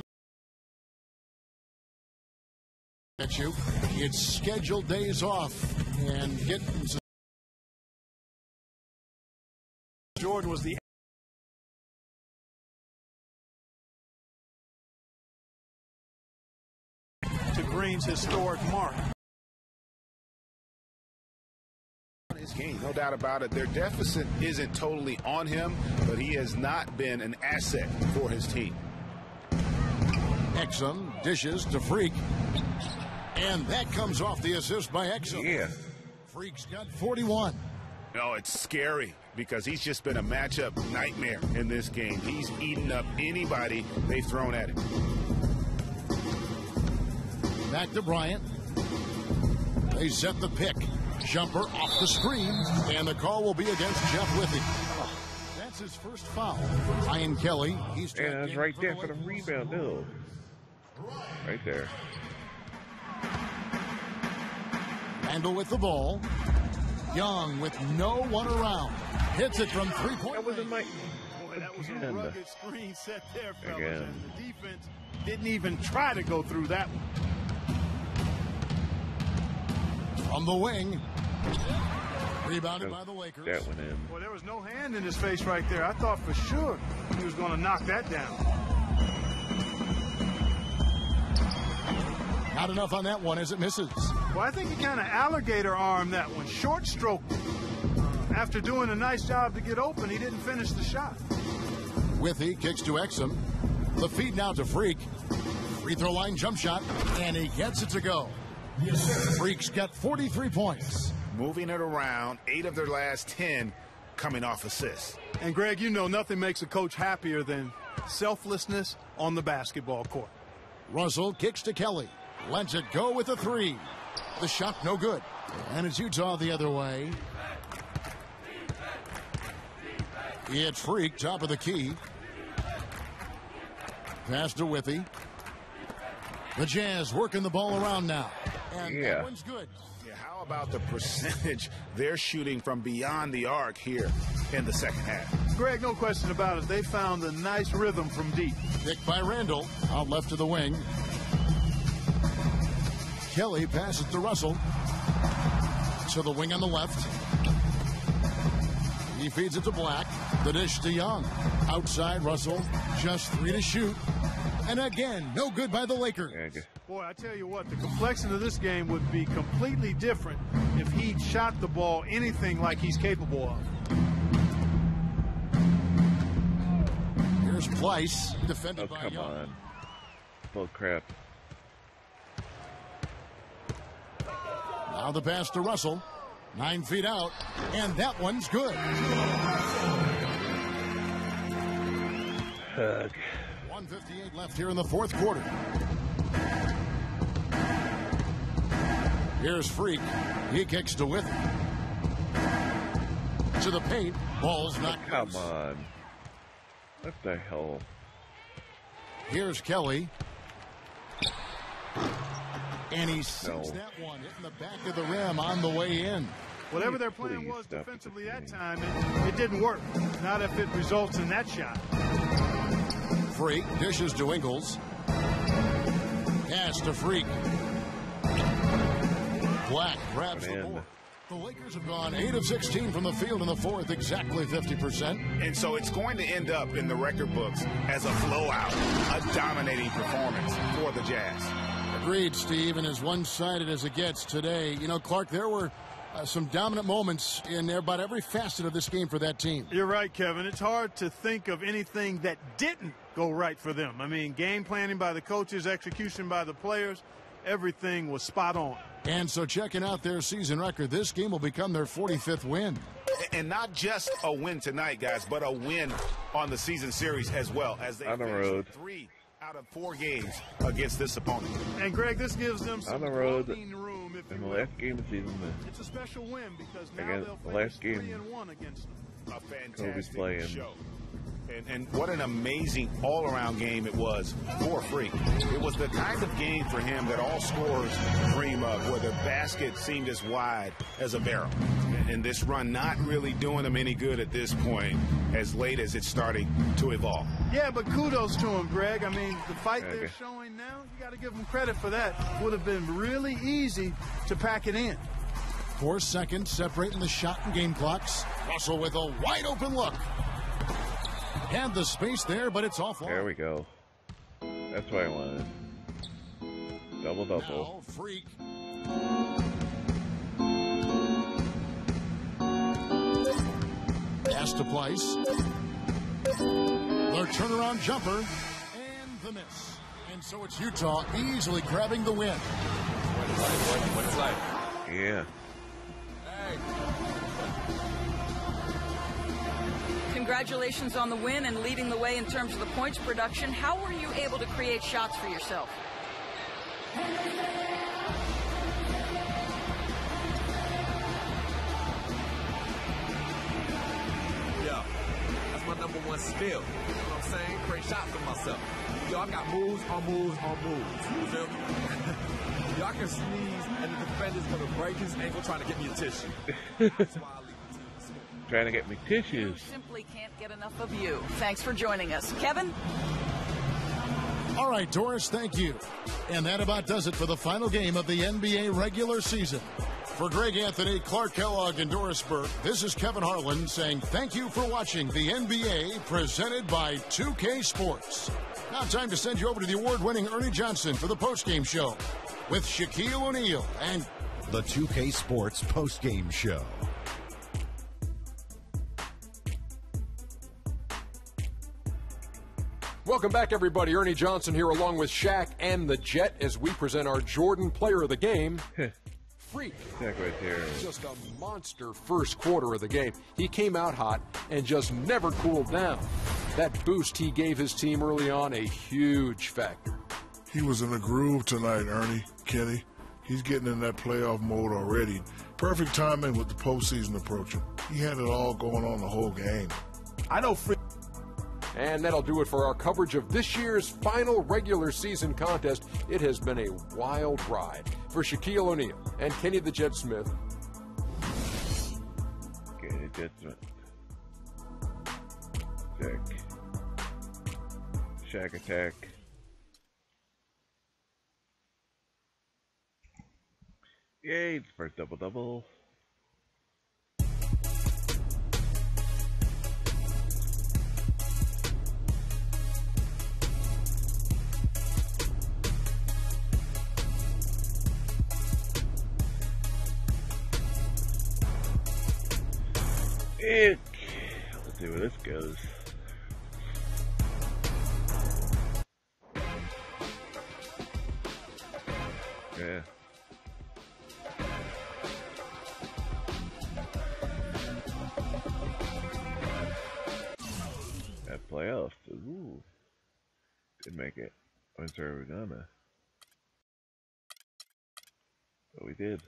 at you. It's scheduled days off. And Gittins. Jordan was the to Green's historic mark. His game, no doubt about it. Their deficit isn't totally on him, but he has not been an asset for his team. Exum dishes to Freak. And that comes off the assist by Exum. Yeah. Freak's got 41. No, it's scary because he's just been a matchup nightmare in this game. He's eaten up anybody they've thrown at him. Back to Bryant. They set the pick. Jumper off the screen, and the call will be against Jeff Withey. That's his first foul. Ryan Kelly. He's that's right there for the rebound, though. Right there. Randall with the ball. Young with no one around. Hits it from three-point. That wasn't my... Boy, that was a rugged screen set there, fellas. Again. And the defense didn't even try to go through that one. From the wing. Rebounded by the Lakers. That went in. Boy, there was no hand in his face right there. I thought for sure he was going to knock that down. Not enough on that one as it misses. Well, I think he kind of alligator armed that one. Short stroke. After doing a nice job to get open, he didn't finish the shot. Withey kicks to Exum. The feed now to Freak. Free throw line jump shot. And he gets it to go. Freak's got 43 points. Moving it around, 8 of their last 10 coming off assists. And, Greg, you know nothing makes a coach happier than selflessness on the basketball court. Russell kicks to Kelly. Lets it go with a three. The shot no good. And it's Utah the other way. It's Freak, top of the key. Pass to Withey. The Jazz working the ball around now. And that one's good. Yeah, how about the percentage they're shooting from beyond the arc here in the second half? Greg, no question about it. They found a nice rhythm from deep. Picked by Randall. Out left to the wing. Kelly passes to Russell. To the wing on the left. He feeds it to Black. The dish to Young. Outside Russell. Just 3 to shoot. And again, no good by the Lakers. Boy, I tell you what, the complexion of this game would be completely different if he'd shot the ball anything like he's capable of. Here's Pleiss, defended by Young. On. Bull crap. Now the pass to Russell. 9 feet out, and that one's good. Hug. 1:58 left here in the fourth quarter. Here's Freak. He kicks to Withey. To the paint. Ball's not Come close. on. What the hell? Here's Kelly. And he sinks that one hitting the back of the rim on the way in. Whatever their plan was defensively that time, it didn't work. Not if it results in that shot. Freak dishes to Ingles. Pass to Freak. Black grabs the board. The Lakers have gone 8 of 16 from the field in the fourth, exactly 50%. And so it's going to end up in the record books as a blowout, a dominating performance for the Jazz. Agreed, Steve, and as one-sided as it gets today. You know, Clark, there were some dominant moments in about every facet of this game for that team. You're right, Kevin. It's hard to think of anything that didn't go right for them. I mean, game planning by the coaches, execution by the players, everything was spot on. And so checking out their season record, this game will become their 45th win. And not just a win tonight, guys, but a win on the season series as well, as they on the road. 3 out of 4 games against this opponent. And Greg, this gives them some on the road room in the last game of the season. It's a special win because now against they'll the last game 3-1 against them. A fantastic Kobe's playing. show. And what an amazing all-around game it was for Freak. It was the kind of game for him that all scorers dream of, where the basket seemed as wide as a barrel. And this run not really doing him any good at this point, as late as it's starting to evolve. Yeah, but kudos to him, Greg. I mean, the fight they're showing now, you got to give them credit for that. Would have been really easy to pack it in. 4 seconds separating the shot and game clocks. Russell with a wide open look. Had the space there, but it's offline. There we go. That's what I wanted. Double-double. Now, Freak. Pass to Pleiss. Their turnaround jumper. And the miss. And so it's Utah easily grabbing the win. What it's like. Yeah. Congratulations on the win and leading the way in terms of the points production. How were you able to create shots for yourself? Yeah, that's my #1 skill. You know what I'm saying? Create shots for myself. Yo, I got moves on moves on moves. You feel me? Y'all can sneeze and the defender's gonna break his ankle trying to get me a tissue. That's why I leave the team. Trying to get me tissues. Simply can't get enough of you. Thanks for joining us. Kevin? All right, Doris, thank you. And that about does it for the final game of the NBA regular season. For Greg Anthony, Clark Kellogg, and Doris Burke, this is Kevin Harlan saying thank you for watching the NBA presented by 2K Sports. Now time to send you over to the award-winning Ernie Johnson for the postgame show with Shaquille O'Neal and the 2K Sports postgame show. Welcome back, everybody. Ernie Johnson here along with Shaq and the Jet as we present our Jordan Player of the Game, Freak. Right there. Just a monster first quarter of the game. He came out hot and just never cooled down. That boost he gave his team early on, a huge factor. He was in a groove tonight, Ernie, Kenny. He's getting in that playoff mode already. Perfect timing with the postseason approaching. He had it all going on the whole game. I know Freak. And that'll do it for our coverage of this year's final regular season contest. It has been a wild ride. For Shaquille O'Neal and Kenny the Jet Smith. Kenny the Jet Smith. Shaq attack. Yay, it's first double-double. Okay, let's see where this goes. Yeah. That playoffs. Ooh. Didn't make it. I'm sorry we're gonna. But we did.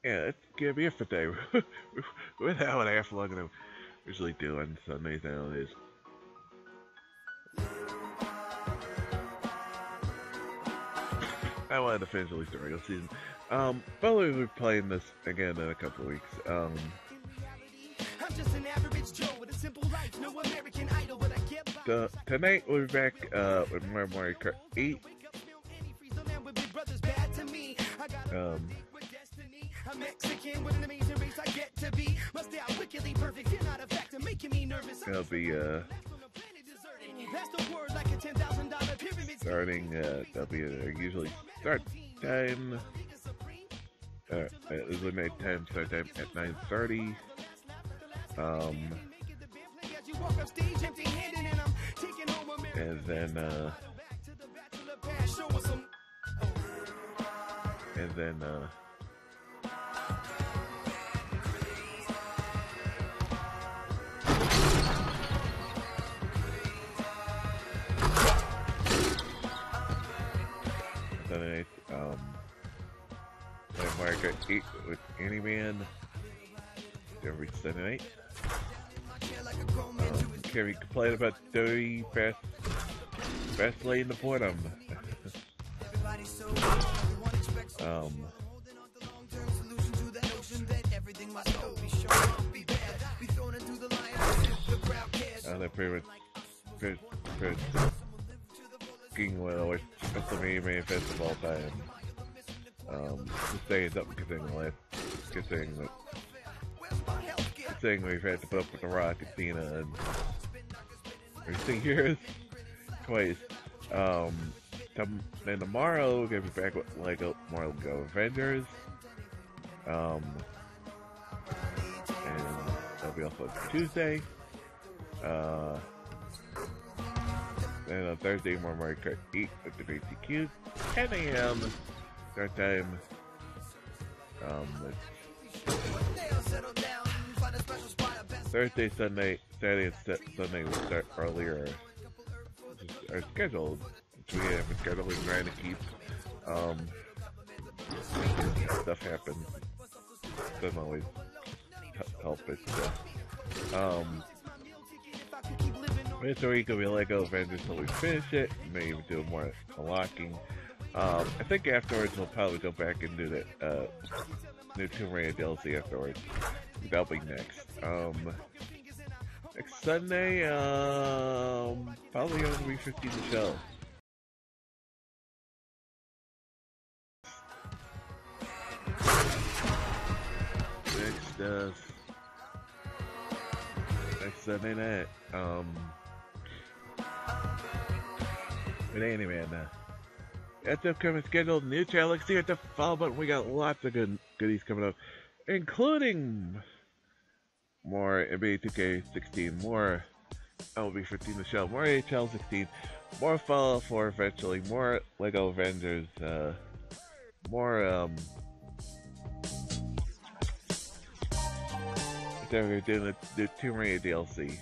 Yeah, it's gonna be it for today. We're an hour and a half longer than we usually do on Sundays nowadays. I wanted to finish at least the regular season. Probably we'll be playing this again in a couple of weeks. I'm just an average Joe with a simple life, no American Idol, but I get tonight we'll be back with more Mario Kart 8. I'm Mexican with an amazing race I get to be. Must stay out wickedly perfect. You're not a factor, making me nervous. It'll be That's the word like a $10,000 pyramid. starting. That'll be usually start time. Usually night time. Start time at 9:30. And then Mario Kart 8 with Anyman every Sunday night. Carrie complained about dirty fast lane in the bottom. They're pretty much skiing one of the worst WrestleMania fest of all time. Just saying something considering we've had to put up with The Rock and Cena and everything here twice. Then tomorrow we're gonna be back with Lego Avengers. And that'll be also Tuesday. Then on Thursday, more Mario Kart 8 with the Great CQ, 10 a.m. start time. Thursday, Sunday, Saturday, and Sunday will start earlier. Our schedule, which we have been scheduling, trying to keep. Stuff happens. Doesn't always help it. This week will be Lego Avengers until we finish it. Maybe even do more unlocking. I think afterwards we'll probably go back and do the new Tomb Raider DLC afterwards. That'll be next. Next Sunday, probably going to be 15 the show. Next Sunday night. But anyway, that's the upcoming schedule. New channel. Let's see at the follow button. We got lots of goodies coming up, including more NBA 2K16, more MLB 15 the show, more NHL 16, more Fallout 4 eventually, more Lego Avengers, more we're doing the Tomb Raider DLC.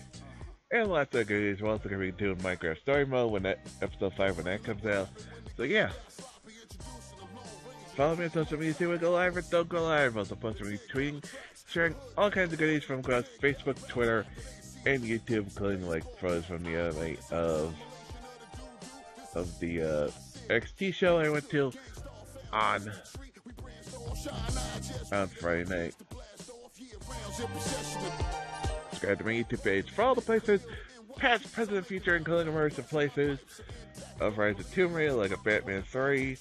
And lots of goodies. We're also going to be doing Minecraft Story Mode when that episode 5 when that comes out. So yeah. Follow me on social media, see we go live or don't go live. Also posting, retweeting, sharing all kinds of goodies from across Facebook, Twitter, and YouTube, including like photos from the other night of the XT show I went to on Friday night. Subscribe to my YouTube page for all the places, past, present, and future, including immersive places of Rise of Tomb Raider, like a Batman 3,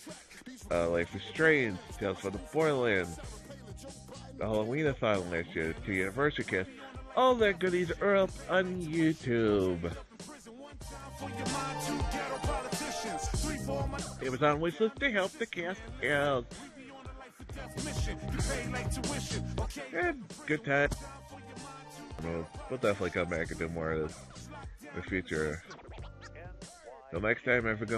Life is Strange, Tales from the Borderlands, the Halloween-a-thon last year, the 2 anniversary cast. All that goodies are up on YouTube. It was on wishlist to help the cast out. And good time. We'll definitely come back and do more of this in the future. Till next time, have a good one.